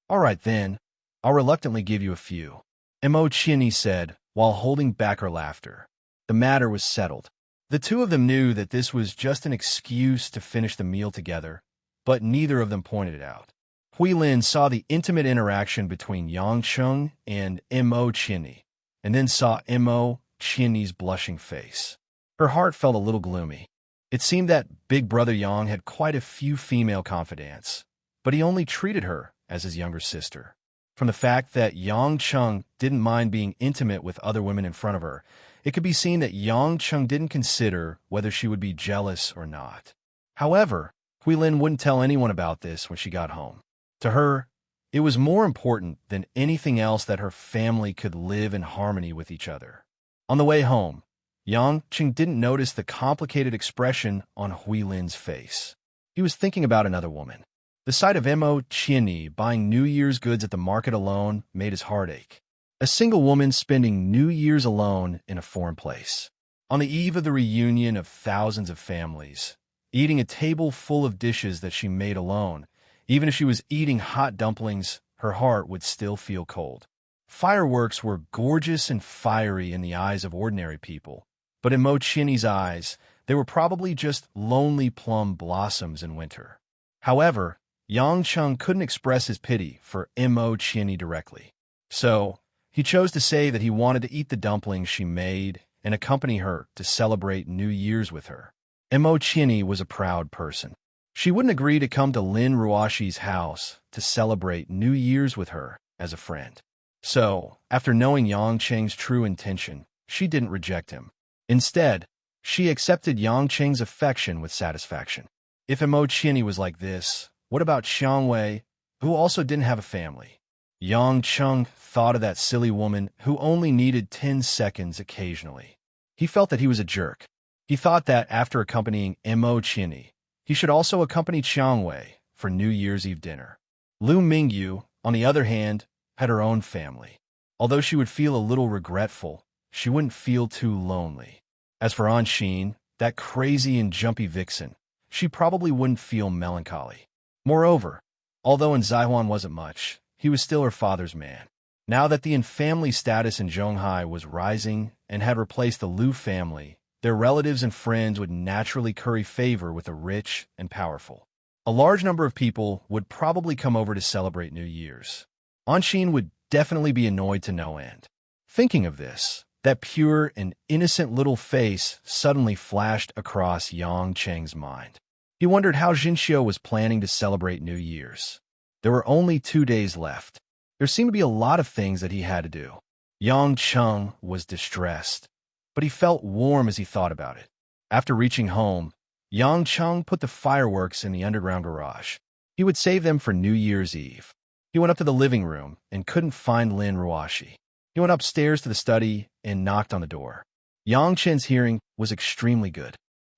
All right then, I'll reluctantly give you a few. Mo Chinny said, while holding back her laughter. The matter was settled. The two of them knew that this was just an excuse to finish the meal together, but neither of them pointed it out. Hui Lin saw the intimate interaction between Yang Cheng and Mo Chinny, and then saw Mo Chinny's blushing face. Her heart felt a little gloomy. It seemed that Big Brother Yang had quite a few female confidants, but he only treated her as his younger sister. From the fact that Yang Cheng didn't mind being intimate with other women in front of her, it could be seen that Yang Cheng didn't consider whether she would be jealous or not. However, Hui Lin wouldn't tell anyone about this when she got home. To her, it was more important than anything else that her family could live in harmony with each other. On the way home, Yang Cheng didn't notice the complicated expression on Hui Lin's face. He was thinking about another woman. The sight of Mo Chinny buying New Year's goods at the market alone made his heart ache. A single woman spending New Year's alone in a foreign place. On the eve of the reunion of thousands of families, eating a table full of dishes that she made alone, even if she was eating hot dumplings, her heart would still feel cold. Fireworks were gorgeous and fiery in the eyes of ordinary people, but in Mo Chinny's eyes, they were probably just lonely plum blossoms in winter. However, Yang Cheng couldn't express his pity for Mo Chinny directly. So, he chose to say that he wanted to eat the dumplings she made and accompany her to celebrate New Year's with her. Mo Chinny was a proud person. She wouldn't agree to come to Lin Ruashi's house to celebrate New Year's with her as a friend. So, after knowing Yang Cheng's true intention, she didn't reject him. Instead, she accepted Yang Cheng's affection with satisfaction. If Mo Chinny was like this, what about Xiang Wei, who also didn't have a family? Yang Cheng thought of that silly woman who only needed 10 seconds occasionally. He felt that he was a jerk. He thought that after accompanying Mo Chinny, he should also accompany Xiang Wei for New Year's Eve dinner. Lu Mingyu, on the other hand, had her own family. Although she would feel a little regretful, she wouldn't feel too lonely. As for Anshin, that crazy and jumpy vixen, she probably wouldn't feel melancholy. Moreover, although in Zaihuan wasn't much, he was still her father's man. Now that the family status in Zhonghai was rising and had replaced the Liu family, their relatives and friends would naturally curry favor with the rich and powerful. A large number of people would probably come over to celebrate New Year's. Anshin would definitely be annoyed to no end. Thinking of this, that pure and innocent little face suddenly flashed across Yang Cheng's mind. He wondered how Jinxiu was planning to celebrate New Year's. There were only 2 days left. There seemed to be a lot of things that he had to do. Yang Cheng was distressed, but he felt warm as he thought about it. After reaching home, Yang Cheng put the fireworks in the underground garage. He would save them for New Year's Eve. He went up to the living room and couldn't find Lin Ruoshi. He went upstairs to the study and knocked on the door. Yang Chen's hearing was extremely good.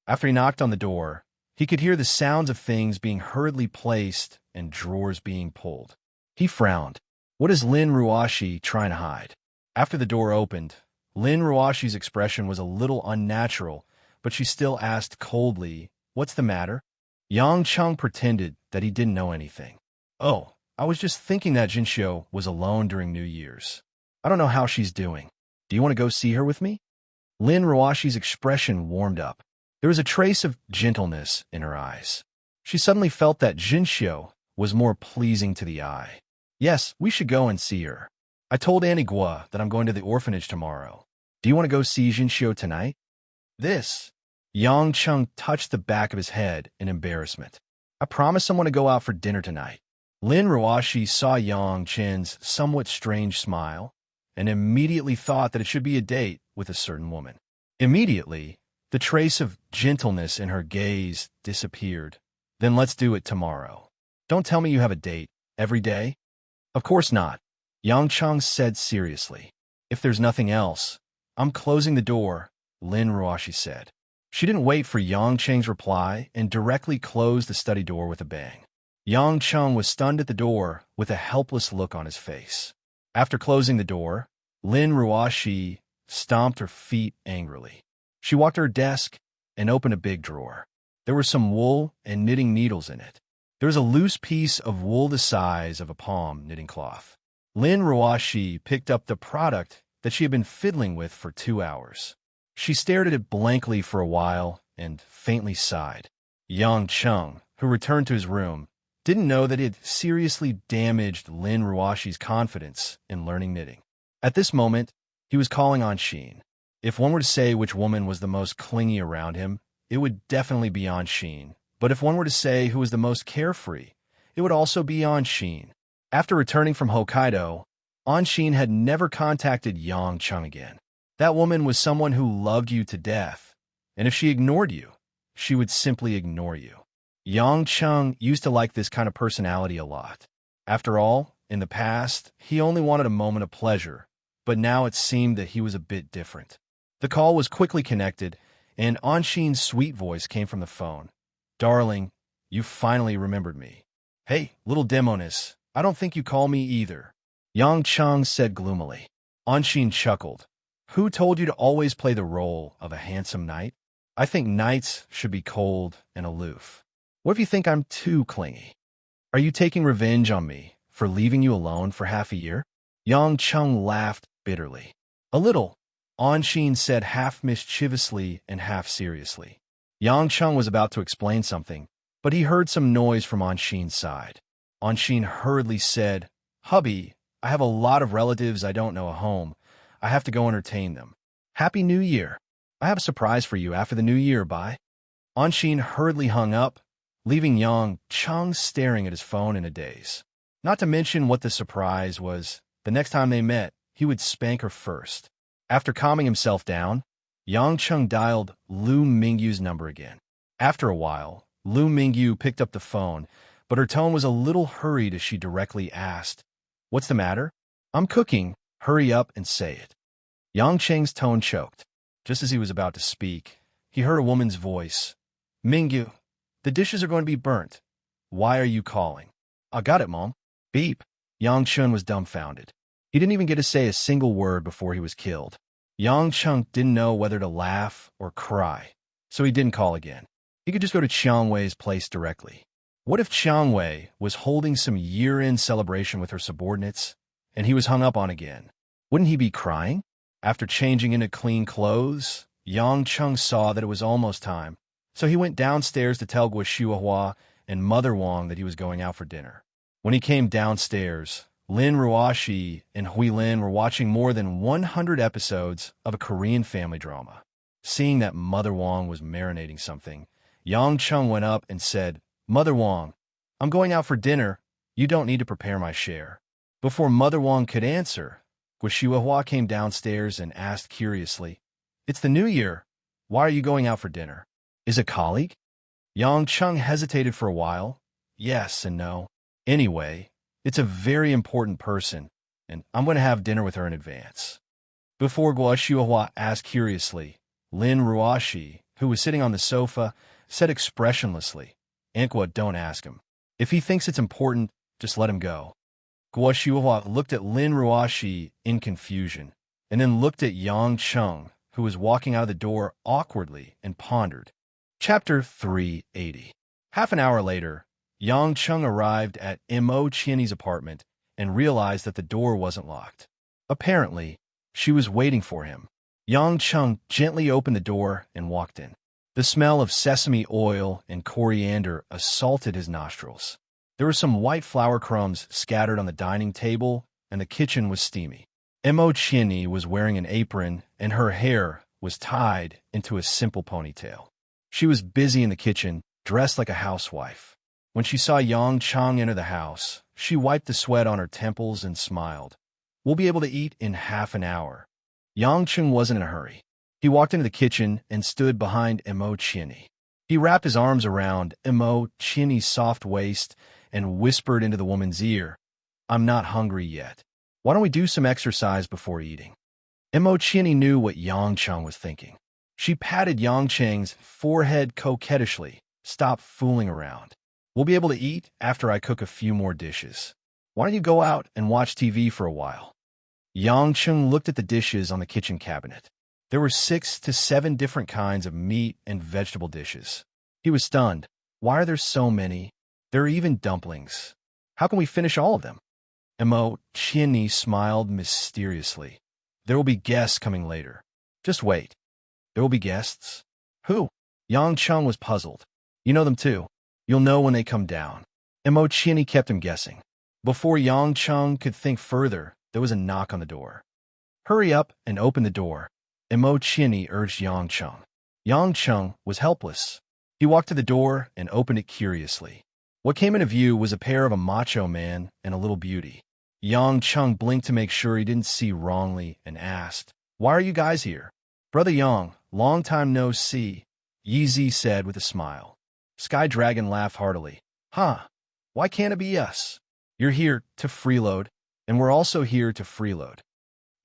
After he knocked on the door, he could hear the sounds of things being hurriedly placed and drawers being pulled. He frowned. What is Lin Ruoshi trying to hide? After the door opened, Lin Ruoshi's expression was a little unnatural, but she still asked coldly, "What's the matter?" Yang Cheng pretended that he didn't know anything. "Oh, I was just thinking that Jinxiu was alone during New Year's. I don't know how she's doing. Do you want to go see her with me?" Lin Ruoshi's expression warmed up. There was a trace of gentleness in her eyes. She suddenly felt that Jinxiu was more pleasing to the eye. "Yes, we should go and see her. I told Annie Guo that I'm going to the orphanage tomorrow. Do you want to go see Jinxiu tonight?" Yang Cheng touched the back of his head in embarrassment. "I promised someone to go out for dinner tonight." Lin Ruoshi saw Yang Chen's somewhat strange smile and immediately thought that it should be a date with a certain woman. Immediately, the trace of gentleness in her gaze disappeared. "Then let's do it tomorrow. Don't tell me you have a date every day." "Of course not," Yang Cheng said seriously. "If there's nothing else, I'm closing the door," Lin Ruoshi said. She didn't wait for Yang Cheng's reply and directly closed the study door with a bang. Yang Cheng was stunned at the door with a helpless look on his face. After closing the door, Lin Ruoshi stomped her feet angrily. She walked to her desk and opened a big drawer. There were some wool and knitting needles in it. There was a loose piece of wool the size of a palm knitting cloth. Lin Ruoshi picked up the product that she had been fiddling with for 2 hours. She stared at it blankly for a while and faintly sighed. Yang Cheng, who returned to his room, didn't know that it had seriously damaged Lin Ruoshi's confidence in learning knitting. At this moment, he was calling on Sheen. If one were to say which woman was the most clingy around him, it would definitely be on Sheen. But if one were to say who was the most carefree, it would also be on Sheen. After returning from Hokkaido, Anshin had never contacted Yang Cheng again. That woman was someone who loved you to death, and if she ignored you, she would simply ignore you. Yang Cheng used to like this kind of personality a lot. After all, in the past, he only wanted a moment of pleasure, but now it seemed that he was a bit different. The call was quickly connected, and Anshin's sweet voice came from the phone. "Darling, you finally remembered me." "Hey, little demoness, I don't think you call me either," Yang Cheng said gloomily. Anshin chuckled. "Who told you to always play the role of a handsome knight? I think knights should be cold and aloof. What if you think I'm too clingy? Are you taking revenge on me for leaving you alone for half a year?" Yang Cheng laughed bitterly. "A little," Anshin said half mischievously and half seriously. Yang Cheng was about to explain something, but he heard some noise from Anshin's side. Anshin hurriedly said, "Hubby, I have a lot of relatives I don't know at home. I have to go entertain them. Happy New Year. I have a surprise for you after the New Year, bye." Anshin hurriedly hung up, leaving Yang Cheng staring at his phone in a daze. Not to mention what the surprise was, the next time they met, he would spank her first. After calming himself down, Yang Cheng dialed Lu Mingyu's number again. After a while, Lu Mingyu picked up the phone, but her tone was a little hurried as she directly asked, "What's the matter?" "I'm cooking. Hurry up and say it." Yang Cheng's tone choked. Just as he was about to speak, he heard a woman's voice. "Mingyu, the dishes are going to be burnt. Why are you calling?" "I got it, Mom." Beep. Yang Cheng was dumbfounded. He didn't even get to say a single word before he was killed. Yang Cheng didn't know whether to laugh or cry, so he didn't call again. He could just go to Chiang Wei's place directly. What if Chiang Wei was holding some year-end celebration with her subordinates, and he was hung up on again? Wouldn't he be crying? After changing into clean clothes, Yang Chung saw that it was almost time, so he went downstairs to tell Guo and Mother Wang that he was going out for dinner. When he came downstairs, Lin Ruoxi and Hui Lin were watching more than 100 episodes of a Korean family drama. Seeing that Mother Wang was marinating something, Yang Chung went up and said, "Mother Wang, I'm going out for dinner. You don't need to prepare my share." Before Mother Wang could answer, Guo came downstairs and asked curiously, "It's the new year. Why are you going out for dinner? Is a colleague?" Yang Chung hesitated for a while. Yes and no. Anyway, it's a very important person, and I'm going to have dinner with her in advance. Before Guo asked curiously, Lin Ruoxi, who was sitting on the sofa, said expressionlessly, "Ankwa, don't ask him. If he thinks it's important, just let him go." Guo looked at Lin Ruoxi in confusion, and then looked at Yang Chung, who was walking out of the door awkwardly, and pondered. Chapter 380. Half an hour later, Yang Chung arrived at Mo Qian's apartment and realized that the door wasn't locked. Apparently, she was waiting for him. Yang Chung gently opened the door and walked in. The smell of sesame oil and coriander assaulted his nostrils. There were some white flour crumbs scattered on the dining table, and the kitchen was steamy. Mo Qian was wearing an apron, and her hair was tied into a simple ponytail. She was busy in the kitchen, dressed like a housewife. When she saw Yang Chung enter the house, she wiped the sweat on her temples and smiled. "We'll be able to eat in half an hour." Yang Chung wasn't in a hurry. He walked into the kitchen and stood behind Mo Qian. He wrapped his arms around Mo Qian's soft waist and whispered into the woman's ear, "I'm not hungry yet. Why don't we do some exercise before eating?" Mo Qian knew what Yang Chung was thinking. She patted Yang Cheng's forehead coquettishly. "Stop fooling around. We'll be able to eat after I cook a few more dishes. Why don't you go out and watch TV for a while?" Yang Chung looked at the dishes on the kitchen cabinet. There were 6 to 7 different kinds of meat and vegetable dishes. He was stunned. Why are there so many? There are even dumplings. How can we finish all of them? Mo Qian smiled mysteriously. "There will be guests coming later. Just wait." "There will be guests? Who?" Yang Chung was puzzled. "You know them too. You'll know when they come down." Mo Qian kept him guessing. Before Yang Chung could think further, there was a knock on the door. "Hurry up and open the door," Mo Qian urged Yang Chung. Yang Chung was helpless. He walked to the door and opened it curiously. What came into view was a pair of a macho man and a little beauty. Yang Chung blinked to make sure he didn't see wrongly and asked, "Why are you guys here?" "Brother Yang, long time no see," Yi said with a smile. Sky Dragon laughed heartily. "Huh, why can't it be us? You're here to freeload, and we're also here to freeload."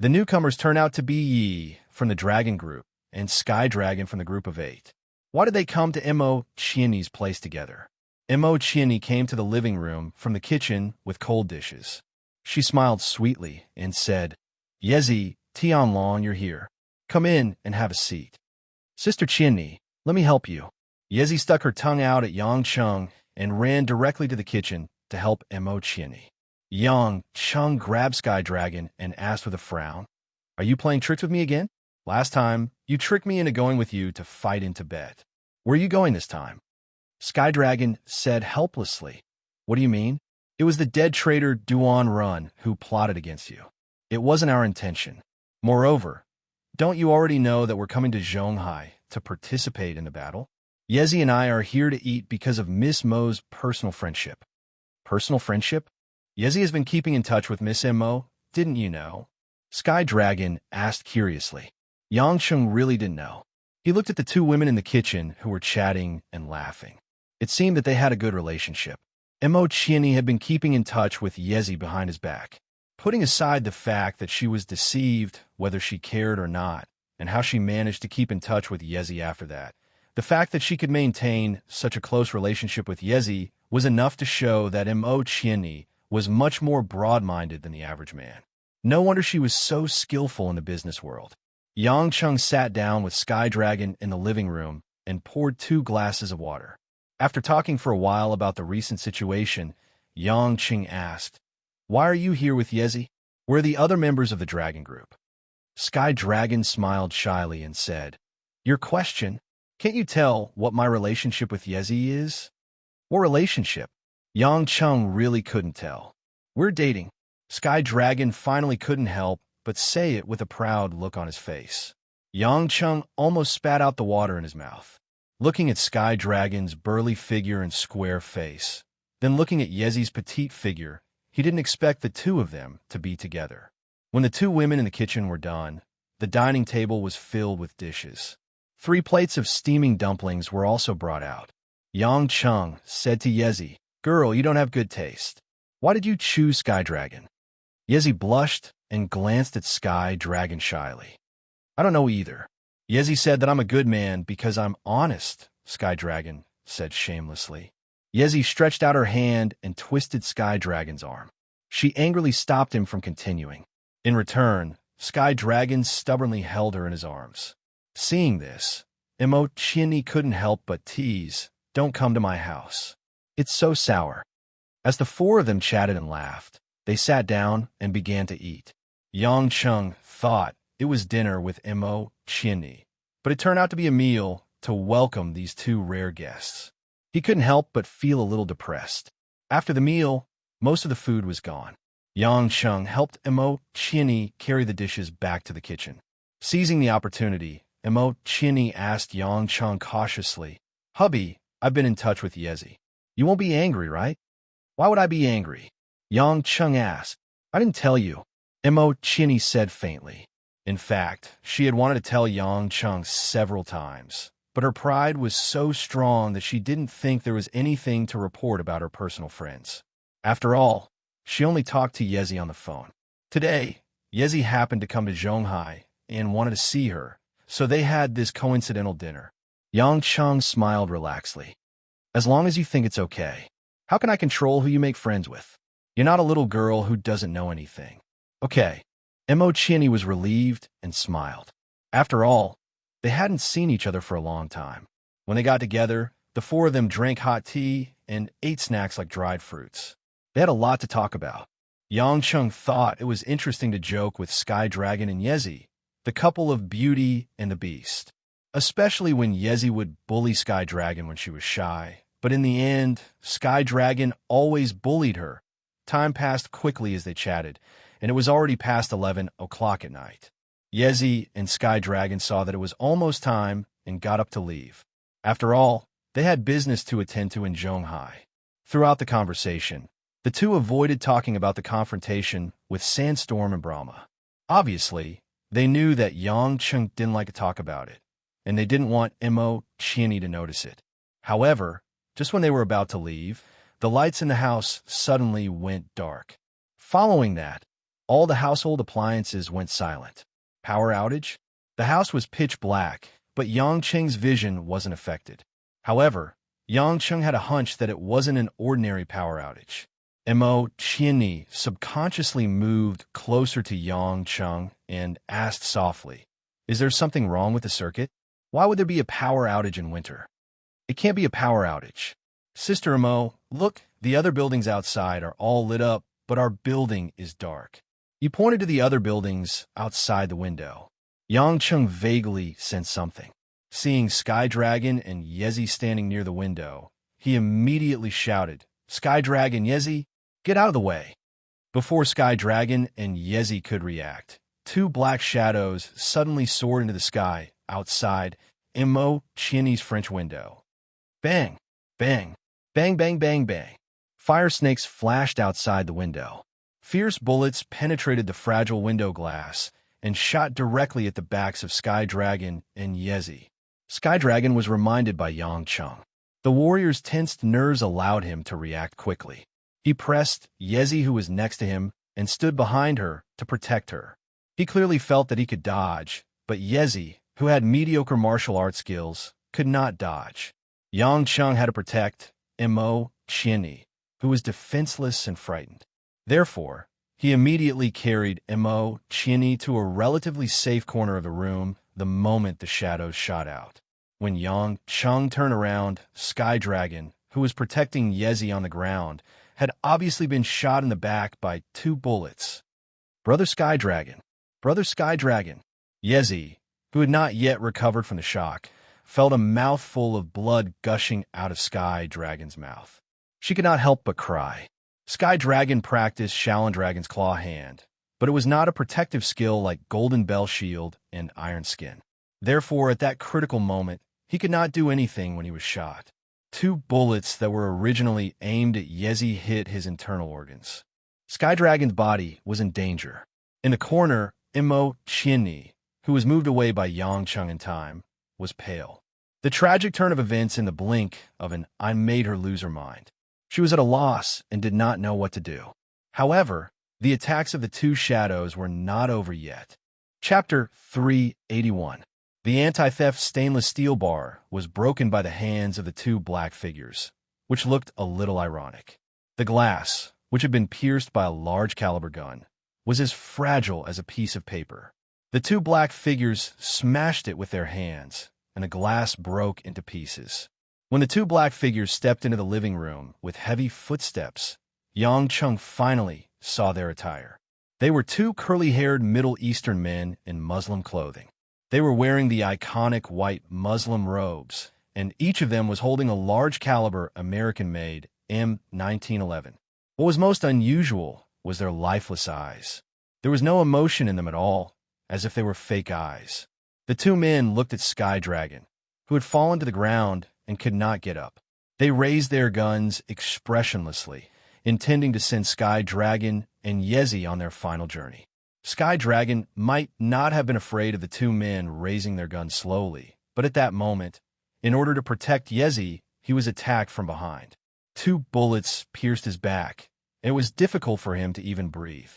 The newcomers turned out to be Yi from the Dragon Group and Sky Dragon from the Group of 8. Why did they come to Mo Qian's place together? Mo Qian came to the living room from the kitchen with cold dishes. She smiled sweetly and said, "Yezi, Tianlong, you're here. Come in and have a seat." "Sister Qian, let me help you." Yezi stuck her tongue out at Yang Chung and ran directly to the kitchen to help Mo Qian. Yang Chung grabbed Sky Dragon and asked with a frown, "Are you playing tricks with me again? Last time, you tricked me into going with you to fight in Tibet. Where are you going this time?" Sky Dragon said helplessly, "What do you mean? It was the dead traitor Duan Run who plotted against you. It wasn't our intention. Moreover, don't you already know that we're coming to Zhonghai to participate in the battle? Yezi and I are here to eat because of Miss Mo's personal friendship." "Personal friendship? Yezi has been keeping in touch with Miss Mo, didn't you know?" Sky Dragon asked curiously. Yang Chung really didn't know. He looked at the 2 women in the kitchen who were chatting and laughing. It seemed that they had a good relationship. Mo Qian had been keeping in touch with Yezi behind his back. Putting aside the fact that she was deceived, whether she cared or not, and how she managed to keep in touch with Yezi after that, the fact that she could maintain such a close relationship with Yezi was enough to show that Mo Qian was much more broad-minded than the average man. No wonder she was so skillful in the business world. Yang Chung sat down with Sky Dragon in the living room and poured 2 glasses of water. After talking for a while about the recent situation, Yang Chung asked, "Why are you here with Yezi? Where are the other members of the Dragon Group?" Sky Dragon smiled shyly and said, "Your question? Can't you tell what my relationship with Yezi is?" "What relationship?" Yang Chung really couldn't tell. "We're dating." Sky Dragon finally couldn't help but say it with a proud look on his face. Yang Chung almost spat out the water in his mouth. Looking at Sky Dragon's burly figure and square face, then looking at Yezi's petite figure, he didn't expect the two of them to be together. When the two women in the kitchen were done, the dining table was filled with dishes. 3 plates of steaming dumplings were also brought out. Yang Chung said to Yezi, "Girl, you don't have good taste. Why did you choose Sky Dragon?" Yezi blushed and glanced at Sky Dragon shyly. "I don't know either. Yezi said that I'm a good man because I'm honest," Sky Dragon said shamelessly. Yezi stretched out her hand and twisted Sky Dragon's arm. She angrily stopped him from continuing. In return, Sky Dragon stubbornly held her in his arms. Seeing this, Chini couldn't help but tease, "Don't come to my house. It's so sour." As the 4 of them chatted and laughed, they sat down and began to eat. Yang Chung thought it was dinner with Chini, but it turned out to be a meal to welcome these 2 rare guests. He couldn't help but feel a little depressed. After the meal, most of the food was gone. Yang Chung helped Chini carry the dishes back to the kitchen. Seizing the opportunity, Chini asked Yang Chung cautiously, "Hubby, I've been in touch with Yezi. You won't be angry, right?" "Why would I be angry?" Yang Chung asked. "I didn't tell you," Chini said faintly. In fact, she had wanted to tell Yang Chung several times, but her pride was so strong that she didn't think there was anything to report about her personal friends. After all, she only talked to Yezi on the phone. Today, Yezi happened to come to Zhonghai and wanted to see her, so they had this coincidental dinner. Yang Chung smiled relaxedly. "As long as you think it's okay. How can I control who you make friends with? You're not a little girl who doesn't know anything." "Okay." Chini was relieved and smiled. After all, they hadn't seen each other for a long time. When they got together, the 4 of them drank hot tea and ate snacks like dried fruits. They had a lot to talk about. Yang Chung thought it was interesting to joke with Sky Dragon and Yezi, the couple of Beauty and the Beast, especially when Yezi would bully Sky Dragon when she was shy. But in the end, Sky Dragon always bullied her. Time passed quickly as they chatted, and it was already past 11 o'clock at night. Yezi and Sky Dragon saw that it was almost time and got up to leave. After all, they had business to attend to in Zhonghai. Throughout the conversation, the 2 avoided talking about the confrontation with Sandstorm and Brahma. Obviously, they knew that Yang Chung didn't like to talk about it, and they didn't want Chini to notice it. However, just when they were about to leave, the lights in the house suddenly went dark. Following that, all the household appliances went silent. Power outage? The house was pitch black, but Yang Cheng's vision wasn't affected. However, Yang Cheng had a hunch that it wasn't an ordinary power outage. Chini subconsciously moved closer to Yang Cheng and asked softly, "Is there something wrong with the circuit? Why would there be a power outage in winter?" "It can't be a power outage. Sister look, the other buildings outside are all lit up, but our building is dark." He pointed to the other buildings outside the window. Yang Chung vaguely sensed something. Seeing Sky Dragon and Yezi standing near the window, he immediately shouted, "Sky Dragon, Yezi, get out of the way." Before Sky Dragon and Yezi could react, 2 black shadows suddenly soared into the sky outside Chini's French window. Bang, bang, bang, bang, bang, bang. Fire snakes flashed outside the window. Fierce bullets penetrated the fragile window glass and shot directly at the backs of Sky Dragon and Yezi. Sky Dragon was reminded by Yang Chung. The warrior's tensed nerves allowed him to react quickly. He pressed Yezi, who was next to him, and stood behind her to protect her. He clearly felt that he could dodge, but Yezi, who had mediocre martial arts skills, could not dodge. Yang Chung had to protect Chini, who was defenseless and frightened. Therefore, he immediately carried Chini to a relatively safe corner of the room the moment the shadows shot out. When Yang Chung turned around, Sky Dragon, who was protecting Yezi on the ground, had obviously been shot in the back by 2 bullets. "Brother Sky Dragon! Brother Sky Dragon!" Yezi, who had not yet recovered from the shock, felt a mouthful of blood gushing out of Sky Dragon's mouth. She could not help but cry. Sky Dragon practiced Shaolin Dragon's claw hand, but it was not a protective skill like Golden Bell Shield and Iron Skin. Therefore, at that critical moment, he could not do anything when he was shot. 2 bullets that were originally aimed at Yezi hit his internal organs. Sky Dragon's body was in danger. In the corner, Imo Chinni, who was moved away by Yang Chung in time, was pale. The tragic turn of events in the blink of an eye made her lose her mind. She was at a loss and did not know what to do. However, the attacks of the 2 shadows were not over yet. Chapter 381. The anti-theft stainless steel bar was broken by the hands of the 2 black figures, which looked a little ironic. The glass, which had been pierced by a large caliber gun, was as fragile as a piece of paper. The 2 black figures smashed it with their hands, and the glass broke into pieces. When the 2 black figures stepped into the living room with heavy footsteps, Yang Chung finally saw their attire. They were 2 curly-haired Middle Eastern men in Muslim clothing. They were wearing the iconic white Muslim robes, and each of them was holding a large-caliber American-made M1911. What was most unusual was their lifeless eyes. There was no emotion in them at all, as if they were fake eyes. The 2 men looked at Sky Dragon, who had fallen to the ground and could not get up. They raised their guns expressionlessly, intending to send Sky Dragon and Yezi on their final journey. Sky Dragon might not have been afraid of the 2 men raising their guns slowly, but at that moment, in order to protect Yezi, he was attacked from behind. 2 bullets pierced his back, and it was difficult for him to even breathe.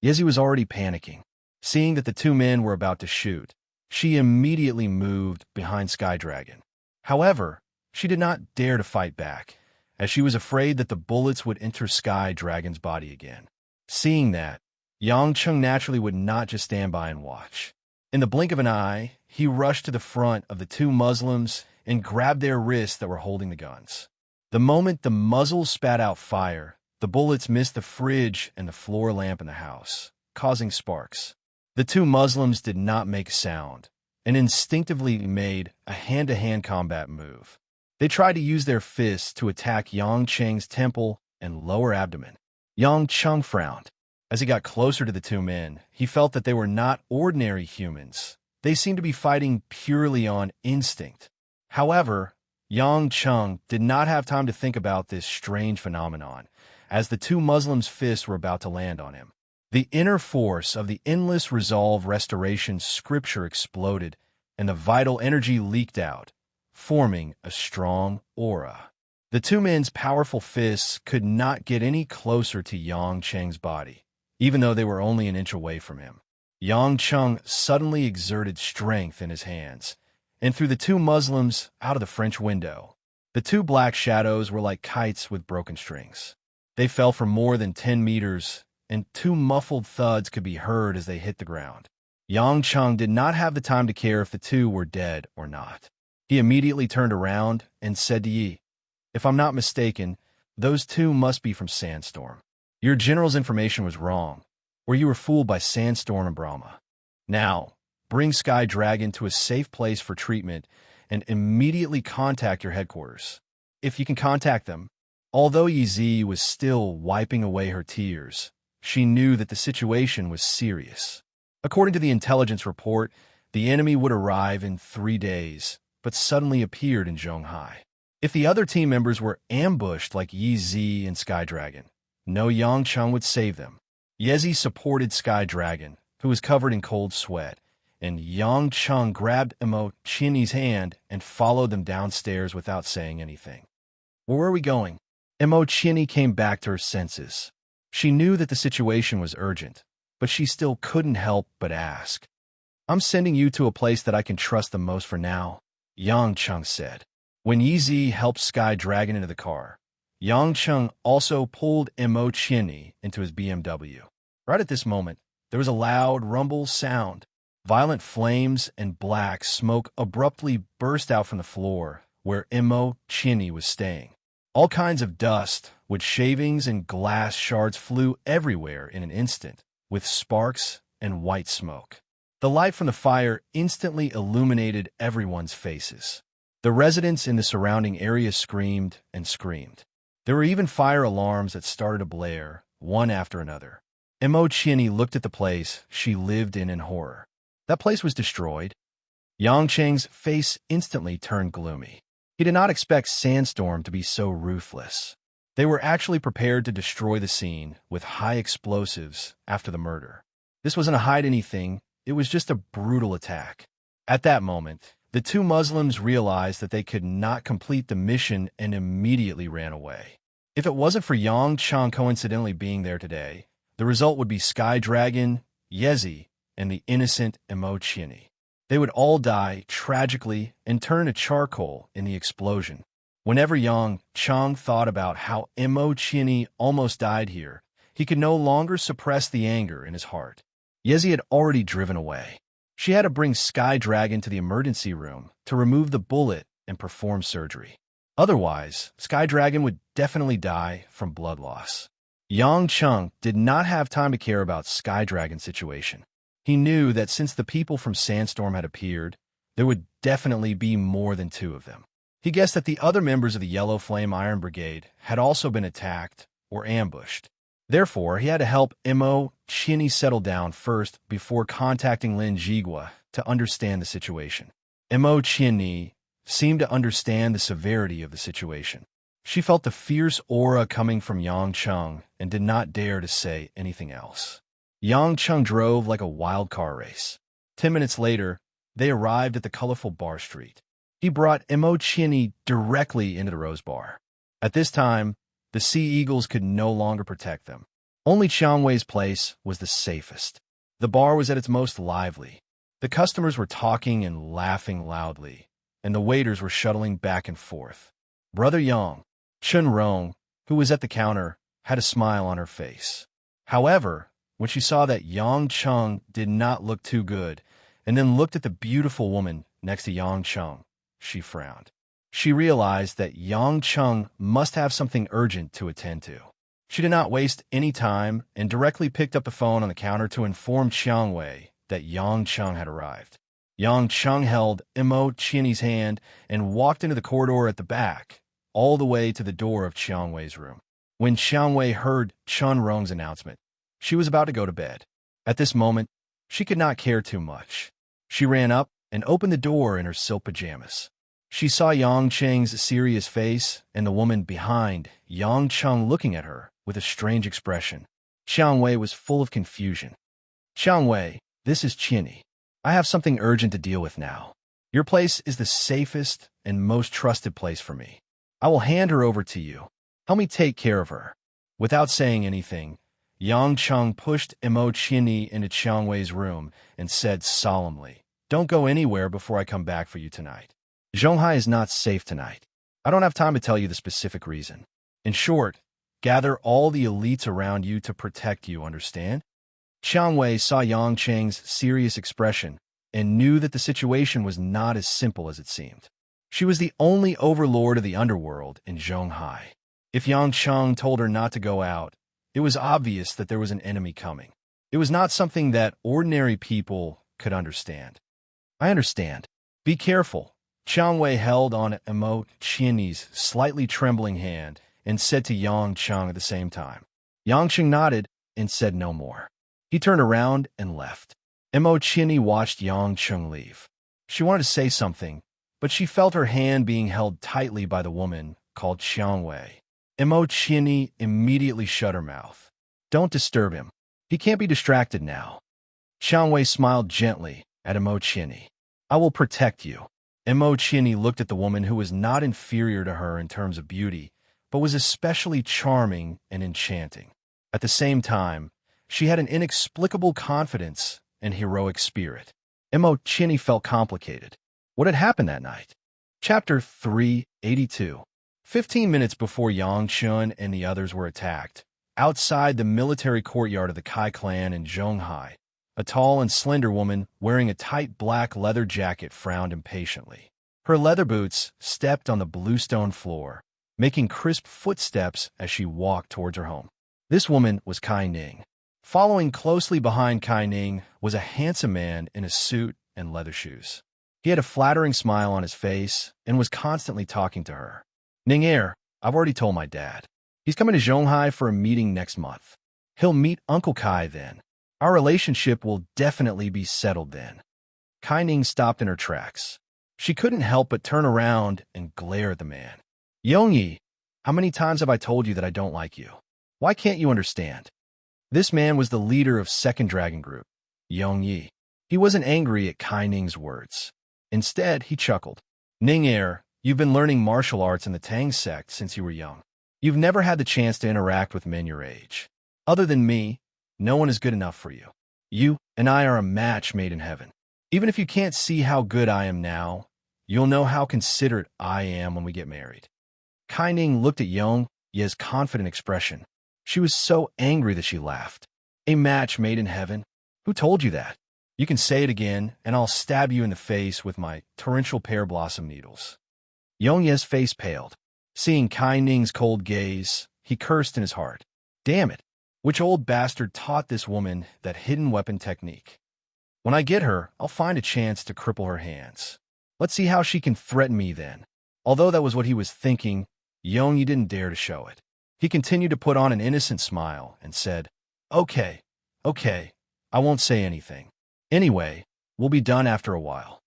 Yezi was already panicking. Seeing that the 2 men were about to shoot, she immediately moved behind Sky Dragon. However, she did not dare to fight back, as she was afraid that the bullets would enter Sky Dragon's body again. Seeing that, Yang Chung naturally would not just stand by and watch. In the blink of an eye, he rushed to the front of the 2 Muslims and grabbed their wrists that were holding the guns. The moment the muzzles spat out fire, the bullets missed the fridge and the floor lamp in the house, causing sparks. The 2 Muslims did not make a sound, and instinctively made a hand-to-hand combat move. They tried to use their fists to attack Yang Cheng's temple and lower abdomen. Yang Chung frowned. As he got closer to the 2 men, he felt that they were not ordinary humans. They seemed to be fighting purely on instinct. However, Yang Chung did not have time to think about this strange phenomenon, as the 2 Muslims' fists were about to land on him. The inner force of the endless resolve restoration scripture exploded, and the vital energy leaked out, forming a strong aura. The 2 men's powerful fists could not get any closer to Yang Cheng's body, even though they were only an inch away from him. Yang Chung suddenly exerted strength in his hands, and threw the 2 Muslims out of the French window. The 2 black shadows were like kites with broken strings. They fell for more than 10 meters, and 2 muffled thuds could be heard as they hit the ground. Yang Chung did not have the time to care if the 2 were dead or not. He immediately turned around and said to Yi, "If I'm not mistaken, those 2 must be from Sandstorm. Your general's information was wrong, or you were fooled by Sandstorm and Brahma. Now, bring Sky Dragon to a safe place for treatment and immediately contact your headquarters. If you can contact them." Although Yi was still wiping away her tears, she knew that the situation was serious. According to the intelligence report, the enemy would arrive in 3 days, but suddenly appeared in Zhonghai. If the other team members were ambushed like Yi and Sky Dragon, no Yang Chung would save them. Yezi supported Sky Dragon, who was covered in cold sweat, and Yang Chung grabbed Imo Chinni's hand and followed them downstairs without saying anything. Where were we going? Imo Chinni came back to her senses. She knew that the situation was urgent, but she still couldn't help but ask. "I'm sending you to a place that I can trust the most for now," Yang Chung said. When Yi helped Sky Dragon into the car, Yang Chung also pulled Imo Chinni into his BMW. Right at this moment, there was a loud rumble sound. Violent flames and black smoke abruptly burst out from the floor where Imo Chinni was staying. All kinds of dust, wood shavings and glass shards flew everywhere in an instant, with sparks and white smoke. The light from the fire instantly illuminated everyone's faces. The residents in the surrounding area screamed and screamed. There were even fire alarms that started to blare, one after another. Imo looked at the place she lived in horror. That place was destroyed. Yang Cheng's face instantly turned gloomy. He did not expect Sandstorm to be so ruthless. They were actually prepared to destroy the scene with high explosives after the murder. This wasn't a hide-anything, it was just a brutal attack. At that moment, the two Muslims realized that they could not complete the mission and immediately ran away. If it wasn't for Yang Cheng coincidentally being there today, the result would be Sky Dragon, Yezi, and the innocent Imo. They would all die tragically and turn to charcoal in the explosion. Whenever Yang Cheng thought about how Imo almost died here, he could no longer suppress the anger in his heart. Yezi had already driven away. She had to bring Sky Dragon to the emergency room to remove the bullet and perform surgery. Otherwise, Sky Dragon would definitely die from blood loss. Yang Cheng did not have time to care about Sky Dragon's situation. He knew that since the people from Sandstorm had appeared, there would definitely be more than two of them. He guessed that the other members of the Yellow Flame Iron Brigade had also been attacked or ambushed. Therefore, he had to help Imo settle down first before contacting Lin Jigua to understand the situation. Imo seemed to understand the severity of the situation. She felt the fierce aura coming from Yang Cheng and did not dare to say anything else. Yang Cheng drove like a wild car race. 10 minutes later, they arrived at the colorful bar street. He brought Imo directly into the Rose Bar. At this time, the Sea Eagles could no longer protect them. Only Qiang Wei's place was the safest. The bar was at its most lively. The customers were talking and laughing loudly, and the waiters were shuttling back and forth. Brother Yang, Chun Rong, who was at the counter, had a smile on her face. However, when she saw that Yang Cheng did not look too good, and then looked at the beautiful woman next to Yang Cheng, she frowned. She realized that Yang Cheng must have something urgent to attend to. She did not waste any time and directly picked up the phone on the counter to inform Qiang Wei that Yang Cheng had arrived. Yang Cheng held Imo hand and walked into the corridor at the back, all the way to the door of Qiang Wei's room. When Qiang Wei heard Chun Rong's announcement, she was about to go to bed. At this moment, she could not care too much. She ran up and opened the door in her silk pajamas. She saw Yang Cheng's serious face and the woman behind Yang Cheng looking at her with a strange expression. Qiang Wei was full of confusion. Qiang Wei, this is Qinny. I have something urgent to deal with now. Your place is the safest and most trusted place for me. I will hand her over to you. Help me take care of her. Without saying anything, Yang Cheng pushed Imo into Qiang Wei's room and said solemnly, "Don't go anywhere before I come back for you tonight. Zhonghai is not safe tonight. I don't have time to tell you the specific reason. In short, gather all the elites around you to protect you, understand?" Qiang Wei saw Yang Cheng's serious expression and knew that the situation was not as simple as it seemed. She was the only overlord of the underworld in Zhonghai. If Yang Cheng told her not to go out, it was obvious that there was an enemy coming. It was not something that ordinary people could understand. "I understand. Be careful." Qiang Wei held on Imo Qinny's slightly trembling hand and said to Yang Cheng at the same time. Yang Cheng nodded and said no more. He turned around and left. Imo Qinny watched Yang Cheng leave. She wanted to say something, but she felt her hand being held tightly by the woman called Qiang Wei. Imo Qinny immediately shut her mouth. "Don't disturb him. He can't be distracted now." Qiang Wei smiled gently at Imo Qinny. "I will protect you." Imo Qinny looked at the woman who was not inferior to her in terms of beauty, but was especially charming and enchanting. At the same time, she had an inexplicable confidence and heroic spirit. Imo Qinny felt complicated. What had happened that night? Chapter 382. 15 minutes before Yang Chun and the others were attacked, outside the military courtyard of the Kai clan in Zhonghai, a tall and slender woman wearing a tight black leather jacket frowned impatiently. Her leather boots stepped on the bluestone floor, making crisp footsteps as she walked towards her home. This woman was Kai Ning. Following closely behind Kai Ning was a handsome man in a suit and leather shoes. He had a flattering smile on his face and was constantly talking to her. Ning I've already told my dad. He's coming to Zhonghai for a meeting next month. He'll meet Uncle Kai then. Our relationship will definitely be settled then. Kai Ning stopped in her tracks. She couldn't help but turn around and glare at the man. Yongyi, how many times have I told you that I don't like you? Why can't you understand? This man was the leader of Second Dragon Group, Yongyi. He wasn't angry at Kai Ning's words. Instead, he chuckled. Ning you've been learning martial arts in the Tang sect since you were young. You've never had the chance to interact with men your age. Other than me, no one is good enough for you. You and I are a match made in heaven. Even if you can't see how good I am now, you'll know how considerate I am when we get married. Kai Ning looked at Ye's confident expression. She was so angry that she laughed. A match made in heaven? Who told you that? You can say it again, and I'll stab you in the face with my torrential pear blossom needles. Ye's face paled. Seeing Kai Ning's cold gaze, he cursed in his heart. Damn it! Which old bastard taught this woman that hidden weapon technique? When I get her, I'll find a chance to cripple her hands. Let's see how she can threaten me then. Although that was what he was thinking, Yongyi didn't dare to show it. He continued to put on an innocent smile and said, Okay, I won't say anything. Anyway, we'll be done after a while.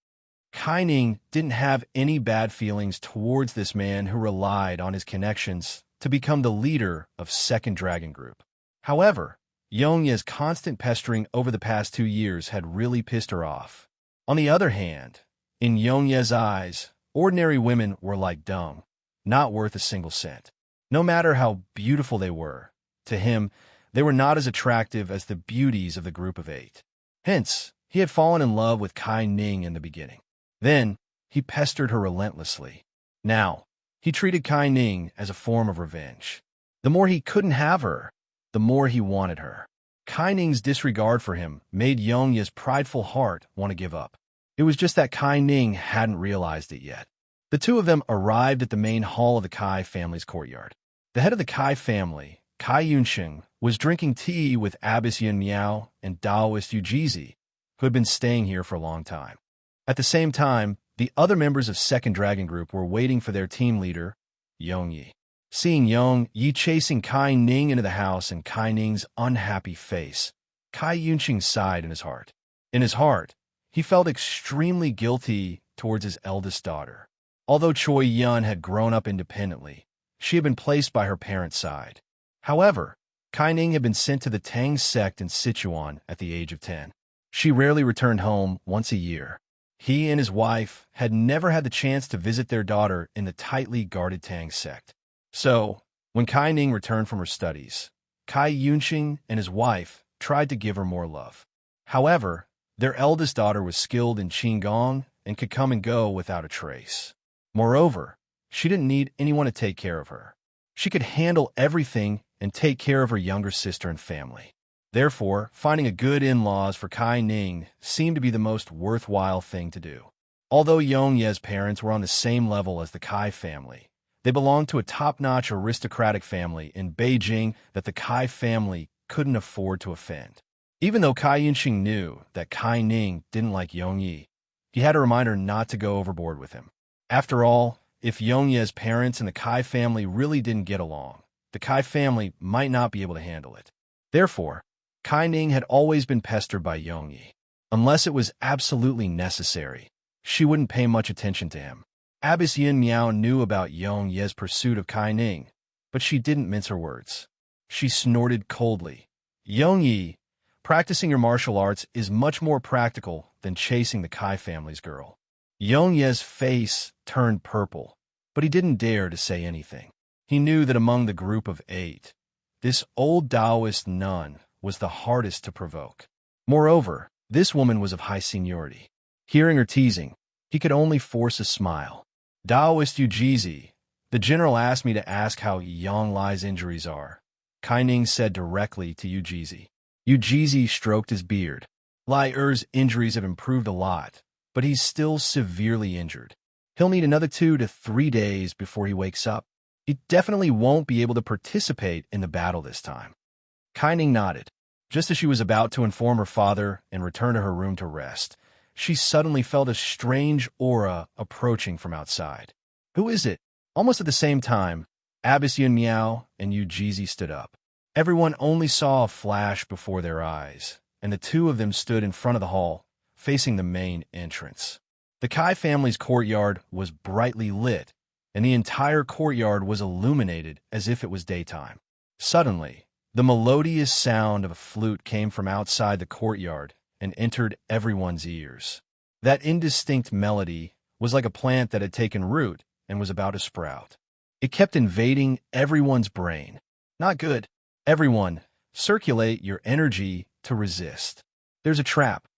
Kai Ning didn't have any bad feelings towards this man who relied on his connections to become the leader of Second Dragon Group. However, Yongyi's constant pestering over the past 2 years had really pissed her off. On the other hand, in Yongyi's eyes, ordinary women were like dung, not worth a single cent. No matter how beautiful they were, to him, they were not as attractive as the beauties of the group of 8. Hence, he had fallen in love with Kai Ning in the beginning. Then, he pestered her relentlessly. Now, he treated Kai Ning as a form of revenge. The more he couldn't have her, the more he wanted her. Kai Ning's disregard for him made Yongyi's prideful heart want to give up. It was just that Kai Ning hadn't realized it yet. The two of them arrived at the main hall of the Kai family's courtyard. The head of the Kai family, Kai Yunxing, was drinking tea with Abbess Yun Miao and Taoist Yujizi, who had been staying here for a long time. At the same time, the other members of Second Dragon Group were waiting for their team leader, Yongyi. Seeing Yongyi chasing Kai Ning into the house and Kai Ning's unhappy face, Kai Yunxing sighed in his heart. In his heart, he felt extremely guilty towards his eldest daughter. Although Choi Yun had grown up independently, she had been placed by her parents' side. However, Kai Ning had been sent to the Tang sect in Sichuan at the age of 10. She rarely returned home once a year. He and his wife had never had the chance to visit their daughter in the tightly guarded Tang sect. So, when Kai Ning returned from her studies, Kai Yunxing and his wife tried to give her more love. However, their eldest daughter was skilled in Qigong and could come and go without a trace. Moreover, she didn't need anyone to take care of her. She could handle everything and take care of her younger sister and family. Therefore, finding a good in-laws for Kai Ning seemed to be the most worthwhile thing to do. Although Yongyi's parents were on the same level as the Kai family, they belonged to a top-notch aristocratic family in Beijing that the Kai family couldn't afford to offend. Even though Kai Yunxing knew that Kai Ning didn't like Yongyi, he had to remind her not to go overboard with him. After all, if Yongyi's parents and the Kai family really didn't get along, the Kai family might not be able to handle it. Therefore, Kai Ning had always been pestered by Yongyi. Unless it was absolutely necessary, she wouldn't pay much attention to him. Abbess Yin Miao knew about Yongyi's pursuit of Kai Ning, but she didn't mince her words. She snorted coldly. Yongyi, practicing your martial arts is much more practical than chasing the Kai family's girl. Yongyi's face turned purple, but he didn't dare to say anything. He knew that among the group of 8, this old Taoist nun was the hardest to provoke. Moreover, this woman was of high seniority. Hearing her teasing, he could only force a smile. Taoist Yujizi, the general asked me to ask how Yang Lai's injuries are, Kai Ning said directly to Yujizi. Yujizi stroked his beard. Lai Er's injuries have improved a lot, but he's still severely injured. He'll need another 2 to 3 days before he wakes up. He definitely won't be able to participate in the battle this time. Kai Ning nodded. Just as she was about to inform her father and return to her room to rest, she suddenly felt a strange aura approaching from outside. Who is it? Almost at the same time, Abbess Yun Miao and Yu Jizi stood up. Everyone only saw a flash before their eyes, and the two of them stood in front of the hall, facing the main entrance. The Kai family's courtyard was brightly lit, and the entire courtyard was illuminated as if it was daytime. Suddenly, the melodious sound of a flute came from outside the courtyard and entered everyone's ears. That indistinct melody was like a plant that had taken root and was about to sprout. It kept invading everyone's brain. Not good. Everyone, circulate your energy to resist. There's a trap.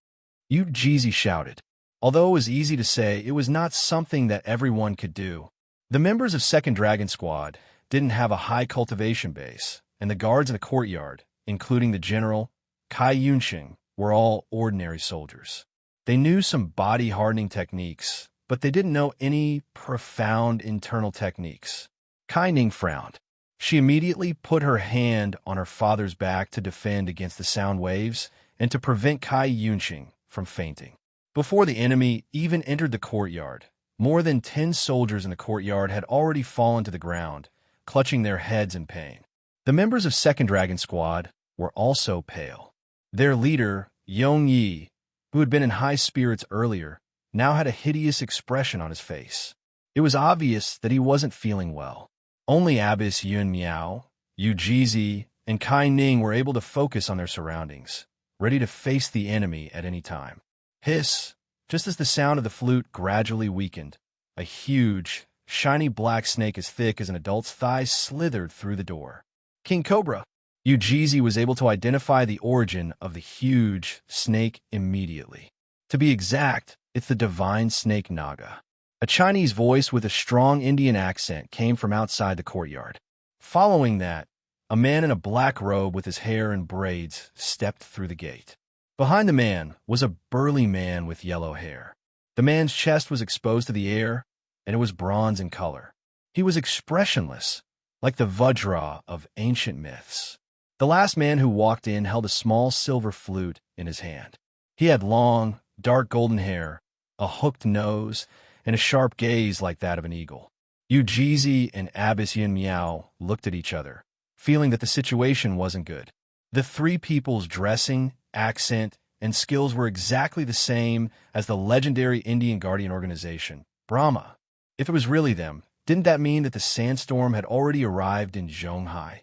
Yu Jizi shouted. Although it was easy to say, it was not something that everyone could do. The members of 2nd Dragon Squad didn't have a high cultivation base, and the guards in the courtyard, including the general, Kai Yunxing, were all ordinary soldiers. They knew some body-hardening techniques, but they didn't know any profound internal techniques. Kai Ning frowned. She immediately put her hand on her father's back to defend against the sound waves and to prevent Kai Yunxing from fainting. Before the enemy even entered the courtyard, more than 10 soldiers in the courtyard had already fallen to the ground, clutching their heads in pain. The members of 2nd Dragon Squad were also pale. Their leader, Yong Yi, who had been in high spirits earlier, now had a hideous expression on his face. It was obvious that he wasn't feeling well. Only Abbess Yun Miao, Yu Jizi, and Kai Ning were able to focus on their surroundings, ready to face the enemy at any time. Hiss! Just as the sound of the flute gradually weakened, a huge, shiny black snake as thick as an adult's thighs slithered through the door. King Cobra! Yu Jizi was able to identify the origin of the huge snake immediately. To be exact, it's the divine snake Naga. A Chinese voice with a strong Indian accent came from outside the courtyard. Following that, a man in a black robe with his hair in braids stepped through the gate. Behind the man was a burly man with yellow hair. The man's chest was exposed to the air, and it was bronze in color. He was expressionless, like the Vajra of ancient myths. The last man who walked in held a small silver flute in his hand. He had long, dark golden hair, a hooked nose, and a sharp gaze like that of an eagle. Yu Jizi and Abbess Yun Miao looked at each other, feeling that the situation wasn't good. The three people's dressing, accent, and skills were exactly the same as the legendary Indian Guardian organization, Brahma. If it was really them, didn't that mean that the sandstorm had already arrived in Zhonghai?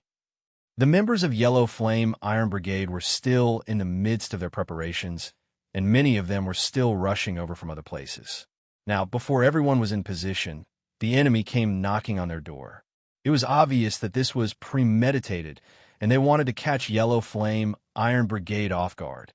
The members of Yellow Flame Iron Brigade were still in the midst of their preparations, and many of them were still rushing over from other places. Now, before everyone was in position, the enemy came knocking on their door. It was obvious that this was premeditated, and they wanted to catch Yellow Flame Iron Brigade off guard.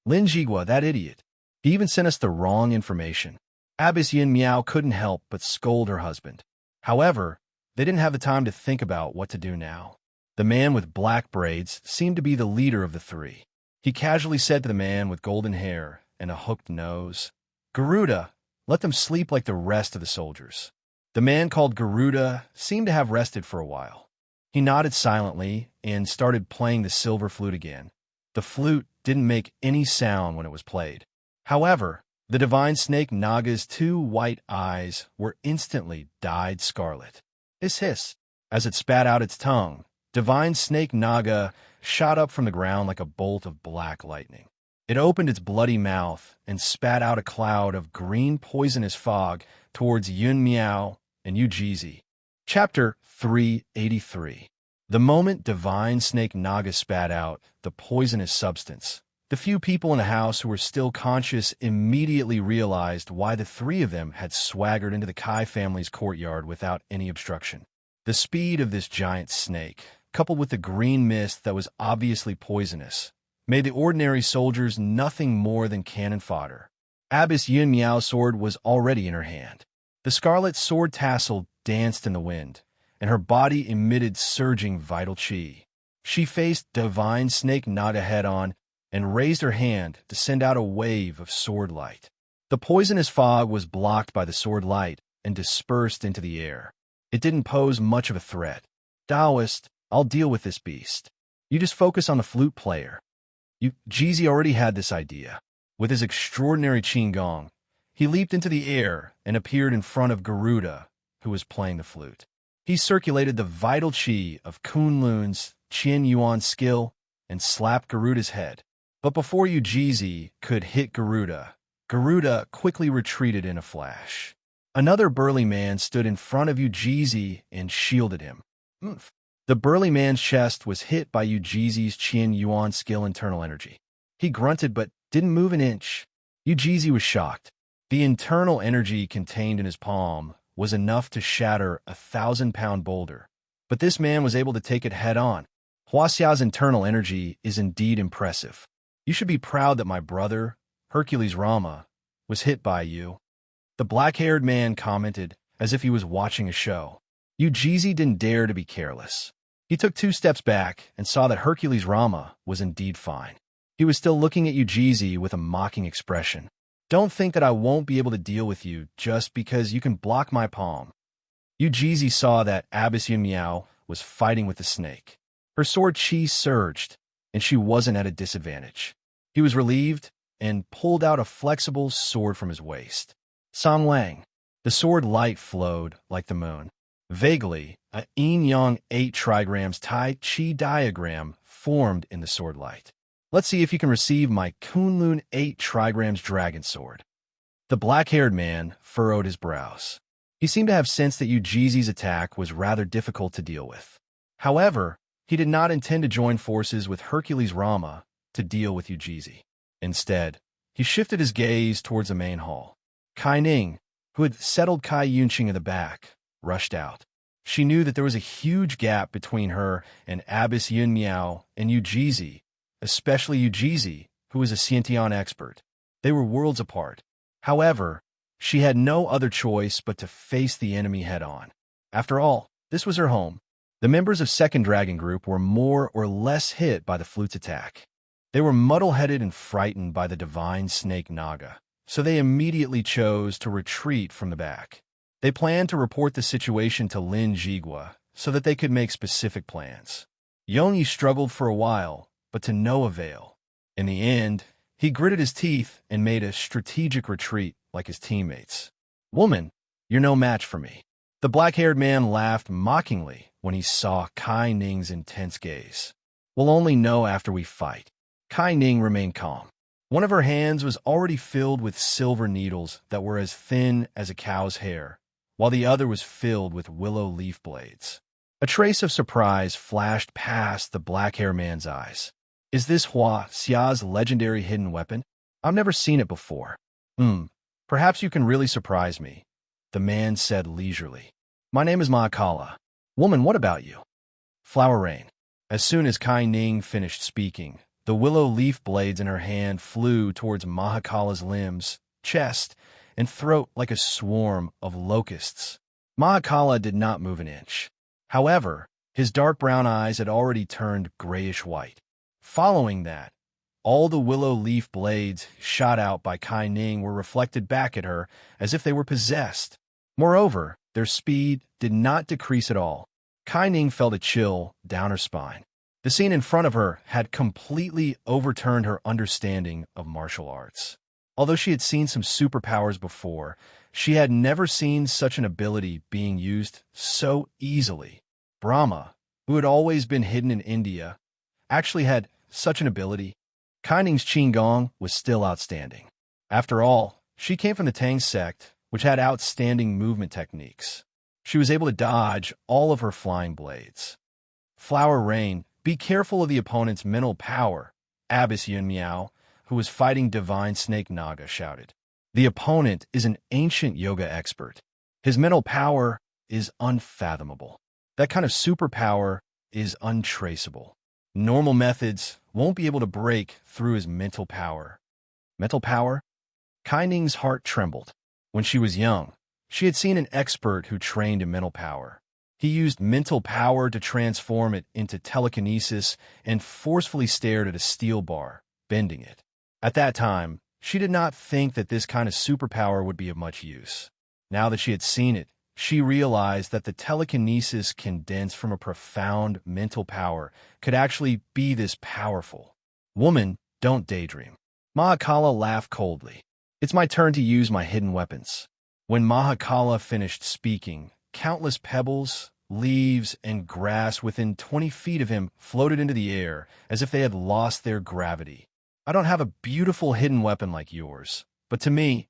Lin Jigua, that idiot. He even sent us the wrong information. Abbess Yin Miao couldn't help but scold her husband. However, they didn't have the time to think about what to do now. The man with black braids seemed to be the leader of the three. He casually said to the man with golden hair and a hooked nose, "Garuda, let them sleep like the rest of the soldiers." The man called Garuda seemed to have rested for a while. He nodded silently and started playing the silver flute again. The flute didn't make any sound when it was played. However, the divine snake Naga's 2 white eyes were instantly dyed scarlet. Hiss hiss. As it spat out its tongue, divine snake Naga shot up from the ground like a bolt of black lightning. It opened its bloody mouth and spat out a cloud of green poisonous fog towards Yun Miao and Yu Jizi. Chapter 383. The moment divine snake Naga spat out the poisonous substance, the few people in the house who were still conscious immediately realized why the three of them had swaggered into the Kai family's courtyard without any obstruction. The speed of this giant snake, coupled with the green mist that was obviously poisonous, made the ordinary soldiers nothing more than cannon fodder. Abbess Yun Miao's sword was already in her hand. The scarlet sword tassel danced in the wind, and her body emitted surging vital chi. She faced divine snake Naga head-on and raised her hand to send out a wave of sword light. The poisonous fog was blocked by the sword light and dispersed into the air. It didn't pose much of a threat. "Taoist, I'll deal with this beast. You just focus on the flute player." Jeezy already had this idea. With his extraordinary qigong, he leaped into the air and appeared in front of Garuda, who was playing the flute. He circulated the vital qi of Kunlun's Qian Yuan skill and slapped Garuda's head. But before Jeezy could hit Garuda, Garuda quickly retreated in a flash. Another burly man stood in front of Jeezy and shielded him. Oomph. The burly man's chest was hit by Jeezy's Qian Yuan skill internal energy. He grunted but didn't move an inch. Jeezy was shocked. The internal energy contained in his palm was enough to shatter a 1,000-pound boulder. But this man was able to take it head-on. Huaxia's internal energy is indeed impressive. You should be proud that my brother, Hercules Rama, was hit by you. The black-haired man commented as if he was watching a show. Jeezy didn't dare to be careless. He took 2 steps back and saw that Hercules Rama was indeed fine. He was still looking at Jeezy with a mocking expression. Don't think that I won't be able to deal with you just because you can block my palm. Jeezy saw that Abyss Yun Miao was fighting with the snake. Her sword chi surged, and she wasn't at a disadvantage. He was relieved and pulled out a flexible sword from his waist. Song Wang. The sword light flowed like the moon. Vaguely, a yin-yang 8 trigrams Tai Chi diagram formed in the sword light. Let's see if you can receive my Kunlun 8 trigrams dragon sword. The black-haired man furrowed his brows. He seemed to have sensed that Jeezy's attack was rather difficult to deal with. However, he did not intend to join forces with Hercules Rama to deal with Jeezy. Instead, he shifted his gaze towards the main hall. Kai Ning, who had settled Kai Yunqing in the back, rushed out. She knew that there was a huge gap between her and Abyss Yun Miao and Jeezy, especially Jeezy, who was a Xiantian expert. They were worlds apart. However, she had no other choice but to face the enemy head-on. After all, this was her home. The members of Second Dragon Group were more or less hit by the flute's attack. They were muddle-headed and frightened by the divine snake Naga, so they immediately chose to retreat from the back. They planned to report the situation to Lin Jigua so that they could make specific plans. Yongyi struggled for a while, but to no avail. In the end, he gritted his teeth and made a strategic retreat like his teammates. Woman, you're no match for me. The black-haired man laughed mockingly when he saw Kai Ning's intense gaze. We'll only know after we fight. Kai Ning remained calm. One of her hands was already filled with silver needles that were as thin as a cow's hair, while the other was filled with willow leaf blades. A trace of surprise flashed past the black-haired man's eyes. Is this Hua Xia's legendary hidden weapon? I've never seen it before. Perhaps you can really surprise me, the man said leisurely. My name is Mahakala. Woman, what about you? Flower Rain. As soon as Kai Ning finished speaking, the willow leaf blades in her hand flew towards Mahakala's limbs, chest, and throat like a swarm of locusts. Mahakala did not move an inch. However, his dark brown eyes had already turned grayish-white. Following that, all the willow leaf blades shot out by Kai Ning were reflected back at her as if they were possessed. Moreover, their speed did not decrease at all. Kai Ning felt a chill down her spine. The scene in front of her had completely overturned her understanding of martial arts. Although she had seen some superpowers before, she had never seen such an ability being used so easily. Brahma, who had always been hidden in India, actually had such an ability. Kai Ning's Qigong was still outstanding. After all, she came from the Tang sect, which had outstanding movement techniques. She was able to dodge all of her flying blades. Flower Rain, be careful of the opponent's mental power, Abyss Yun Miao, who was fighting Divine Snake Naga, shouted. The opponent is an ancient yoga expert. His mental power is unfathomable. That kind of superpower is untraceable. Normal methods won't be able to break through his mental power. Mental power? Kai Ning's heart trembled. When she was young, she had seen an expert who trained in mental power. He used mental power to transform it into telekinesis and forcefully stared at a steel bar, bending it. At that time, she did not think that this kind of superpower would be of much use. Now that she had seen it, she realized that the telekinesis condensed from a profound mental power could actually be this powerful. Woman, Don't daydream. Mahakala laughed coldly. It's my turn to use my hidden weapons. When Mahakala finished speaking, countless pebbles, leaves, and grass within 20 feet of him floated into the air as if they had lost their gravity. I don't have a beautiful hidden weapon like yours, but to me,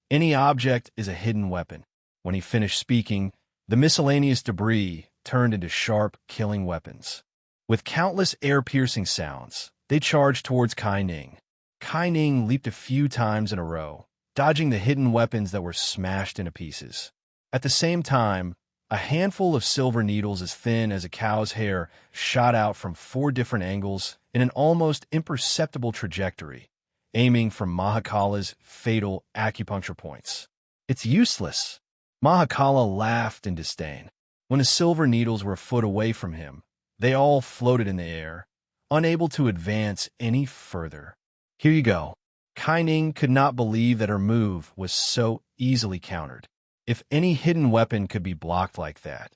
any object is a hidden weapon. When he finished speaking, the miscellaneous debris turned into sharp, killing weapons. With countless air-piercing sounds, they charged towards Kai Ning. Kai Ning leaped a few times in a row, dodging the hidden weapons that were smashed into pieces. At the same time, a handful of silver needles as thin as a cow's hair shot out from 4 different angles in an almost imperceptible trajectory, aiming for Mahakala's fatal acupuncture points. It's useless. Mahakala laughed in disdain. When the silver needles were a foot away from him, they all floated in the air, unable to advance any further. Here you go. Kai Ning could not believe that her move was so easily countered. If any hidden weapon could be blocked like that,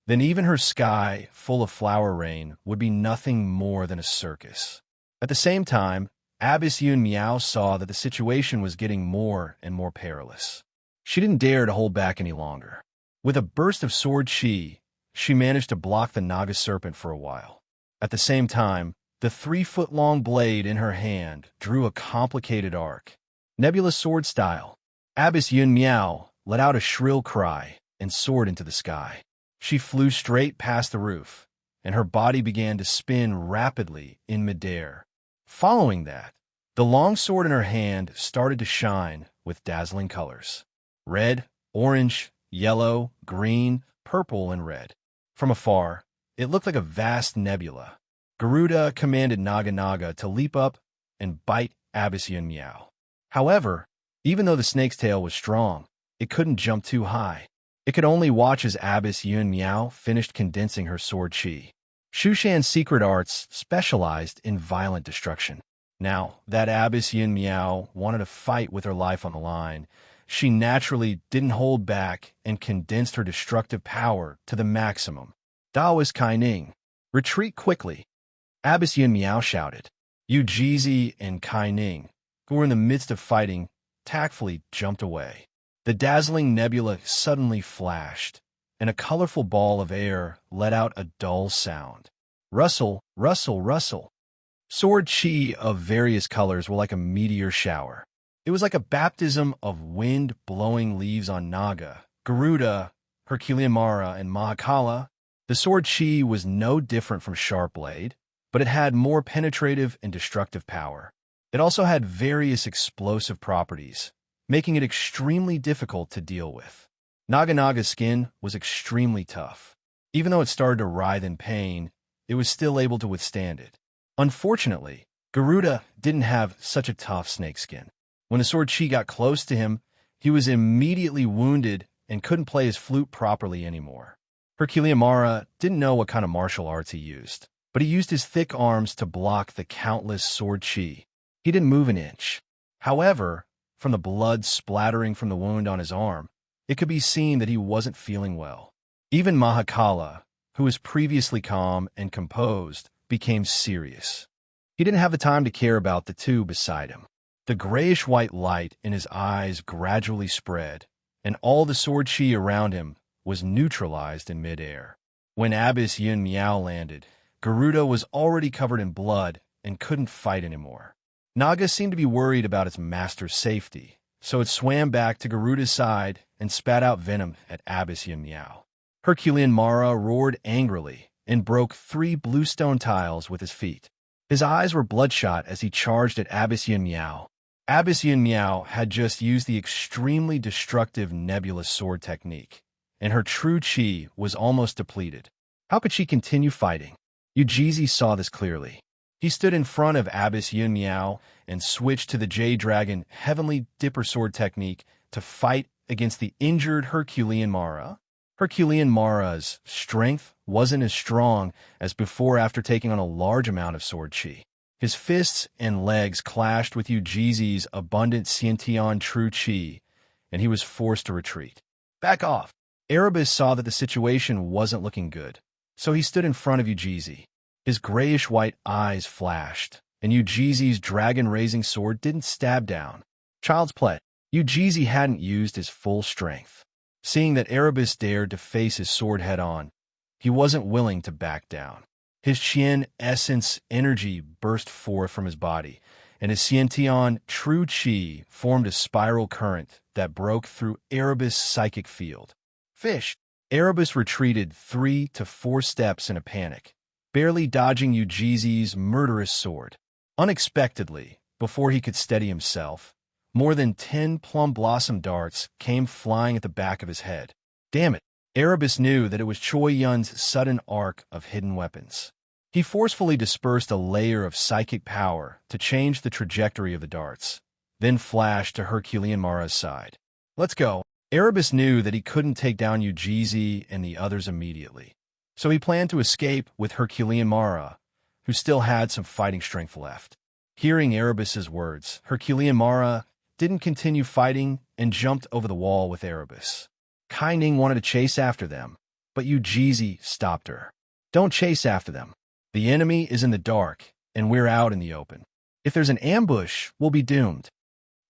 then even her sky, full of flower rain, would be nothing more than a circus. At the same time, Abbess Yun Miao saw that the situation was getting more and more perilous. She didn't dare to hold back any longer. With a burst of sword chi, she managed to block the Naga serpent for a while. At the same time, the 3-foot-long blade in her hand drew a complicated arc. Nebula sword style. Abbess Yun Miao let out a shrill cry and soared into the sky. She flew straight past the roof, and her body began to spin rapidly in midair. Following that, the long sword in her hand started to shine with dazzling colors. Red, orange, yellow, green, purple, and red. From afar, it looked like a vast nebula. Garuda commanded Naga Naga to leap up and bite Abbess Yun Miao. However, even though the snake's tail was strong, it couldn't jump too high. It could only watch as Abbess Yun Miao finished condensing her sword chi. Shushan's secret arts specialized in violent destruction. Now that Abbess Yun Miao wanted to fight with her life on the line, she naturally didn't hold back and condensed her destructive power to the maximum. Daoist Kai Ning, retreat quickly. Abbess Yun Miao shouted. Yu Jizi and Kai Ning, who were in the midst of fighting, tactfully jumped away. The dazzling nebula suddenly flashed, and a colorful ball of air let out a dull sound. Rustle, rustle, rustle. Sword chi of various colors were like a meteor shower. It was like a baptism of wind blowing leaves on Naga, Garuda, Herculean Mara, and Mahakala. The sword chi was no different from Sharp Blade, but it had more penetrative and destructive power. It also had various explosive properties, making it extremely difficult to deal with. Naga Naga's skin was extremely tough. Even though it started to writhe in pain, it was still able to withstand it. Unfortunately, Garuda didn't have such a tough snake skin. When the sword chi got close to him, he was immediately wounded and couldn't play his flute properly anymore. Herculean Mara didn't know what kind of martial arts he used, but he used his thick arms to block the countless sword chi. He didn't move an inch. However, from the blood splattering from the wound on his arm, it could be seen that he wasn't feeling well. Even Mahakala, who was previously calm and composed, became serious. He didn't have the time to care about the two beside him. The grayish-white light in his eyes gradually spread, and all the sword chi around him was neutralized in midair. When Abbess Yun Miao landed, Garuda was already covered in blood and couldn't fight anymore. Naga seemed to be worried about its master's safety, so it swam back to Garuda's side and spat out venom at Abbess Yun Miao. Herculean Mara roared angrily and broke 3 bluestone tiles with his feet. His eyes were bloodshot as he charged at Abbess Yun Miao. Abbess Yun Miao had just used the extremely destructive nebulous sword technique, and her true chi was almost depleted. How could she continue fighting? Ujizi saw this clearly. He stood in front of Abbess Yun Miao and switched to the Jade Dragon Heavenly Dipper Sword technique to fight against the injured Herculean Mara. Herculean Mara's strength wasn't as strong as before after taking on a large amount of sword chi. His fists and legs clashed with Ujizi's abundant Xiantian true chi, and he was forced to retreat. Back off! Erebus saw that the situation wasn't looking good, so he stood in front of Ujizi. His grayish-white eyes flashed, and Ujizi's dragon-raising sword didn't stab down. Child's play. Ujizi hadn't used his full strength. Seeing that Erebus dared to face his sword head-on, he wasn't willing to back down. His Qian essence energy burst forth from his body, and his Xiantian true Qi formed a spiral current that broke through Erebus' psychic field. Fish! Erebus retreated 3 to 4 steps in a panic, barely dodging Ujizi's murderous sword. Unexpectedly, before he could steady himself, more than 10 plum blossom darts came flying at the back of his head. Damn it! Erebus knew that it was Choi Yun's sudden arc of hidden weapons. He forcefully dispersed a layer of psychic power to change the trajectory of the darts, then flashed to Herculean Mara's side. Let's go. Erebus knew that he couldn't take down Ujizi and the others immediately, so he planned to escape with Herculean Mara, who still had some fighting strength left. Hearing Erebus's words, Herculean Mara didn't continue fighting and jumped over the wall with Erebus. Kai Ning wanted to chase after them, but Ujizi stopped her. Don't chase after them. The enemy is in the dark, and we're out in the open. If there's an ambush, we'll be doomed.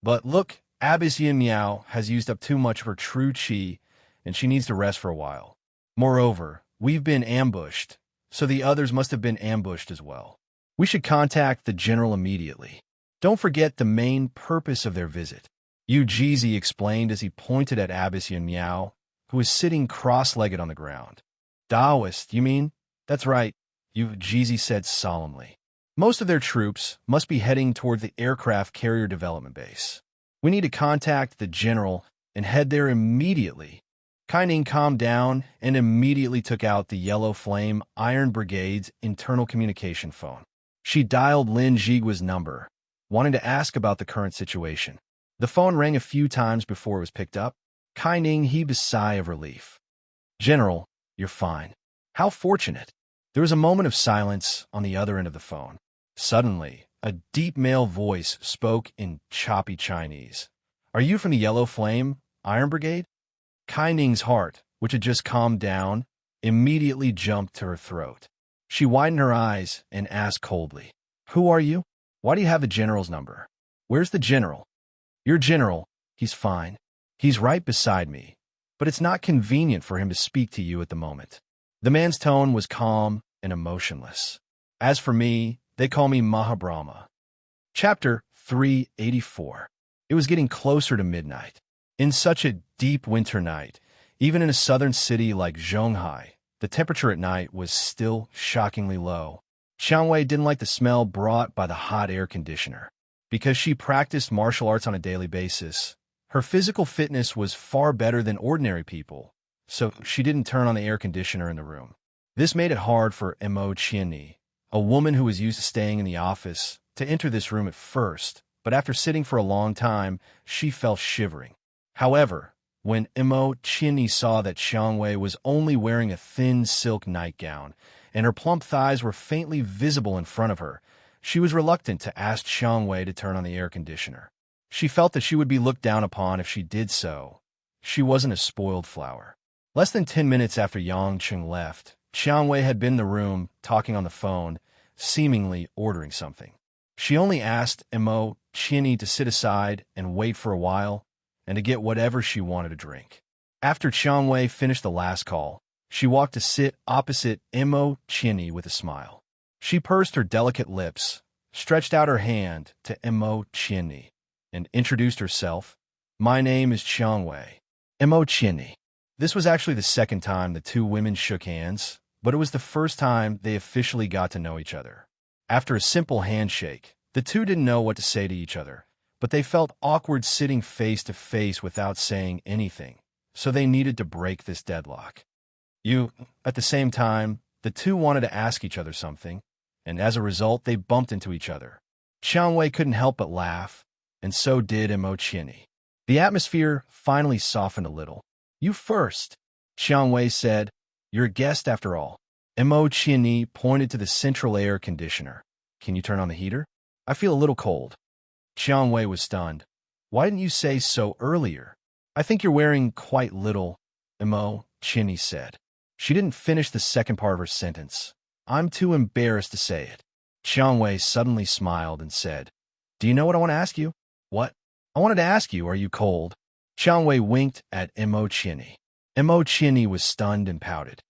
But look, Abyss Yin Miao has used up too much of her true Qi, and she needs to rest for a while. Moreover, we've been ambushed, so the others must have been ambushed as well. We should contact the general immediately. Don't forget the main purpose of their visit. Ujizi explained as he pointed at Abyss Yin Miao, who was sitting cross-legged on the ground. Taoist, you mean? That's right, Ujizi said solemnly. Most of their troops must be heading toward the aircraft carrier development base. We need to contact the general and head there immediately. Kai Ning calmed down and immediately took out the Yellow Flame Iron Brigade's internal communication phone. She dialed Lin Jigua's number, wanting to ask about the current situation. The phone rang a few times before it was picked up. Kai Ning heaved a sigh of relief. General, you're fine. How fortunate. There was a moment of silence on the other end of the phone. Suddenly, a deep male voice spoke in choppy Chinese. Are you from the Yellow Flame Iron Brigade? Kai Ning's heart, which had just calmed down, immediately jumped to her throat. She widened her eyes and asked coldly, Who are you? Why do you have the general's number? Where's the general? Your general, he's fine. He's right beside me, but it's not convenient for him to speak to you at the moment. The man's tone was calm and emotionless. As for me, they call me Mahabrahma. Chapter 384. It was getting closer to midnight. In such a deep winter night, even in a southern city like Zhonghai, the temperature at night was still shockingly low. Xiang Wei didn't like the smell brought by the hot air conditioner. Because she practiced martial arts on a daily basis, her physical fitness was far better than ordinary people, so she didn't turn on the air conditioner in the room. This made it hard for Mo Qianni, a woman who was used to staying in the office, to enter this room at first, but after sitting for a long time, she fell shivering. However, when Mo Qianni saw that Xiang Wei was only wearing a thin silk nightgown, and her plump thighs were faintly visible in front of her, she was reluctant to ask Xiang Wei to turn on the air conditioner. She felt that she would be looked down upon if she did so. She wasn't a spoiled flower. Less than 10 minutes after Yang Cheng left, Xiang Wei had been in the room, talking on the phone, seemingly ordering something. She only asked Mo Qianni to sit aside and wait for a while, and to get whatever she wanted to drink. After Xiang Wei finished the last call, she walked to sit opposite Mo Qianni with a smile. She pursed her delicate lips, stretched out her hand to Mo Qianni, and introduced herself. My name is Xiang Wei. Mo Qianni. This was actually the second time the two women shook hands, but it was the first time they officially got to know each other. After a simple handshake, the two didn't know what to say to each other, but they felt awkward sitting face to face without saying anything, so they needed to break this deadlock. At the same time, the two wanted to ask each other something, and as a result, they bumped into each other. Xiang Wei couldn't help but laugh, and so did Mo Qianni. The atmosphere finally softened a little. You first, Xiang Wei said. You're a guest after all. Mo Qianni pointed to the central air conditioner. Can you turn on the heater? I feel a little cold. Xiang Wei was stunned. Why didn't you say so earlier? I think you're wearing quite little, Mo Qianni said. She didn't finish the second part of her sentence. I'm too embarrassed to say it. Qiang Wei suddenly smiled and said, "Do you know what I want to ask you?" "What?" "I wanted to ask you, are you cold?" Qiang Wei winked at Mo Chinny. Mo Chinny was stunned and pouted.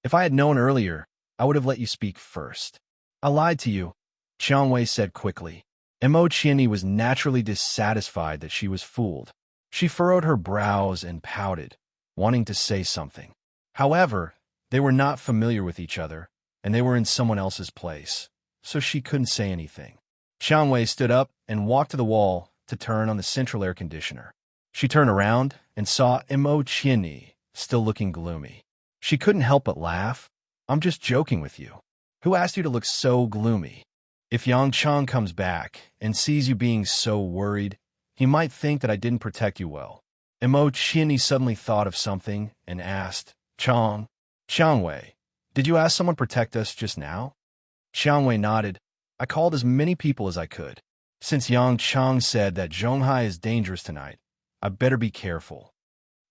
"If I had known earlier, I would have let you speak first." "I lied to you," Qiang Wei said quickly. Mo Chinny was naturally dissatisfied that she was fooled. She furrowed her brows and pouted, wanting to say something. However, they were not familiar with each other, and they were in someone else's place, so she couldn't say anything. Qiang Wei stood up and walked to the wall to turn on the central air conditioner. She turned around and saw Mo Chinny still looking gloomy. She couldn't help but laugh. "I'm just joking with you. Who asked you to look so gloomy? If Yang Chang comes back and sees you being so worried, he might think that I didn't protect you well." Mo Chinny suddenly thought of something and asked, "Chang, Qiang Wei, did you ask someone to protect us just now?" Qiang Wei nodded. "I called as many people as I could. Since Yang Chang said that Zhonghai is dangerous tonight, I better be careful."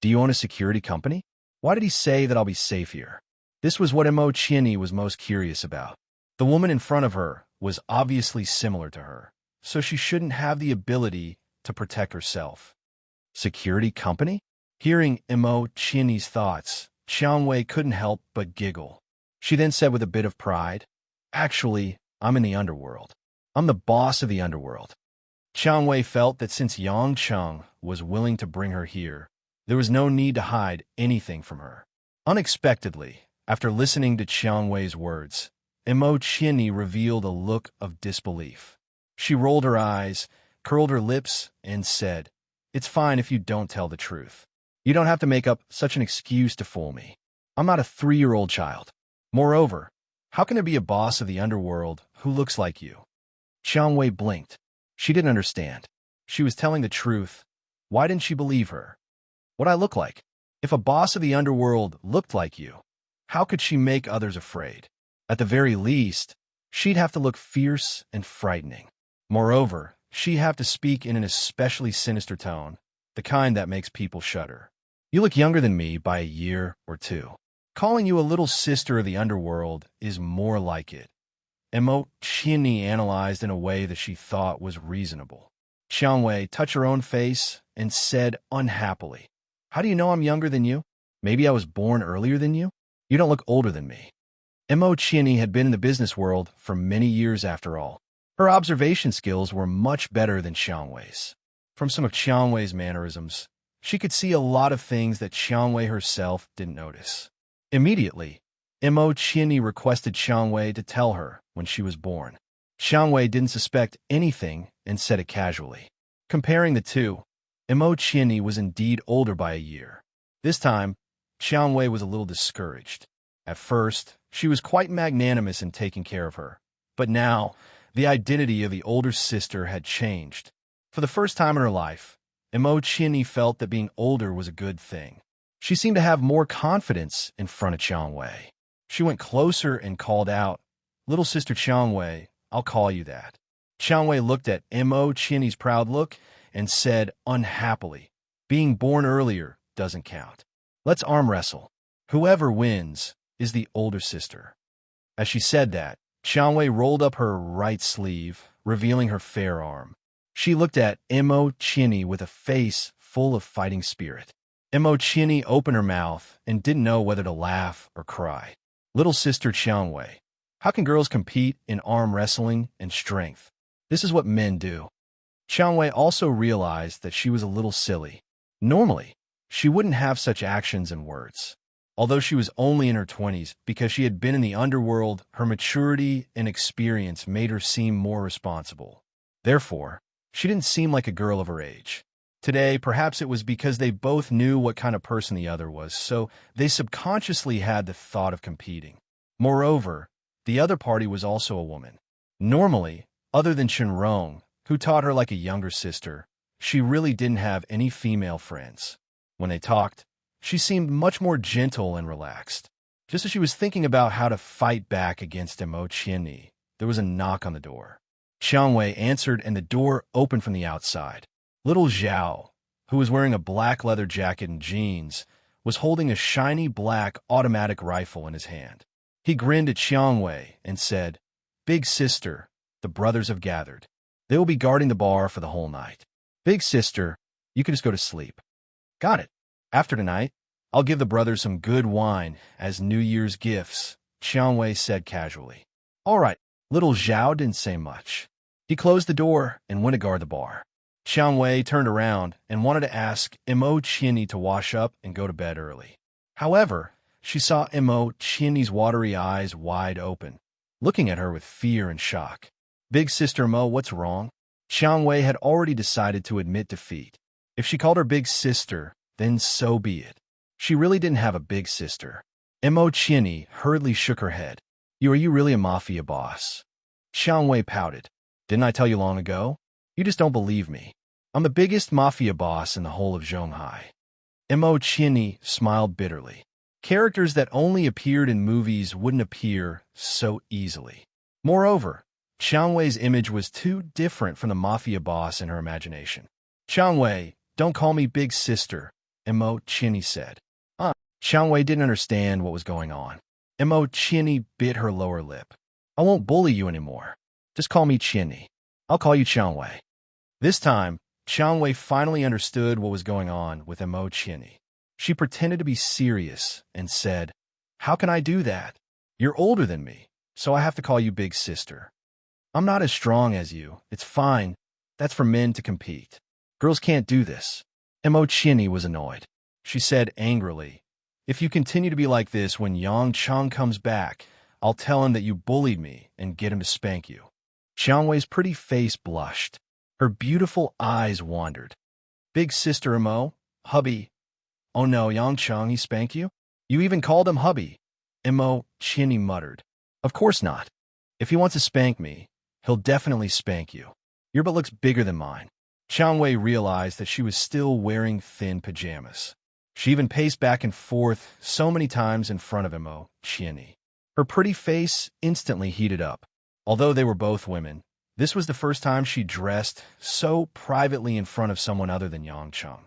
"Do you own a security company? Why did he say that I'll be safe here?" This was what Mo Chinny was most curious about. The woman in front of her was obviously similar to her, so she shouldn't have the ability to protect herself. Security company? Hearing Mo Chinny's thoughts, Qiang Wei couldn't help but giggle. She then said with a bit of pride, "Actually, I'm in the underworld. I'm the boss of the underworld." Qiang Wei felt that since Yang Cheng was willing to bring her here, there was no need to hide anything from her. Unexpectedly, after listening to Qiang Wei's words, Mo Chinny revealed a look of disbelief. She rolled her eyes, curled her lips, and said, "It's fine if you don't tell the truth. You don't have to make up such an excuse to fool me. I'm not a 3-year-old child. Moreover, how can there be a boss of the underworld who looks like you?" Qiang Wei blinked. She didn't understand. She was telling the truth. Why didn't she believe her? "What I look like? If a boss of the underworld looked like you, how could she make others afraid? At the very least, she'd have to look fierce and frightening. Moreover, she'd have to speak in an especially sinister tone, the kind that makes people shudder. You look younger than me by a year or 2. Calling you a little sister of the underworld is more like it." Mo Chinny analyzed in a way that she thought was reasonable. Qiang Wei touched her own face and said unhappily, "How do you know I'm younger than you? Maybe I was born earlier than you? You don't look older than me." Mo Chinny had been in the business world for many years after all. Her observation skills were much better than Qiang Wei's. From some of Qiang Wei's mannerisms, she could see a lot of things that Qiang Wei herself didn't notice. Immediately, Mo Chinny requested Qiang Wei to tell her when she was born. Qiang Wei didn't suspect anything and said it casually. Comparing the two, Mo Chinny was indeed older by a year. This time, Qiang Wei was a little discouraged. At first, she was quite magnanimous in taking care of her, but now, the identity of the older sister had changed. For the first time in her life, Mo Chinny felt that being older was a good thing. She seemed to have more confidence in front of Qiang Wei. She went closer and called out, "Little sister Qiang Wei, I'll call you that." Qiang Wei looked at Mo Chinny's proud look and said unhappily, "Being born earlier doesn't count. Let's arm wrestle. Whoever wins is the older sister." As she said that, Qiang Wei rolled up her right sleeve, revealing her fair arm. She looked at Mo Chinny with a face full of fighting spirit. Mo Chinny opened her mouth and didn't know whether to laugh or cry. "Little sister Qiang Wei, how can girls compete in arm wrestling and strength? This is what men do." Qiang Wei also realized that she was a little silly. Normally, she wouldn't have such actions and words. Although she was only in her 20s, because she had been in the underworld, her maturity and experience made her seem more responsible. Therefore, she didn't seem like a girl of her age. Today, perhaps it was because they both knew what kind of person the other was, so they subconsciously had the thought of competing. Moreover, the other party was also a woman. Normally, other than Chenrong, who taught her like a younger sister, she really didn't have any female friends. When they talked, she seemed much more gentle and relaxed. Just as she was thinking about how to fight back against Mo Chinny, there was a knock on the door. Qiang Wei answered and the door opened from the outside. Little Zhao, who was wearing a black leather jacket and jeans, was holding a shiny black automatic rifle in his hand. He grinned at Qiang Wei and said, Big sister, the brothers have gathered. They will be guarding the bar for the whole night. Big sister, you can just go to sleep. Got it. After tonight, I'll give the brothers some good wine as New Year's gifts, Qiangwei said casually. All right, little Zhao didn't say much. He closed the door and went to guard the bar. Qiangwei turned around and wanted to ask Mo Qianni to wash up and go to bed early. However, she saw Mo Qianni's watery eyes wide open, looking at her with fear and shock. Big sister Mo, what's wrong? Qiangwei had already decided to admit defeat. If she called her big sister, then so be it. She really didn't have a big sister. Mo Qianni hurriedly shook her head. Are you really a mafia boss? Qiangwei pouted. Didn't I tell you long ago? You just don't believe me. I'm the biggest mafia boss in the whole of Zhonghai. Mo Qianni smiled bitterly. Characters that only appeared in movies wouldn't appear so easily. Moreover, Qiangwei's image was too different from the mafia boss in her imagination. Qiangwei, don't call me big sister, Mo Qianni said. Qiangwei didn't understand what was going on. Mo Qianni bit her lower lip. I won't bully you anymore. Just call me Qianni. I'll call you Qiangwei. This time, Qiangwei finally understood what was going on with Mo Qianni. She pretended to be serious and said, How can I do that? You're older than me, so I have to call you big sister. I'm not as strong as you. It's fine. That's for men to compete. Girls can't do this. Mo Qianni was annoyed. She said angrily, If you continue to be like this when Yang Cheng comes back, I'll tell him that you bullied me and get him to spank you. Qiangwei's pretty face blushed. Her beautiful eyes wandered. Big sister Mo, hubby. Oh no, Yang Cheng, he spanked you? You even called him hubby. Mo Qianni muttered. Of course not. If he wants to spank me, he'll definitely spank you. Your butt looks bigger than mine. Qiangwei realized that she was still wearing thin pajamas. She even paced back and forth so many times in front of Mo Qianni. Her pretty face instantly heated up. Although they were both women, this was the first time she dressed so privately in front of someone other than Yang Cheng.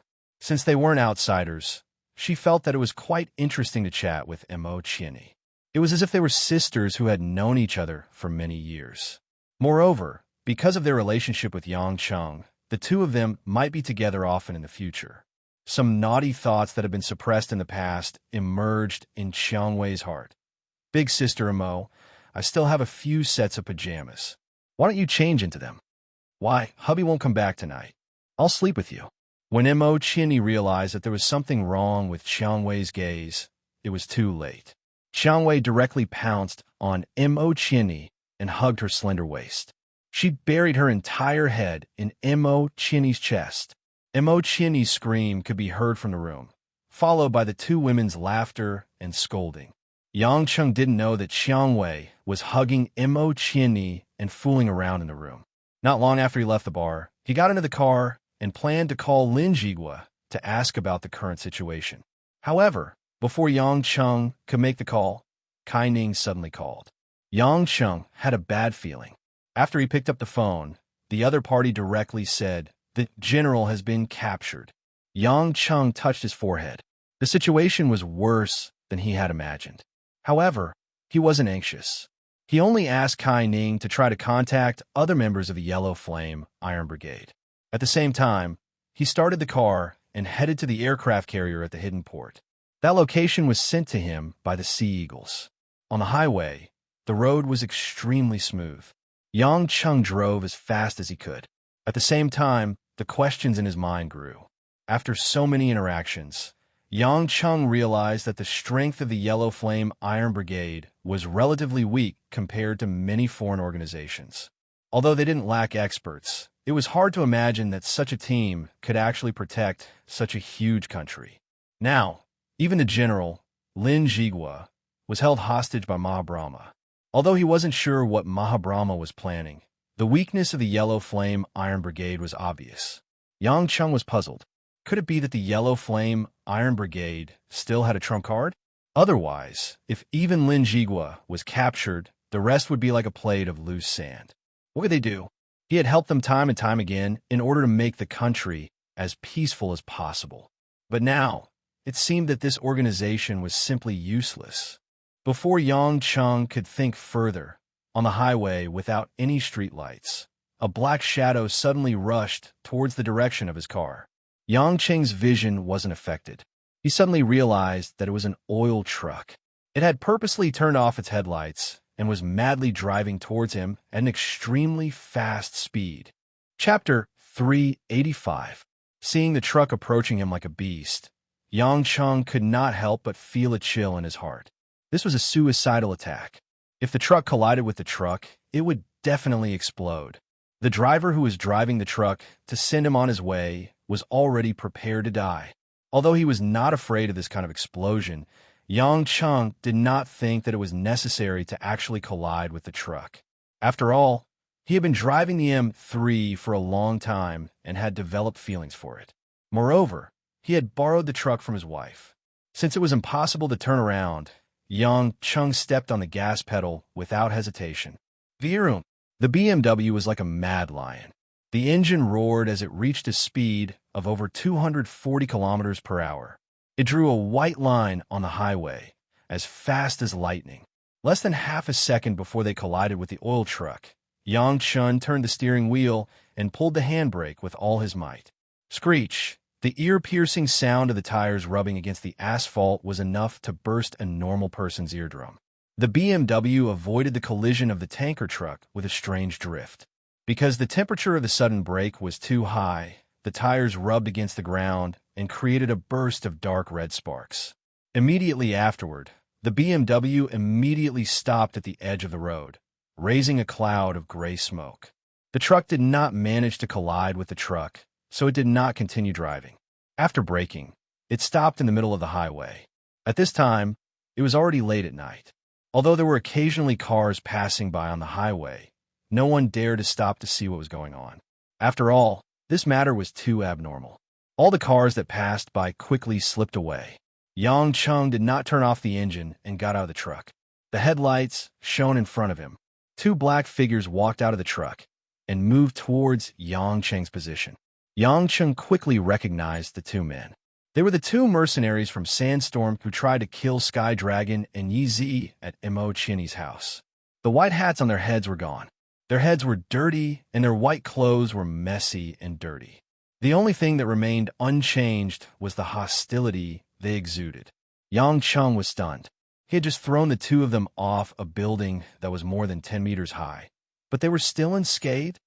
Since they weren't outsiders, she felt that it was quite interesting to chat with Mo Qianni. It was as if they were sisters who had known each other for many years. Moreover, because of their relationship with Yang Cheng, the two of them might be together often in the future. Some naughty thoughts that had been suppressed in the past emerged in Qiangwei's heart. Big sister Mo, I still have a few sets of pajamas. Why don't you change into them? Why, hubby won't come back tonight. I'll sleep with you. When Mo Qianni realized that there was something wrong with Qiangwei's gaze, it was too late. Qiangwei directly pounced on Mo Qianni and hugged her slender waist. She buried her entire head in Mo Qianni's chest. Mo Qianni's scream could be heard from the room, followed by the two women's laughter and scolding. Yang Cheng didn't know that Qiangwei was hugging Mo Qianni and fooling around in the room. Not long after he left the bar, he got into the car and planned to call Lin Jigua to ask about the current situation. However, before Yang Cheng could make the call, Kai Ning suddenly called. Yang Cheng had a bad feeling. After he picked up the phone, the other party directly said, The general has been captured. Yang Cheng touched his forehead. The situation was worse than he had imagined. However, he wasn't anxious. He only asked Kai Ning to try to contact other members of the Yellow Flame Iron Brigade. At the same time, he started the car and headed to the aircraft carrier at the hidden port. That location was sent to him by the Sea Eagles. On the highway, the road was extremely smooth. Yang Cheng drove as fast as he could. At the same time, the questions in his mind grew. After so many interactions, Yang Cheng realized that the strength of the Yellow Flame Iron Brigade was relatively weak compared to many foreign organizations. Although they didn't lack experts, it was hard to imagine that such a team could actually protect such a huge country. Now, even the general, Lin Jigua, was held hostage by Mahabrahma. Although he wasn't sure what Mahabrahma was planning, the weakness of the Yellow Flame Iron Brigade was obvious. Yang Cheng was puzzled. Could it be that the Yellow Flame Iron Brigade still had a trump card? Otherwise, if even Lin Jigua was captured, the rest would be like a plate of loose sand. What could they do? He had helped them time and time again in order to make the country as peaceful as possible. But now, it seemed that this organization was simply useless. Before Yang Cheng could think further, On the highway, without any streetlights, a black shadow suddenly rushed towards the direction of his car. Yang Cheng's vision wasn't affected. He suddenly realized that it was an oil truck. It had purposely turned off its headlights and was madly driving towards him at an extremely fast speed. Chapter 385. Seeing the truck approaching him like a beast, Yang Cheng could not help but feel a chill in his heart. This was a suicidal attack. If the truck collided with the truck, it would definitely explode. The driver who was driving the truck to send him on his way was already prepared to die. Although he was not afraid of this kind of explosion, Yang Cheng did not think that it was necessary to actually collide with the truck. After all, he had been driving the M3 for a long time and had developed feelings for it. Moreover, he had borrowed the truck from his wife. Since it was impossible to turn around, Yang Cheng stepped on the gas pedal without hesitation. Vroom! The BMW was like a mad lion. The engine roared as it reached a speed of over 240 kilometers per hour. It drew a white line on the highway, as fast as lightning. Less than half a second before they collided with the oil truck, Yang Chun turned the steering wheel and pulled the handbrake with all his might. Screech! The ear-piercing sound of the tires rubbing against the asphalt was enough to burst a normal person's eardrum. The BMW avoided the collision of the tanker truck with a strange drift. Because the temperature of the sudden brake was too high, the tires rubbed against the ground and created a burst of dark red sparks. Immediately afterward, the BMW immediately stopped at the edge of the road, raising a cloud of gray smoke. The truck did not manage to collide with the truck, so it did not continue driving. After braking, it stopped in the middle of the highway. At this time, it was already late at night. Although there were occasionally cars passing by on the highway, no one dared to stop to see what was going on. After all, this matter was too abnormal. All the cars that passed by quickly slipped away. Yang Cheng did not turn off the engine and got out of the truck. The headlights shone in front of him. Two black figures walked out of the truck and moved towards Yang Cheng's position. Yang Cheng quickly recognized the two men. They were the two mercenaries from Sandstorm who tried to kill Sky Dragon and Yi Zi at Mo Chinny's house. The white hats on their heads were gone. Their heads were dirty, and their white clothes were messy and dirty. The only thing that remained unchanged was the hostility they exuded. Yang Cheng was stunned. He had just thrown the two of them off a building that was more than 10 meters high. But they were still unscathed?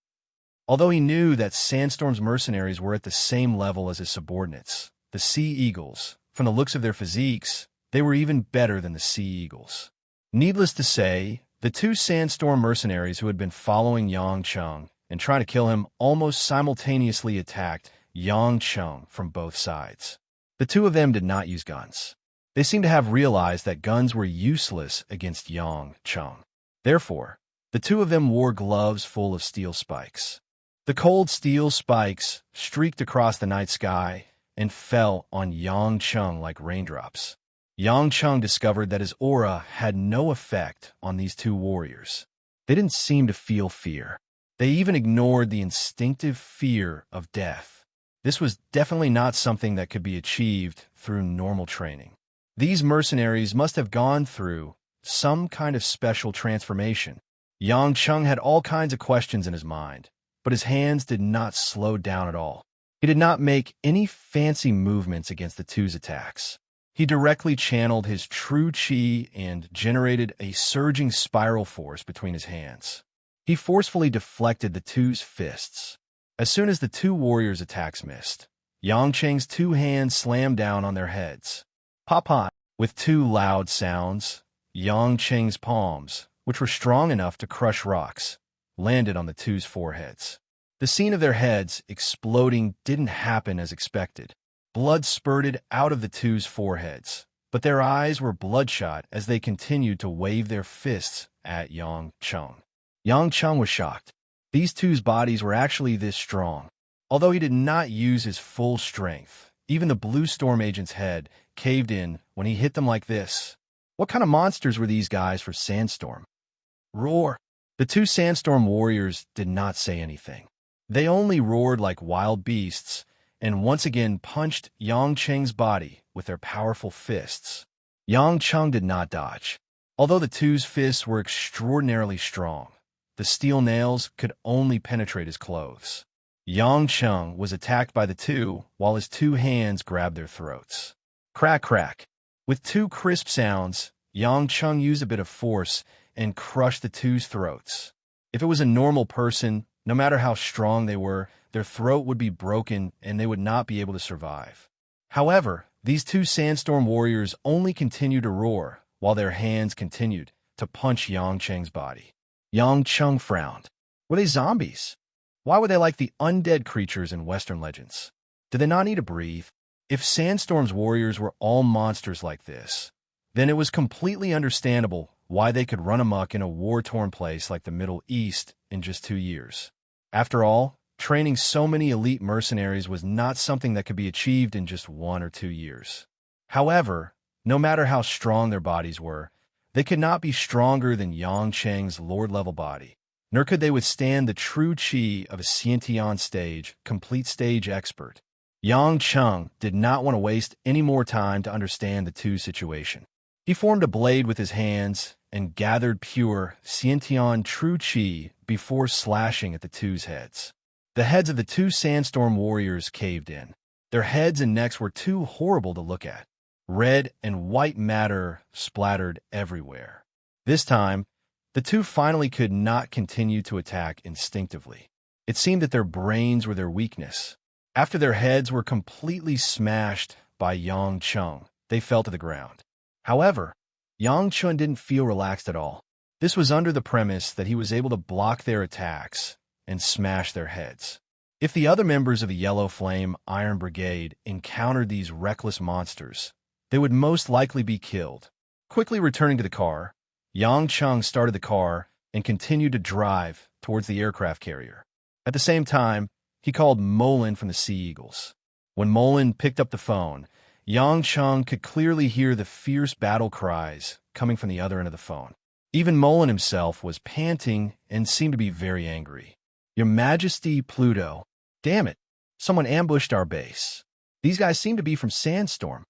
Although he knew that Sandstorm's mercenaries were at the same level as his subordinates, the Sea Eagles, from the looks of their physiques, they were even better than the Sea Eagles. Needless to say, the two Sandstorm mercenaries who had been following Yang Cheng and trying to kill him almost simultaneously attacked Yang Cheng from both sides. The two of them did not use guns. They seemed to have realized that guns were useless against Yang Cheng. Therefore, the two of them wore gloves full of steel spikes. The cold steel spikes streaked across the night sky and fell on Yang Cheng like raindrops. Yang Cheng discovered that his aura had no effect on these two warriors. They didn't seem to feel fear. They even ignored the instinctive fear of death. This was definitely not something that could be achieved through normal training. These mercenaries must have gone through some kind of special transformation. Yang Cheng had all kinds of questions in his mind, but his hands did not slow down at all. He did not make any fancy movements against the two's attacks. He directly channeled his true chi and generated a surging spiral force between his hands. He forcefully deflected the two's fists. As soon as the two warriors' attacks missed, Yang Cheng's two hands slammed down on their heads. Pop-pop! With two loud sounds, Yang Cheng's palms, which were strong enough to crush rocks, landed on the two's foreheads. The scene of their heads exploding didn't happen as expected. Blood spurted out of the two's foreheads, but their eyes were bloodshot as they continued to wave their fists at Yang Cheng. Yang Cheng was shocked. These two's bodies were actually this strong. Although he did not use his full strength, even the Blue Storm agent's head caved in when he hit them like this. What kind of monsters were these guys for Sandstorm? Roar! The two Sandstorm warriors did not say anything. They only roared like wild beasts and once again punched Yang Cheng's body with their powerful fists. Yang Cheng did not dodge. Although the two's fists were extraordinarily strong, the steel nails could only penetrate his clothes. Yang Cheng was attacked by the two while his two hands grabbed their throats. Crack, crack. With two crisp sounds, Yang Cheng used a bit of force and crushed the two's throats. If it was a normal person, no matter how strong they were, their throat would be broken and they would not be able to survive. However, these two sandstorm warriors only continued to roar while their hands continued to punch Yang Cheng's body. Yang Cheng frowned. Were they zombies? Why were they like the undead creatures in Western legends? Did they not need to breathe? If Sandstorm's warriors were all monsters like this, then it was completely understandable why they could run amok in a war-torn place like the Middle East in just 2 years. After all, training so many elite mercenaries was not something that could be achieved in just 1 or 2 years. However, no matter how strong their bodies were, they could not be stronger than Yang Cheng's lord-level body, nor could they withstand the true chi of a Xiantian stage, complete stage expert. Yang Cheng did not want to waste any more time to understand the two situation. He formed a blade with his hands and gathered pure Xiantian true chi before slashing at the two's heads. The heads of the two sandstorm warriors caved in. Their heads and necks were too horrible to look at. Red and white matter splattered everywhere. This time, the two finally could not continue to attack instinctively. It seemed that their brains were their weakness. After their heads were completely smashed by Yang Cheng, they fell to the ground. However, Yang Cheng didn't feel relaxed at all. This was under the premise that he was able to block their attacks and smash their heads. If the other members of the Yellow Flame Iron Brigade encountered these reckless monsters, they would most likely be killed. Quickly returning to the car, Yang Cheng started the car and continued to drive towards the aircraft carrier. At the same time, he called Molin from the Sea Eagles. When Molin picked up the phone, Yang Cheng could clearly hear the fierce battle cries coming from the other end of the phone. Even Molin himself was panting and seemed to be very angry. Your Majesty Pluto. Damn it, someone ambushed our base. These guys seem to be from Sandstorm.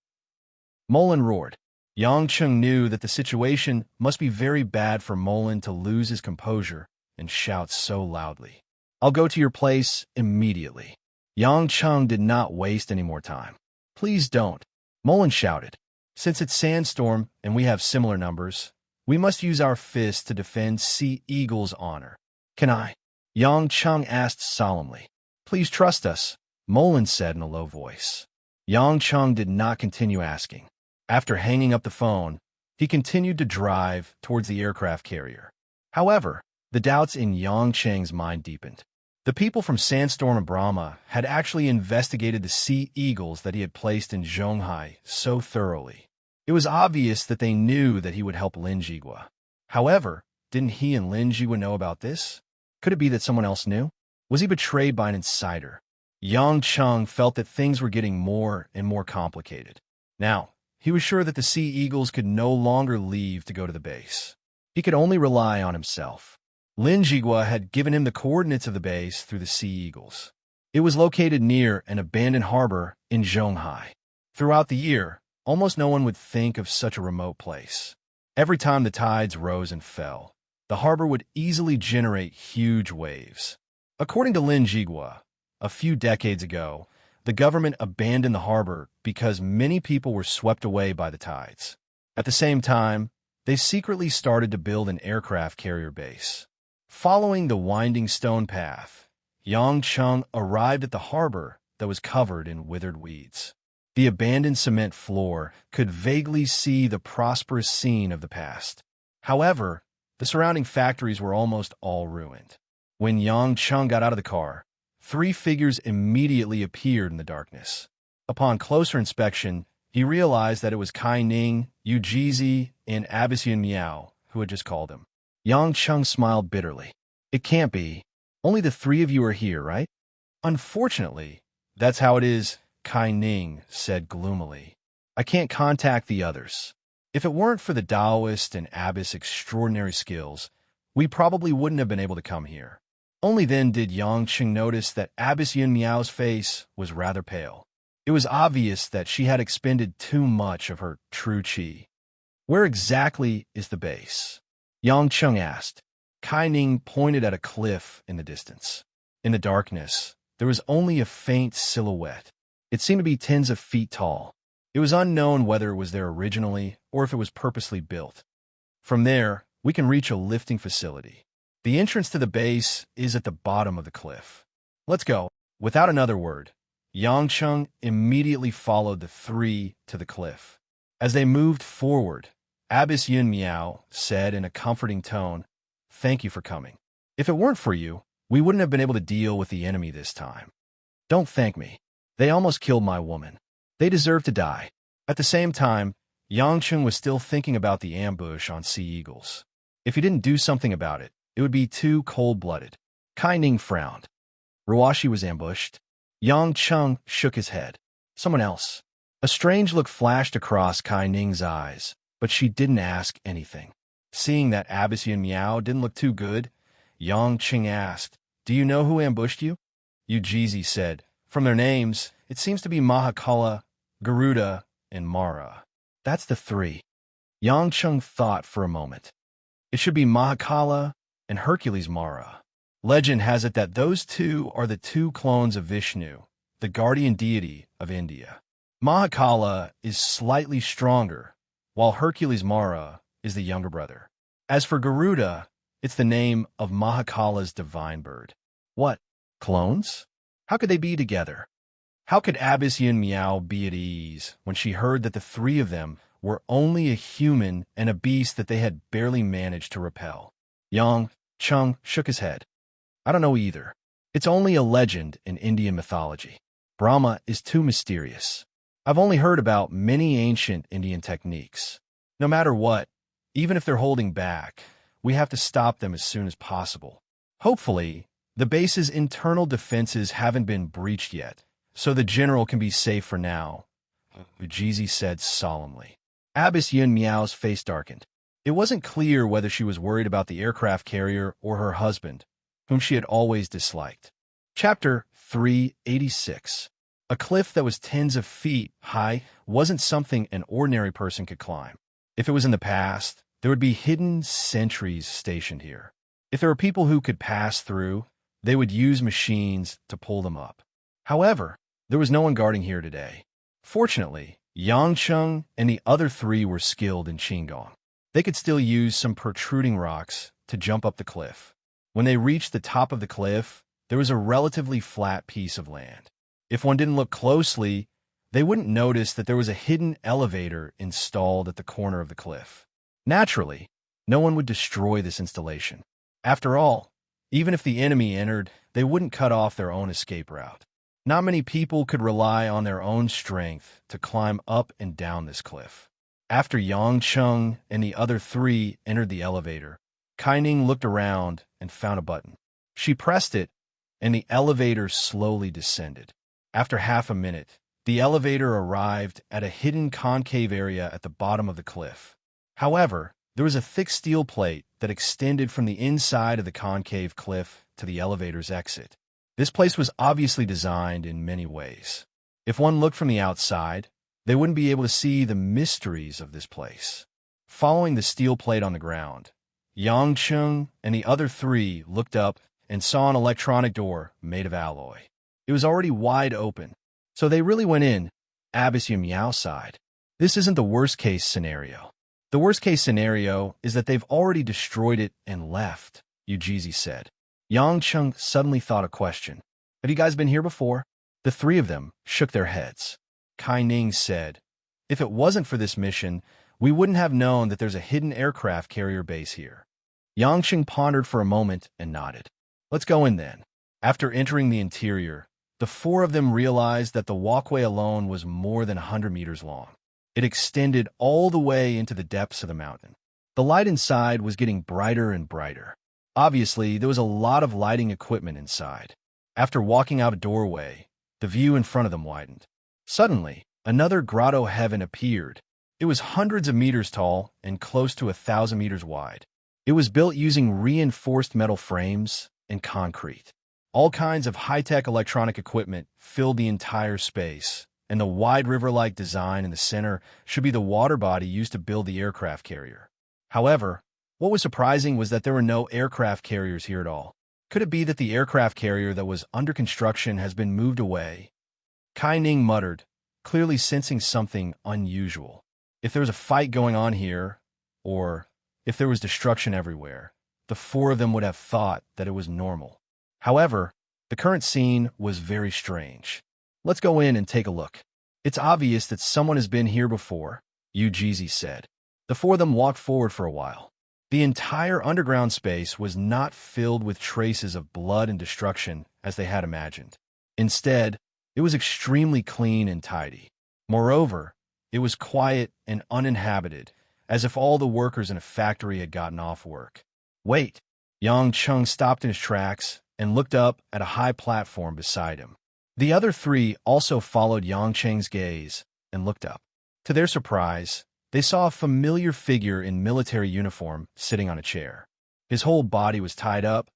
Molin roared. Yang Cheng knew that the situation must be very bad for Molin to lose his composure and shout so loudly. I'll go to your place immediately. Yang Cheng did not waste any more time. Please don't, Molin shouted. Since it's Sandstorm and we have similar numbers, we must use our fists to defend Sea Eagle's honor. Can I? Yang Cheng asked solemnly. Please trust us, Molin said in a low voice. Yang Cheng did not continue asking. After hanging up the phone, he continued to drive towards the aircraft carrier. However, the doubts in Yang Cheng's mind deepened. The people from Sandstorm and Brahma had actually investigated the Sea Eagles that he had placed in Zhonghai so thoroughly. It was obvious that they knew that he would help Lin Jigua. However, didn't he and Lin Jigua know about this? Could it be that someone else knew? Was he betrayed by an insider? Yang Cheng felt that things were getting more and more complicated. Now, he was sure that the Sea Eagles could no longer leave to go to the base. He could only rely on himself. Lin Jigua had given him the coordinates of the base through the Sea Eagles. It was located near an abandoned harbor in Zhonghai. Throughout the year, almost no one would think of such a remote place. Every time the tides rose and fell, the harbor would easily generate huge waves. According to Lin Jigua, a few decades ago, the government abandoned the harbor because many people were swept away by the tides. At the same time, they secretly started to build an aircraft carrier base. Following the winding stone path, Yang Cheng arrived at the harbor that was covered in withered weeds. The abandoned cement floor could vaguely see the prosperous scene of the past. However, the surrounding factories were almost all ruined. When Yang Cheng got out of the car, 3 figures immediately appeared in the darkness. Upon closer inspection, he realized that it was Kai Ning, Yu Jizi, and Abyssian Miao who had just called him. Yang Cheng smiled bitterly. It can't be. Only the 3 of you are here, right? Unfortunately, that's how it is, Kai Ning said gloomily. I can't contact the others. If it weren't for the Taoist and Abbess' extraordinary skills, we probably wouldn't have been able to come here. Only then did Yang Cheng notice that Abbess Yun Miao's face was rather pale. It was obvious that she had expended too much of her true chi. Where exactly is the base? Yang Cheng asked. Kai Ning pointed at a cliff in the distance. In the darkness, there was only a faint silhouette. It seemed to be tens of feet tall. It was unknown whether it was there originally or if it was purposely built. From there, we can reach a lifting facility. The entrance to the base is at the bottom of the cliff. Let's go. Without another word, Yang Cheng immediately followed the three to the cliff. As they moved forward, Abbess Yun Miao said in a comforting tone, "Thank you for coming. If it weren't for you, we wouldn't have been able to deal with the enemy this time. Don't thank me. They almost killed my woman. They deserve to die." At the same time, Yang Cheng was still thinking about the ambush on Sea Eagles. If he didn't do something about it, it would be too cold-blooded. Kai Ning frowned. Ruashi was ambushed. Yang Cheng shook his head. Someone else. A strange look flashed across Kai Ning's eyes, but she didn't ask anything. Seeing that Abbess Yun Miao didn't look too good, Yang Cheng asked, "Do you know who ambushed you?" Ujizi said, "From their names, it seems to be Mahakala, Garuda, and Mara. That's the three." Yang Cheng thought for a moment. It should be Mahakala and Hercules Mara. Legend has it that those two are the two clones of Vishnu, the guardian deity of India. Mahakala is slightly stronger, while Hercules Mara is the younger brother. As for Garuda, it's the name of Mahakala's divine bird. What? Clones? How could they be together? How could Abbess Yun Miao be at ease when she heard that the three of them were only a human and a beast that they had barely managed to repel? Yang Cheng shook his head. "I don't know either. It's only a legend in Indian mythology. Brahma is too mysterious. I've only heard about many ancient Indian techniques. No matter what, even if they're holding back, we have to stop them as soon as possible. Hopefully, the base's internal defenses haven't been breached yet, so the general can be safe for now," Ujizi said solemnly. Abbess Yun Miao's face darkened. It wasn't clear whether she was worried about the aircraft carrier or her husband, whom she had always disliked. Chapter 386. A cliff that was tens of feet high wasn't something an ordinary person could climb. If it was in the past, there would be hidden sentries stationed here. If there were people who could pass through, they would use machines to pull them up. However, there was no one guarding here today. Fortunately, Yang Cheng and the other three were skilled in Qigong. They could still use some protruding rocks to jump up the cliff. When they reached the top of the cliff, there was a relatively flat piece of land. If one didn't look closely, they wouldn't notice that there was a hidden elevator installed at the corner of the cliff. Naturally, no one would destroy this installation. After all, even if the enemy entered, they wouldn't cut off their own escape route. Not many people could rely on their own strength to climb up and down this cliff. After Yang Cheng and the other three entered the elevator, Kai Ning looked around and found a button. She pressed it, and the elevator slowly descended. After half a minute, the elevator arrived at a hidden concave area at the bottom of the cliff. However, there was a thick steel plate that extended from the inside of the concave cliff to the elevator's exit. This place was obviously designed in many ways. If one looked from the outside, they wouldn't be able to see the mysteries of this place. Following the steel plate on the ground, Yang Cheng and the other three looked up and saw an electronic door made of alloy. It was already wide open, so they really went in. Abbess Yun Miao sighed. This isn't the worst-case scenario. The worst-case scenario is that they've already destroyed it and left, Ujizi said. Yang Cheng suddenly thought a question. "Have you guys been here before?" The three of them shook their heads. Kai Ning said, "If it wasn't for this mission, we wouldn't have known that there's a hidden aircraft carrier base here." Yang Cheng pondered for a moment and nodded. "Let's go in then." After entering the interior, the four of them realized that the walkway alone was more than 100 meters long. It extended all the way into the depths of the mountain. The light inside was getting brighter and brighter. Obviously, there was a lot of lighting equipment inside. After walking out a doorway, the view in front of them widened. Suddenly, another grotto heaven appeared. It was hundreds of meters tall and close to 1,000 meters wide. It was built using reinforced metal frames and concrete. All kinds of high-tech electronic equipment filled the entire space, and the wide river-like design in the center should be the water body used to build the aircraft carrier. However, what was surprising was that there were no aircraft carriers here at all. Could it be that the aircraft carrier that was under construction has been moved away? Kai Ning muttered, clearly sensing something unusual. If there was a fight going on here, or if there was destruction everywhere, the four of them would have thought that it was normal. However, the current scene was very strange. Let's go in and take a look. It's obvious that someone has been here before, Ujizi said. The four of them walked forward for a while. The entire underground space was not filled with traces of blood and destruction as they had imagined. Instead, it was extremely clean and tidy. Moreover, it was quiet and uninhabited, as if all the workers in a factory had gotten off work. Wait! Yang Chung stopped in his tracks and looked up at a high platform beside him. The other three also followed Yang Cheng's gaze and looked up. To their surprise, they saw a familiar figure in military uniform sitting on a chair. His whole body was tied up,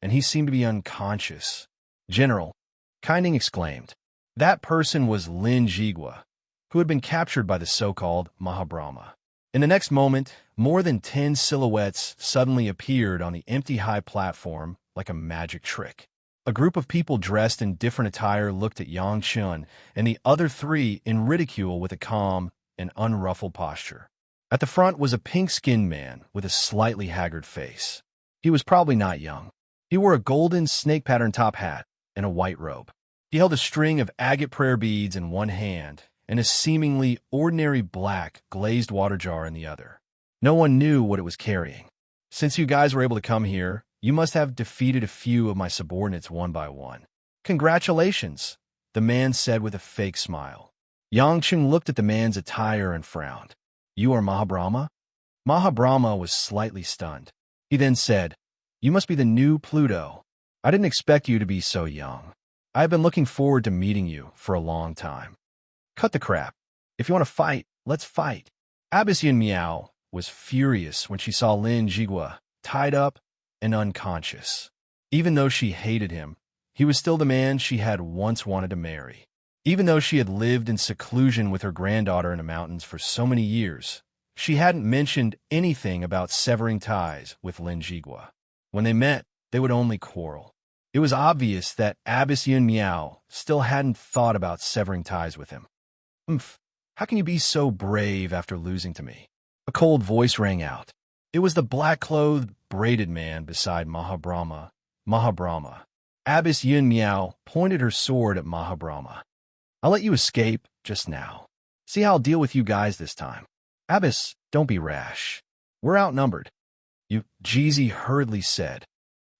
and he seemed to be unconscious. General, Kai Ning exclaimed. That person was Lin Jigua, who had been captured by the so-called Mahabrahma. In the next moment, more than 10 silhouettes suddenly appeared on the empty high platform like a magic trick. A group of people dressed in different attire looked at Yang Chun and the other three in ridicule with a calm and unruffled posture. At the front was a pink-skinned man with a slightly haggard face. He was probably not young. He wore a golden snake-pattern top hat and a white robe. He held a string of agate prayer beads in one hand and a seemingly ordinary black glazed water jar in the other. No one knew what it was carrying. Since you guys were able to come here, you must have defeated a few of my subordinates one by one. Congratulations, the man said with a fake smile. Yang Chung looked at the man's attire and frowned. You are Mahabrahma? Mahabrahma was slightly stunned. He then said, You must be the new Pluto. I didn't expect you to be so young. I have been looking forward to meeting you for a long time. Cut the crap. If you want to fight, let's fight. Abbess Yin Miao was furious when she saw Lin Jigua tied up and unconscious. Even though she hated him, he was still the man she had once wanted to marry. Even though she had lived in seclusion with her granddaughter in the mountains for so many years, she hadn't mentioned anything about severing ties with Lin Jigua. When they met, they would only quarrel. It was obvious that Abbess Yin Miao still hadn't thought about severing ties with him. How can you be so brave after losing to me? A cold voice rang out. It was the black-clothed, braided man beside Mahabrahma. Abbess Yin Miao pointed her sword at Mahabrahma. I'll let you escape just now. See how I'll deal with you guys this time. Abbess, don't be rash. We're outnumbered. Jeezy hurriedly said.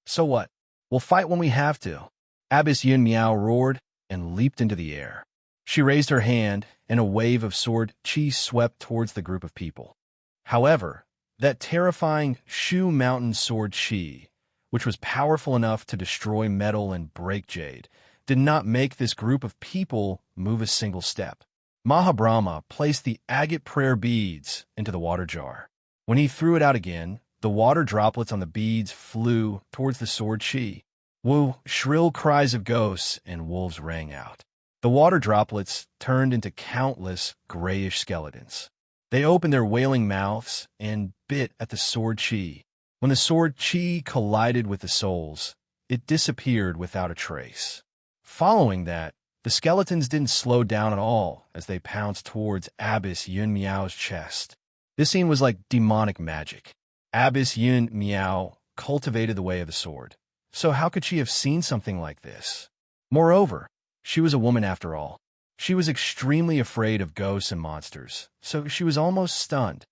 So what? We'll fight when we have to. Abbess Yin Miao roared and leaped into the air. She raised her hand, and a wave of sword chi swept towards the group of people. However, that terrifying Shu Mountain sword chi, which was powerful enough to destroy metal and break jade, did not make this group of people move a single step. Mahabrahma placed the agate prayer beads into the water jar. When he threw it out again, the water droplets on the beads flew towards the sword chi. Woo! Shrill cries of ghosts and wolves rang out. The water droplets turned into countless grayish skeletons. They opened their wailing mouths and bit at the sword chi. When the sword chi collided with the souls, it disappeared without a trace. Following that, the skeletons didn't slow down at all as they pounced towards Abbess Yun Miao's chest. This scene was like demonic magic. Abbess Yun Miao cultivated the way of the sword. So how could she have seen something like this? Moreover, she was a woman after all. She was extremely afraid of ghosts and monsters, so she was almost stunned.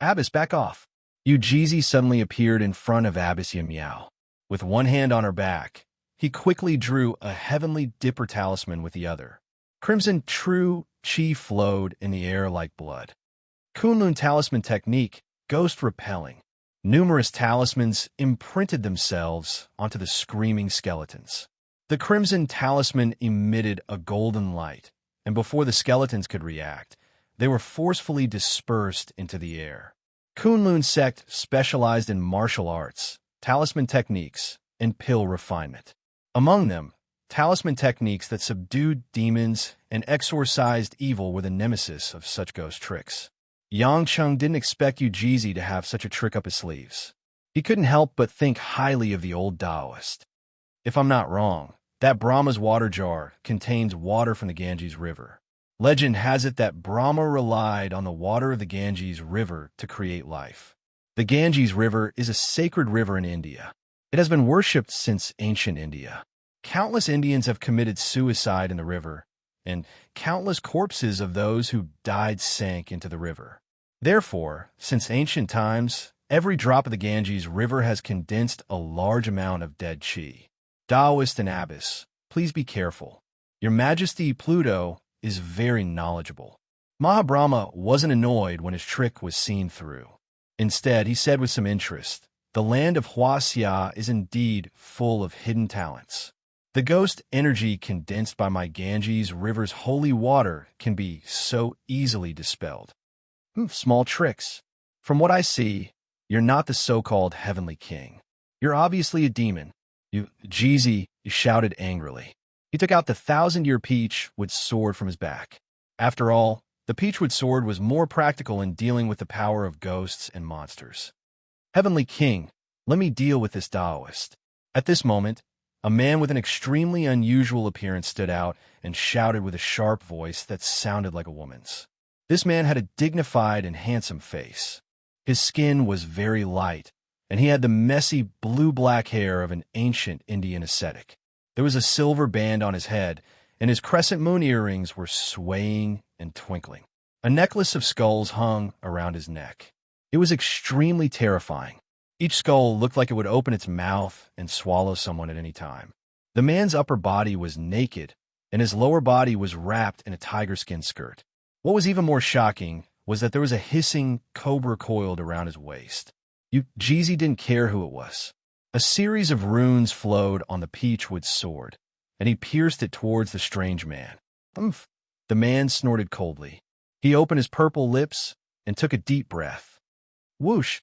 Abbess, back off. Ujizi suddenly appeared in front of Abbess Yin Miao. With one hand on her back, he quickly drew a heavenly dipper talisman with the other. Crimson true chi flowed in the air like blood. Kunlun talisman technique, ghost repelling. Numerous talismans imprinted themselves onto the screaming skeletons. The crimson talisman emitted a golden light, and before the skeletons could react, they were forcefully dispersed into the air. Kunlun sect specialized in martial arts, talisman techniques, and pill refinement. Among them, Talisman techniques that subdued demons and exorcised evil were the nemesis of such ghost tricks. Yang Cheng didn't expect Yujizi to have such a trick up his sleeves. He couldn't help but think highly of the old Taoist. If I'm not wrong, that Brahma's water jar contains water from the Ganges River. Legend has it that Brahma relied on the water of the Ganges River to create life. The Ganges River is a sacred river in India. It has been worshipped since ancient India. Countless Indians have committed suicide in the river, and countless corpses of those who died sank into the river. Therefore, since ancient times, every drop of the Ganges River has condensed a large amount of dead qi. Taoist and Abbess, please be careful. Your Majesty Pluto is very knowledgeable. Mahabrahma wasn't annoyed when his trick was seen through. Instead, he said with some interest, "The land of Huaxia is indeed full of hidden talents. The ghost energy condensed by my Ganges River's holy water can be so easily dispelled." Small tricks. From what I see, you're not the so-called heavenly king. You're obviously a demon. Jeezy shouted angrily. He took out the 1,000-year peachwood sword from his back. After all, the peachwood sword was more practical in dealing with the power of ghosts and monsters. "Heavenly King, let me deal with this Taoist." At this moment, a man with an extremely unusual appearance stood out and shouted with a sharp voice that sounded like a woman's. This man had a dignified and handsome face. His skin was very light, and he had the messy blue-black hair of an ancient Indian ascetic. There was a silver band on his head, and his crescent moon earrings were swaying and twinkling. A necklace of skulls hung around his neck. It was extremely terrifying. Each skull looked like it would open its mouth and swallow someone at any time. The man's upper body was naked, and his lower body was wrapped in a tiger skin skirt. What was even more shocking was that there was a hissing cobra coiled around his waist. Jeezy didn't care who it was. A series of runes flowed on the peachwood sword, and he pierced it towards the strange man. "Umph." The man snorted coldly. He opened his purple lips and took a deep breath. Whoosh!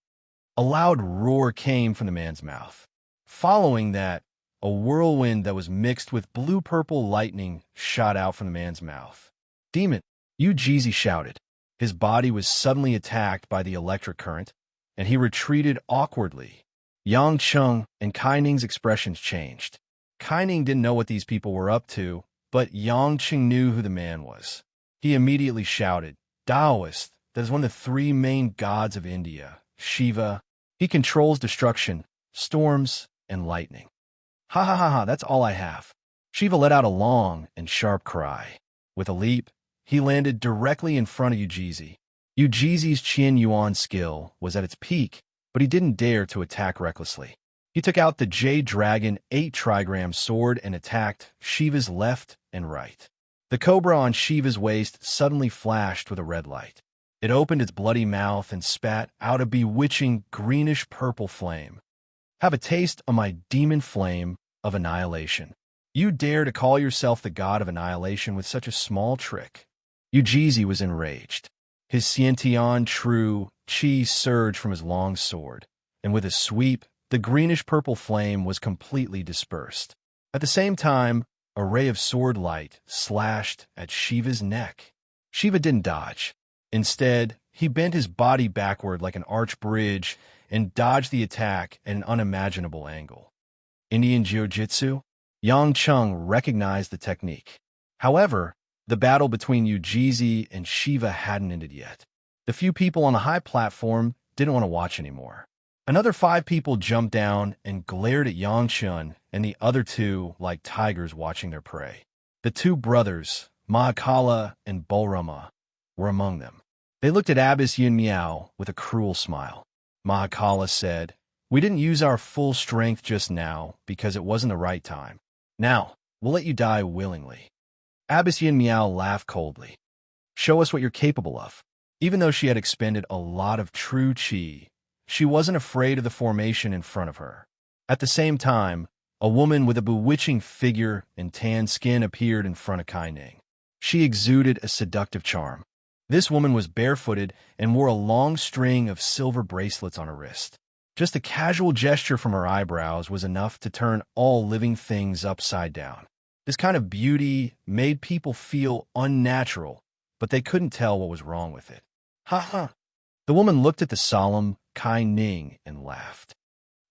A loud roar came from the man's mouth. Following that, a whirlwind that was mixed with blue-purple lightning shot out from the man's mouth. "Demon!" Jeezy shouted. His body was suddenly attacked by the electric current, and he retreated awkwardly. Yang Cheng and Kai Ning's expressions changed. Kai Ning didn't know what these people were up to, but Yang Cheng knew who the man was. He immediately shouted, "Taoist, that is one of the 3 main gods of India, Shiva. He controls destruction, storms, and lightning." "Ha ha ha ha, that's all I have." Shiva let out a long and sharp cry. With a leap, he landed directly in front of Yujizi. Yujizi's Qian Yuan skill was at its peak, but he didn't dare to attack recklessly. He took out the Jade Dragon 8-trigram sword and attacked Shiva's left and right. The cobra on Shiva's waist suddenly flashed with a red light. It opened its bloody mouth and spat out a bewitching greenish-purple flame. "Have a taste of my demon flame of annihilation. You dare to call yourself the god of annihilation with such a small trick." Yujizi was enraged. His Xiantian true qi surged from his long sword, and with a sweep, the greenish-purple flame was completely dispersed. At the same time, a ray of sword light slashed at Shiva's neck. Shiva didn't dodge. Instead, he bent his body backward like an arch bridge and dodged the attack at an unimaginable angle. Indian Jiu-Jitsu? Yang Cheng recognized the technique. However, the battle between Yujizi and Shiva hadn't ended yet. The few people on the high platform didn't want to watch anymore. Another 5 people jumped down and glared at Yang Cheng and the other 2 like tigers watching their prey. The 2 brothers, Mahakala and Bolrama, were among them. They looked at Abbess Yin Miao with a cruel smile. Mahakala said, "We didn't use our full strength just now because it wasn't the right time. Now, we'll let you die willingly." Abbess Yin Miao laughed coldly. "Show us what you're capable of." Even though she had expended a lot of true qi, she wasn't afraid of the formation in front of her. At the same time, a woman with a bewitching figure and tan skin appeared in front of Kai Ning. She exuded a seductive charm. This woman was barefooted and wore a long string of silver bracelets on her wrist. Just a casual gesture from her eyebrows was enough to turn all living things upside down. This kind of beauty made people feel unnatural, but they couldn't tell what was wrong with it. Ha ha! The woman looked at the solemn Kai Ning and laughed.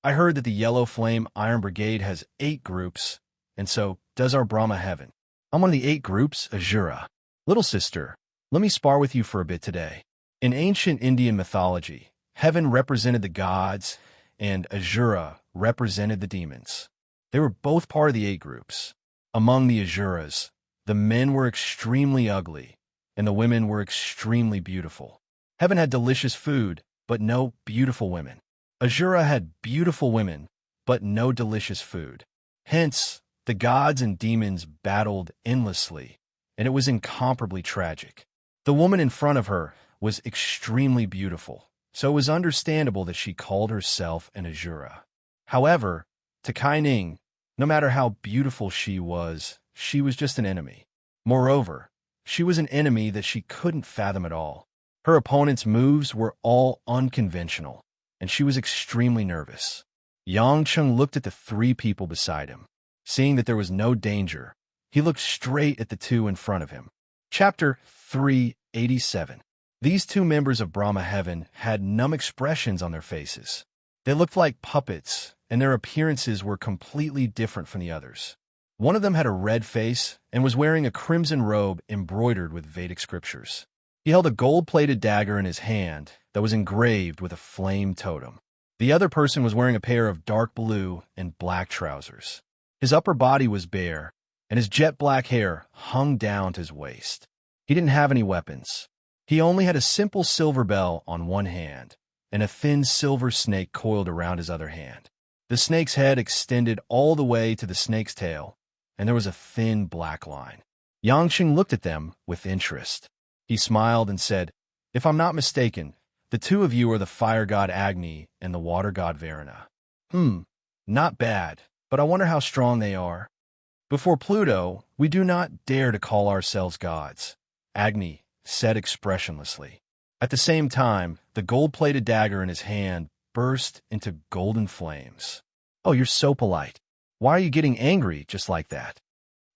I heard that the Yellow Flame Iron Brigade has 8 groups, and so does our Brahma Heaven. I'm one of the 8 groups, Azura. Little sister, let me spar with you for a bit today. In ancient Indian mythology, heaven represented the gods, and Azura represented the demons. They were both part of the 8 groups. Among the Azuras, the men were extremely ugly, and the women were extremely beautiful. Heaven had delicious food, but no beautiful women. Azura had beautiful women, but no delicious food. Hence, the gods and demons battled endlessly, and it was incomparably tragic. The woman in front of her was extremely beautiful, so it was understandable that she called herself an Azura. However, to Kai Ning, no matter how beautiful she was just an enemy. Moreover, she was an enemy that she couldn't fathom at all. Her opponent's moves were all unconventional, and she was extremely nervous. Yang Cheng looked at the 3 people beside him. Seeing that there was no danger, he looked straight at the 2 in front of him. Chapter 387. These 2 members of Brahma Heaven had numb expressions on their faces. They looked like puppets, and their appearances were completely different from the others. One of them had a red face and was wearing a crimson robe embroidered with Vedic scriptures. He held a gold-plated dagger in his hand that was engraved with a flame totem. The other person was wearing a pair of dark blue and black trousers. His upper body was bare, and his jet black hair hung down to his waist. He didn't have any weapons. He only had a simple silver bell on one hand, and a thin silver snake coiled around his other hand. The snake's head extended all the way to the snake's tail, and there was a thin black line. Yang Qing looked at them with interest. He smiled and said, "If I'm not mistaken, the 2 of you are the fire god Agni and the water god Varuna. Not bad, but I wonder how strong they are. Before Pluto, we do not dare to call ourselves gods," Agni said expressionlessly. At the same time, the gold-plated dagger in his hand burst into golden flames. "Oh, you're so polite. Why are you getting angry just like that?"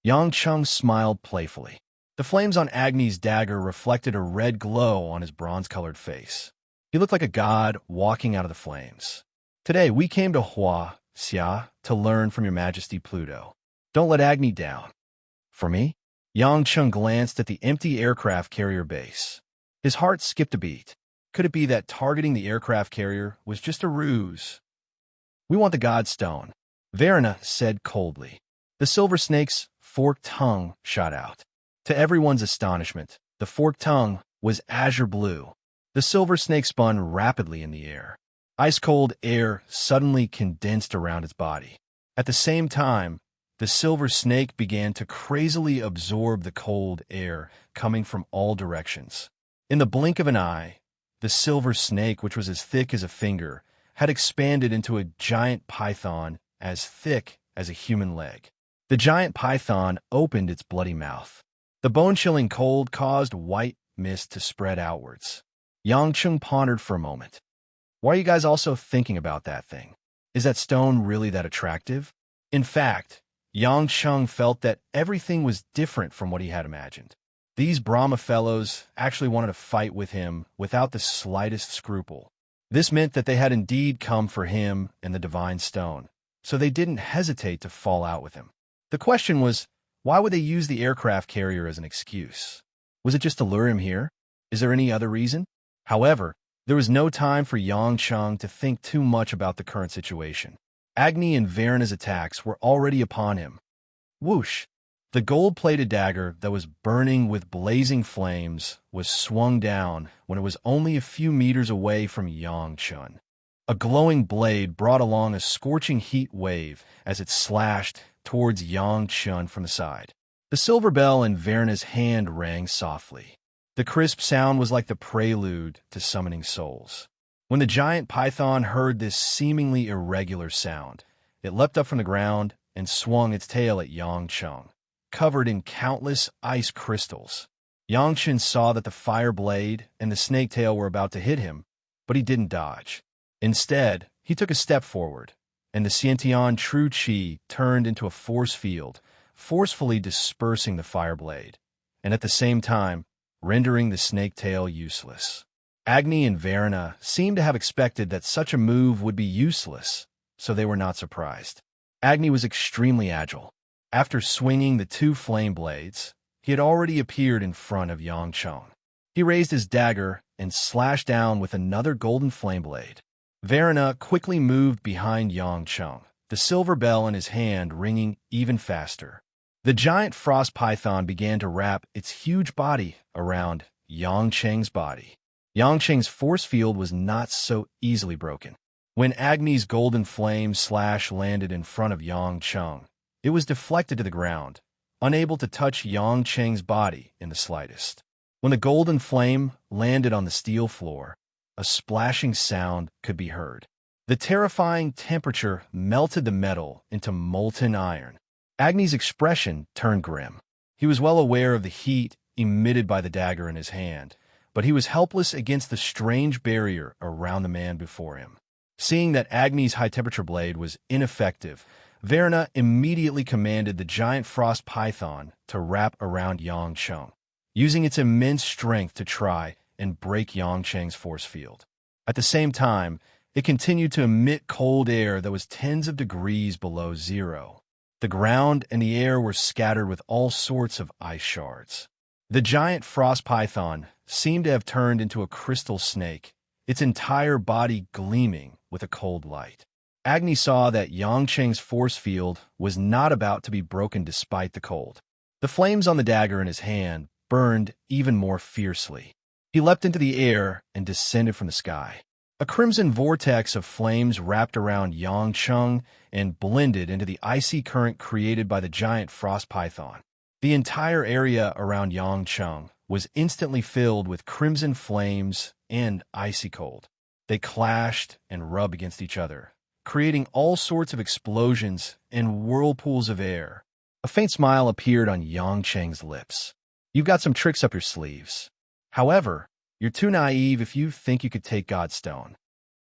Yang Cheng smiled playfully. The flames on Agni's dagger reflected a red glow on his bronze-colored face. He looked like a god walking out of the flames. "Today, we came to Hua Xia to learn from your majesty Pluto. Don't let Agni down." "For me?" Yang Cheng glanced at the empty aircraft carrier base. His heart skipped a beat. Could it be that targeting the aircraft carrier was just a ruse? "We want the god stone," Varuna said coldly. The silver snake's forked tongue shot out. To everyone's astonishment, the forked tongue was azure blue. The silver snake spun rapidly in the air. Ice-cold air suddenly condensed around its body. At the same time, the silver snake began to crazily absorb the cold air coming from all directions. In the blink of an eye, the silver snake, which was as thick as a finger, had expanded into a giant python as thick as a human leg. The giant python opened its bloody mouth. The bone-chilling cold caused white mist to spread outwards. Yang Cheng pondered for a moment. "Why are you guys also thinking about that thing? Is that stone really that attractive?" In fact, Yang Cheng felt that everything was different from what he had imagined. These Brahma fellows actually wanted to fight with him without the slightest scruple. This meant that they had indeed come for him and the divine stone, so they didn't hesitate to fall out with him. The question was, why would they use the aircraft carrier as an excuse? Was it just to lure him here? Is there any other reason? However, there was no time for Yang Cheng to think too much about the current situation. Agni and Varuna's attacks were already upon him. Whoosh! The gold-plated dagger that was burning with blazing flames was swung down when it was only a few meters away from Yang Cheng. A glowing blade brought along a scorching heat wave as it slashed towards Yang Cheng from the side. The silver bell in Varuna's hand rang softly. The crisp sound was like the prelude to summoning souls. When the giant python heard this seemingly irregular sound, it leapt up from the ground and swung its tail at Yang Cheng, covered in countless ice crystals. Yang Cheng saw that the fire blade and the snake tail were about to hit him, but he didn't dodge. Instead, he took a step forward, and the Xiantian True Qi turned into a force field, forcefully dispersing the fire blade, and at the same time, rendering the snake tail useless. Agni and Varuna seemed to have expected that such a move would be useless, so they were not surprised. Agni was extremely agile. After swinging the two flame blades, he had already appeared in front of Yang Cheng. He raised his dagger and slashed down with another golden flame blade. Varuna quickly moved behind Yang Cheng, the silver bell in his hand ringing even faster. The giant frost python began to wrap its huge body around Yang Cheng's body. Yang Cheng's force field was not so easily broken. When Agni's golden flame slash landed in front of Yang Cheng, it was deflected to the ground, unable to touch Yang Cheng's body in the slightest. When the golden flame landed on the steel floor, a splashing sound could be heard. The terrifying temperature melted the metal into molten iron. Agni's expression turned grim. He was well aware of the heat emitted by the dagger in his hand, but he was helpless against the strange barrier around the man before him. Seeing that Agni's high-temperature blade was ineffective, Varuna immediately commanded the giant frost python to wrap around Yang Cheng, using its immense strength to try and break Yang Cheng's force field. At the same time, it continued to emit cold air that was tens of degrees below zero. The ground and the air were scattered with all sorts of ice shards. The giant frost python seemed to have turned into a crystal snake, its entire body gleaming with a cold light. Agni saw that Yang Cheng's force field was not about to be broken despite the cold. The flames on the dagger in his hand burned even more fiercely. He leapt into the air and descended from the sky. A crimson vortex of flames wrapped around Yang Cheng and blended into the icy current created by the giant frost python. The entire area around Yang Cheng was instantly filled with crimson flames and icy cold. They clashed and rubbed against each other, creating all sorts of explosions and whirlpools of air. A faint smile appeared on Yang Cheng's lips. "You've got some tricks up your sleeves. However, you're too naive if you think you could take God's stone."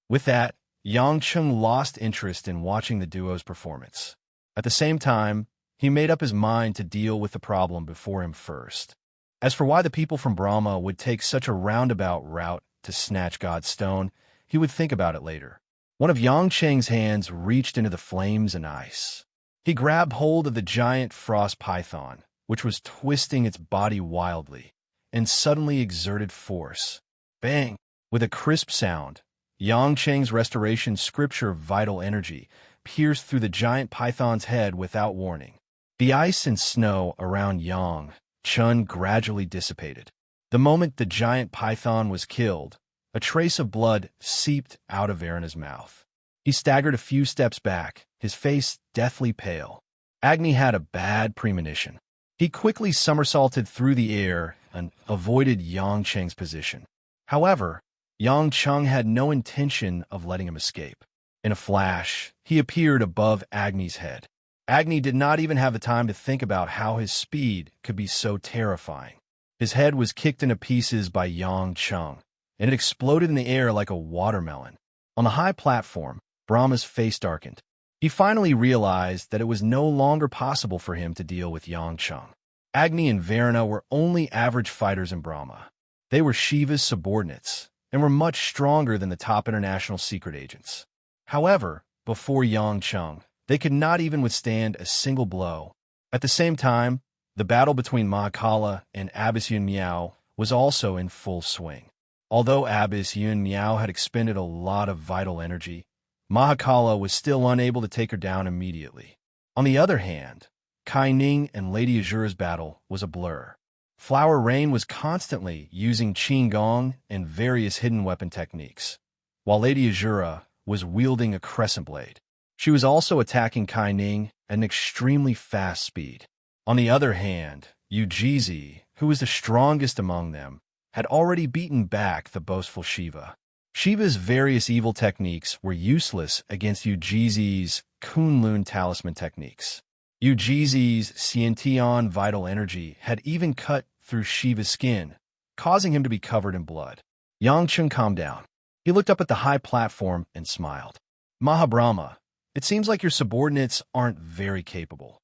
With that, Yang Cheng lost interest in watching the duo's performance. At the same time, he made up his mind to deal with the problem before him first. As for why the people from Brahma would take such a roundabout route to snatch God's stone, he would think about it later. One of Yang Cheng's hands reached into the flames and ice. He grabbed hold of the giant frost python, which was twisting its body wildly, and suddenly exerted force. Bang! With a crisp sound, Yang Cheng's restoration scripture of vital energy pierced through the giant python's head without warning. The ice and snow around Yang Cheng gradually dissipated. The moment the giant python was killed, a trace of blood seeped out of Varuna's mouth. He staggered a few steps back, his face deathly pale. Agni had a bad premonition. He quickly somersaulted through the air and avoided Yang Cheng's position. However, Yang Cheng had no intention of letting him escape. In a flash, he appeared above Agni's head. Agni did not even have the time to think about how his speed could be so terrifying. His head was kicked into pieces by Yang Cheng, and it exploded in the air like a watermelon. On the high platform, Brahma's face darkened. He finally realized that it was no longer possible for him to deal with Yang Cheng. Agni and Varuna were only average fighters in Brahma. They were Shiva's subordinates, and were much stronger than the top international secret agents. However, before Yang Cheng, they could not even withstand a single blow. At the same time, the battle between Mahakala and Abbas Yun Miao was also in full swing. Although Abbas Yun Miao had expended a lot of vital energy, Mahakala was still unable to take her down immediately. On the other hand, Kai Ning and Lady Azura's battle was a blur. Flower Rain was constantly using Qigong and various hidden weapon techniques, while Lady Azura was wielding a crescent blade. She was also attacking Kai Ning at an extremely fast speed. On the other hand, Ujizi, who was the strongest among them, had already beaten back the boastful Shiva. Shiva's various evil techniques were useless against Ujizi's Kunlun talisman techniques. Ujizi's Xiantian vital energy had even cut through Shiva's skin, causing him to be covered in blood. Yang Cheng calmed down. He looked up at the high platform and smiled. "Mahabrahma, it seems like your subordinates aren't very capable.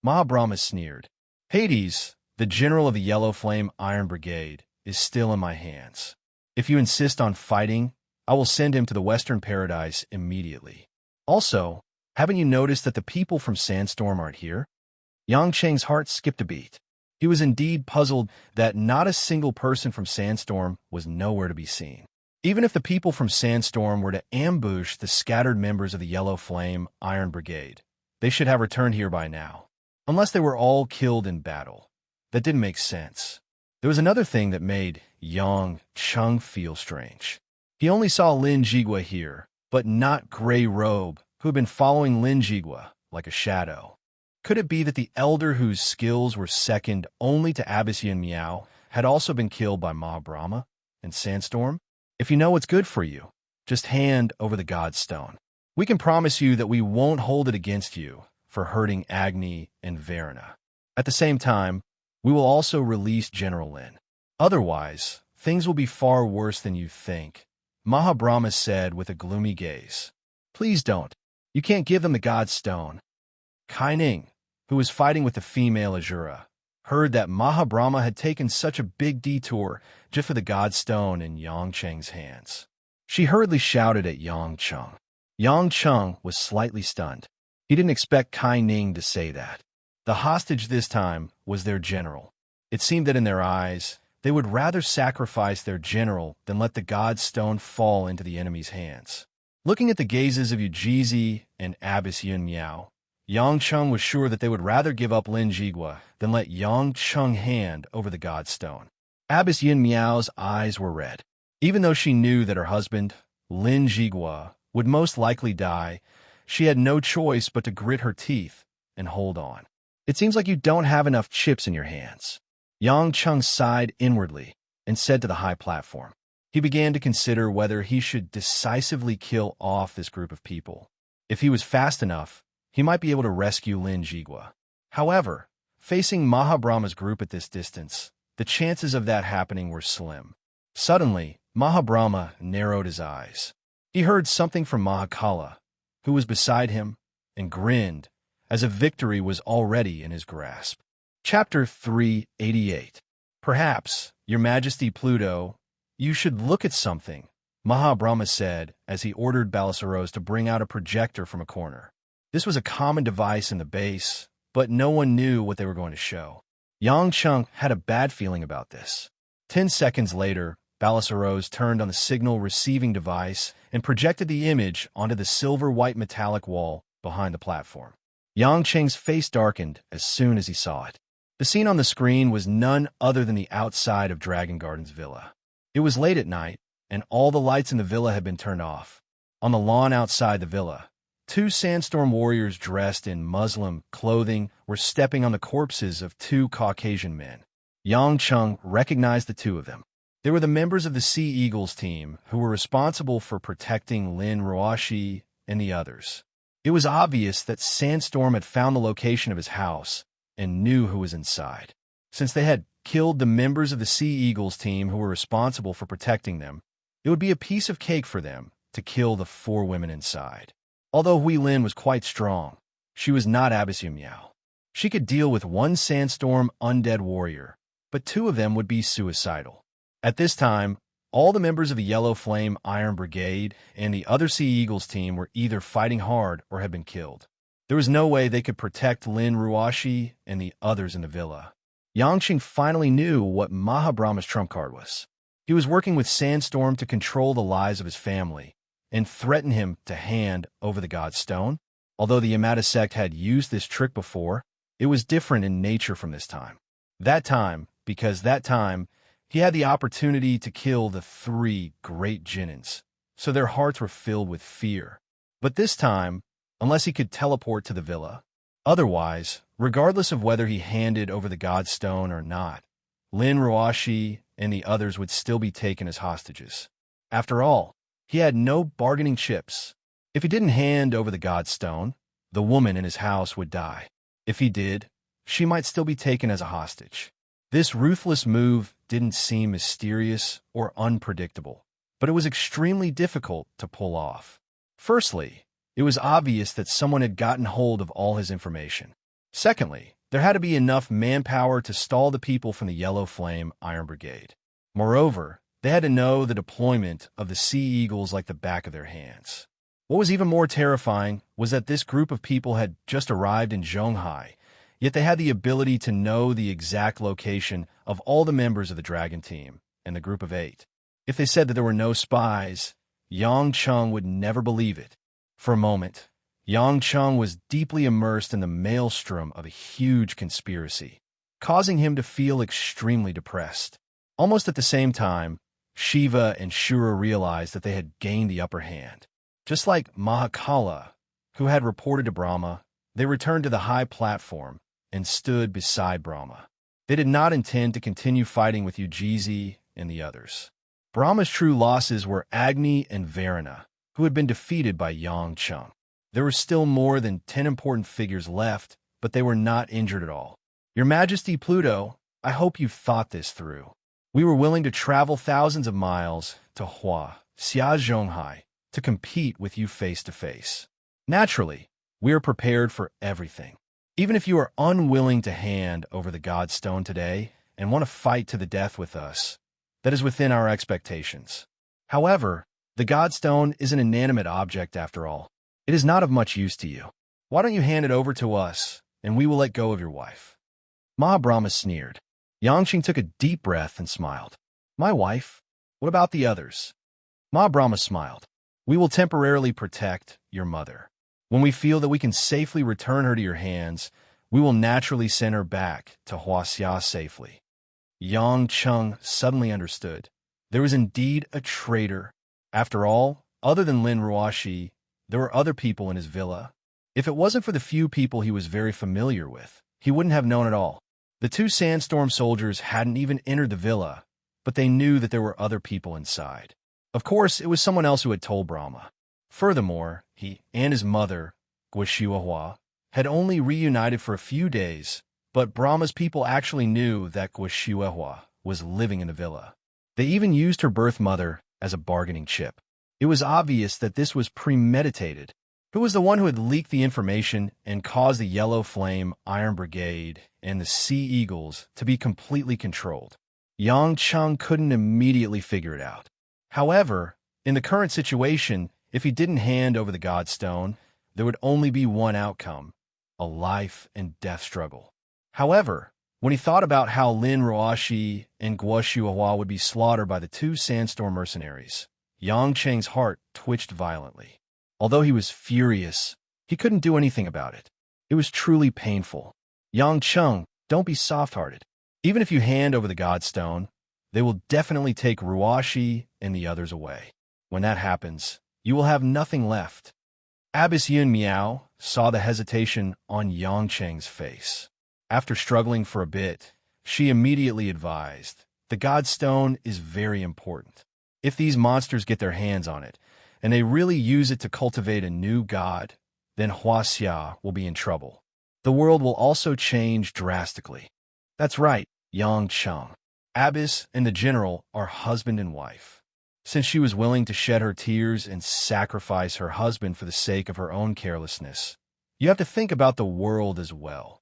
Mahabrahma sneered. Hades, the general of the Yellow Flame Iron Brigade, is still in my hands. If you insist on fighting, I will send him to the Western Paradise immediately. Also, haven't you noticed that the people from Sandstorm aren't here? Yang Cheng's heart skipped a beat. He was indeed puzzled that not a single person from Sandstorm was nowhere to be seen. Even if the people from Sandstorm were to ambush the scattered members of the Yellow Flame Iron Brigade, they should have returned here by now. Unless they were all killed in battle. That didn't make sense. There was another thing that made Yang Cheng feel strange. He only saw Lin Jigua here, but not Grey Robe, who had been following Lin Jigua like a shadow. Could it be that the elder whose skills were second only to Abbess Yin Miao had also been killed by Mahabrahma and Sandstorm? If you know what's good for you, just hand over the God's Stone. We can promise you that we won't hold it against you for hurting Agni and Verna. At the same time, we will also release General Lin. Otherwise, things will be far worse than you think, Mahabrahma said with a gloomy gaze. Please don't. You can't give them the God's Stone. Kai Ning, who was fighting with the female Azura, heard that Mahabrahma had taken such a big detour just for the God's Stone in Yang Cheng's hands. She hurriedly shouted at Yang Cheng. Yang Cheng was slightly stunned. He didn't expect Kai Ning to say that. The hostage this time was their general. It seemed that in their eyes, they would rather sacrifice their general than let the God's Stone fall into the enemy's hands. Looking at the gazes of Yujizi and Abbess Yin Miao, Yang Cheng was sure that they would rather give up Lin Jigua than let Yang Cheng hand over the God's Stone. Abbess Yin Miao's eyes were red. Even though she knew that her husband, Lin Jigua, would most likely die, she had no choice but to grit her teeth and hold on. It seems like you don't have enough chips in your hands. Yang Cheng sighed inwardly and said to the high platform. He began to consider whether he should decisively kill off this group of people. If he was fast enough, he might be able to rescue Lin Jigua. However, facing Mahabrahma's group at this distance, the chances of that happening were slim. Suddenly, Mahabrahma narrowed his eyes. He heard something from Mahakala, who was beside him, and grinned, as if victory was already in his grasp. Chapter 388. Perhaps, Your Majesty Pluto, you should look at something, Mahabrahma said as he ordered Balisaros to bring out a projector from a corner. This was a common device in the base, but no one knew what they were going to show. Yang Cheng had a bad feeling about this. 10 seconds later, Balisaros turned on the signal receiving device and projected the image onto the silver-white metallic wall behind the platform. Yang Cheng's face darkened as soon as he saw it. The scene on the screen was none other than the outside of Dragon Garden's villa. It was late at night, and all the lights in the villa had been turned off. On the lawn outside the villa, 2 Sandstorm warriors dressed in Muslim clothing were stepping on the corpses of 2 Caucasian men. Yang Cheng recognized the 2 of them. They were the members of the Sea Eagles team who were responsible for protecting Lin Ruoshi and the others. It was obvious that Sandstorm had found the location of his house and knew who was inside. Since they had killed the members of the Sea Eagles team who were responsible for protecting them, it would be a piece of cake for them to kill the 4 women inside. Although Hui Lin was quite strong, she was not Abbess Yin Miao. She could deal with 1 Sandstorm undead warrior, but 2 of them would be suicidal. At this time, all the members of the Yellow Flame Iron Brigade and the other Sea Eagles team were either fighting hard or had been killed. There was no way they could protect Lin Ruoshi and the others in the villa. Yang Cheng finally knew what Mahabrahma's trump card was. He was working with Sandstorm to control the lives of his family and threaten him to hand over the God's Stone. Although the Yamada sect had used this trick before, it was different in nature from this time. Because that time, he had the opportunity to kill the 3 great Jinnins, so their hearts were filled with fear. But this time, unless he could teleport to the villa. Otherwise, regardless of whether he handed over the God's Stone or not, Lin Ruoshi and the others would still be taken as hostages. After all, he had no bargaining chips. If he didn't hand over the God's Stone, the woman in his house would die. If he did, she might still be taken as a hostage. This ruthless move didn't seem mysterious or unpredictable, but it was extremely difficult to pull off. Firstly, it was obvious that someone had gotten hold of all his information. Secondly, there had to be enough manpower to stall the people from the Yellow Flame Iron Brigade. Moreover, they had to know the deployment of the Sea Eagles like the back of their hands. What was even more terrifying was that this group of people had just arrived in Zhonghai, yet they had the ability to know the exact location of all the members of the Dragon Team and the Group of 8. If they said that there were no spies, Yang Cheng would never believe it. For a moment, Yang Cheng was deeply immersed in the maelstrom of a huge conspiracy, causing him to feel extremely depressed. Almost at the same time, Shiva and Shura realized that they had gained the upper hand. Just like Mahakala, who had reported to Brahma, they returned to the high platform and stood beside Brahma. They did not intend to continue fighting with Ujizi and the others. Brahma's true losses were Agni and Varuna, who had been defeated by Yang Cheng. There were still more than 10 important figures left, but they were not injured at all. Your Majesty Pluto, I hope you've thought this through. We were willing to travel thousands of miles to Hua, Xia Zhonghai, to compete with you face to face. Naturally, we are prepared for everything. Even if you are unwilling to hand over the Godstone today and want to fight to the death with us, that is within our expectations. However, the Godstone is an inanimate object after all. It is not of much use to you. Why don't you hand it over to us, and we will let go of your wife? Mahabrahma sneered. Yangqing took a deep breath and smiled. My wife? What about the others? Mahabrahma smiled. We will temporarily protect your mother. When we feel that we can safely return her to your hands, we will naturally send her back to Huaxia safely. Yang Cheng suddenly understood. There was indeed a traitor. After all, other than Lin Ruoxi, there were other people in his villa. If it wasn't for the few people he was very familiar with, he wouldn't have known at all. The 2 Sandstorm soldiers hadn't even entered the villa, but they knew that there were other people inside. Of course, it was someone else who had told Brahma. Furthermore, he and his mother, Guoshuahua, had only reunited for a few days, but Brahma's people actually knew that Guoshuahua was living in the villa. They even used her birth mother as a bargaining chip. It was obvious that this was premeditated. Who was the one who had leaked the information and caused the Yellow Flame Iron Brigade and the Sea Eagles to be completely controlled? Yang Cheng couldn't immediately figure it out. However, in the current situation, if he didn't hand over the Godstone, there would only be one outcome, a life and death struggle. However, when he thought about how Lin Ruoxi and Guoshuahua would be slaughtered by the 2 Sandstorm mercenaries, Yang Cheng's heart twitched violently. Although he was furious, he couldn't do anything about it. It was truly painful. Yang Cheng, don't be soft-hearted. Even if you hand over the Godstone, they will definitely take Ruoxi and the others away. When that happens, you will have nothing left. Abbess Yun Miao saw the hesitation on Yang Cheng's face. After struggling for a bit, she immediately advised, the Godstone is very important. If these monsters get their hands on it, and they really use it to cultivate a new god, then Huaxia will be in trouble. The world will also change drastically. That's right, Yang Cheng. Abbess and the general are husband and wife. Since she was willing to shed her tears and sacrifice her husband for the sake of her own carelessness, you have to think about the world as well.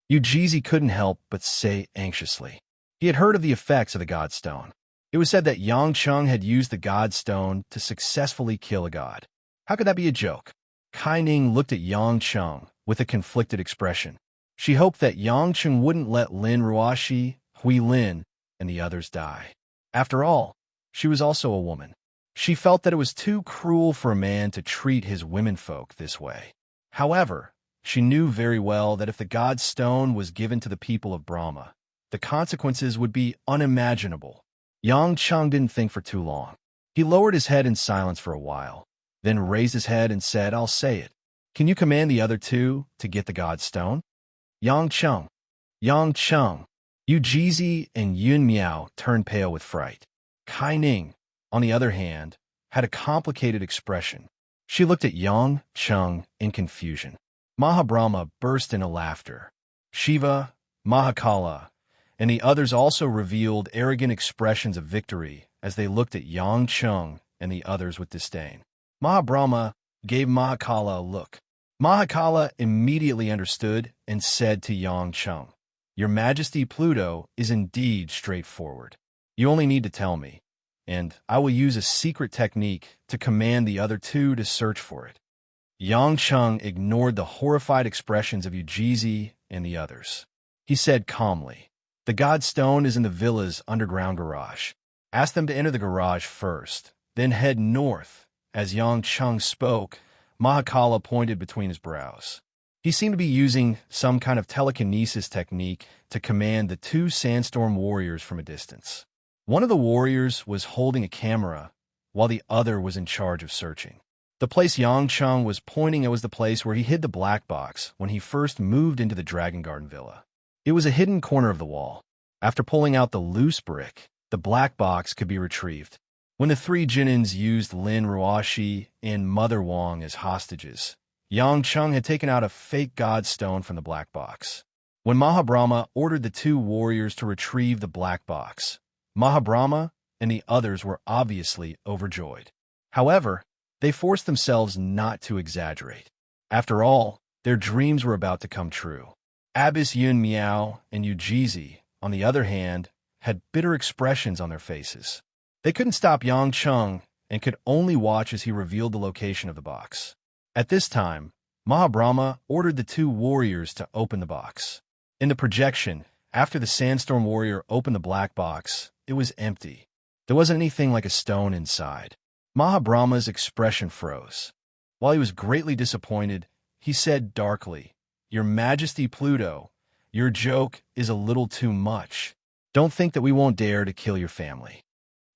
Ujizi couldn't help but say anxiously. He had heard of the effects of the Godstone. It was said that Yang Cheng had used the Godstone to successfully kill a god. How could that be a joke? Kai Ning looked at Yang Cheng with a conflicted expression. She hoped that Yang Cheng wouldn't let Lin Ruoxi, Hui Lin, and the others die. After all, she was also a woman. She felt that it was too cruel for a man to treat his womenfolk this way. However, she knew very well that if the Godstone was given to the people of Brahma, the consequences would be unimaginable. Yang Cheng didn't think for too long. He lowered his head in silence for a while, then raised his head and said, I'll say it. Can you command the other 2 to get the Godstone? Yang Cheng. Yang Cheng. Ujizi and Yun Miao turned pale with fright. Kai Ning, on the other hand, had a complicated expression. She looked at Yang Cheng in confusion. Mahabrahma burst into laughter. Shiva, Mahakala, and the others also revealed arrogant expressions of victory as they looked at Yang Cheng and the others with disdain. Mahabrahma gave Mahakala a look. Mahakala immediately understood and said to Yang Chung, "Your Majesty Pluto is indeed straightforward. You only need to tell me, and I will use a secret technique to command the other two to search for it." Yang Chung ignored the horrified expressions of Ujizi and the others. He said calmly, "The God Stone is in the villa's underground garage. Ask them to enter the garage first, then head north." As Yang Chung spoke, Mahakala pointed between his brows. He seemed to be using some kind of telekinesis technique to command the two sandstorm warriors from a distance. One of the warriors was holding a camera, while the other was in charge of searching. The place Yang Chung was pointing at was the place where he hid the black box when he first moved into the Dragon Garden Villa. It was a hidden corner of the wall. After pulling out the loose brick, the black box could be retrieved. When the three Jinins used Lin Ruoshi and Mother Wang as hostages, Yang Chung had taken out a fake god stone from the black box. When Mahabrahma ordered the two warriors to retrieve the black box, Mahabrahma and the others were obviously overjoyed. However, they forced themselves not to exaggerate. After all, their dreams were about to come true. Abbess Yun Miao and Ujizi, on the other hand, had bitter expressions on their faces. They couldn't stop Yang Chung and could only watch as he revealed the location of the box. At this time, Mahabrahma ordered the two warriors to open the box. In the projection, after the sandstorm warrior opened the black box, it was empty. There wasn't anything like a stone inside. Mahabrahma's expression froze. While he was greatly disappointed, he said darkly, "Your Majesty Pluto, your joke is a little too much. Don't think that we won't dare to kill your family."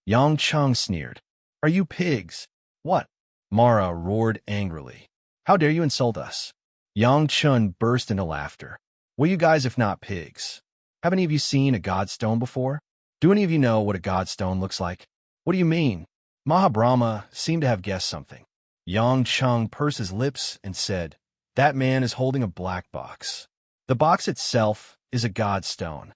Yang Chung sneered. "Are you pigs?" "What?" Mara roared angrily. "How dare you insult us?" Yang Chun burst into laughter. "What are you guys if not pigs? Have any of you seen a godstone before? Do any of you know what a godstone looks like?" "What do you mean?" Mahabrahma seemed to have guessed something. Yang Chung pursed his lips and said, "That man is holding a black box. The box itself is a godstone.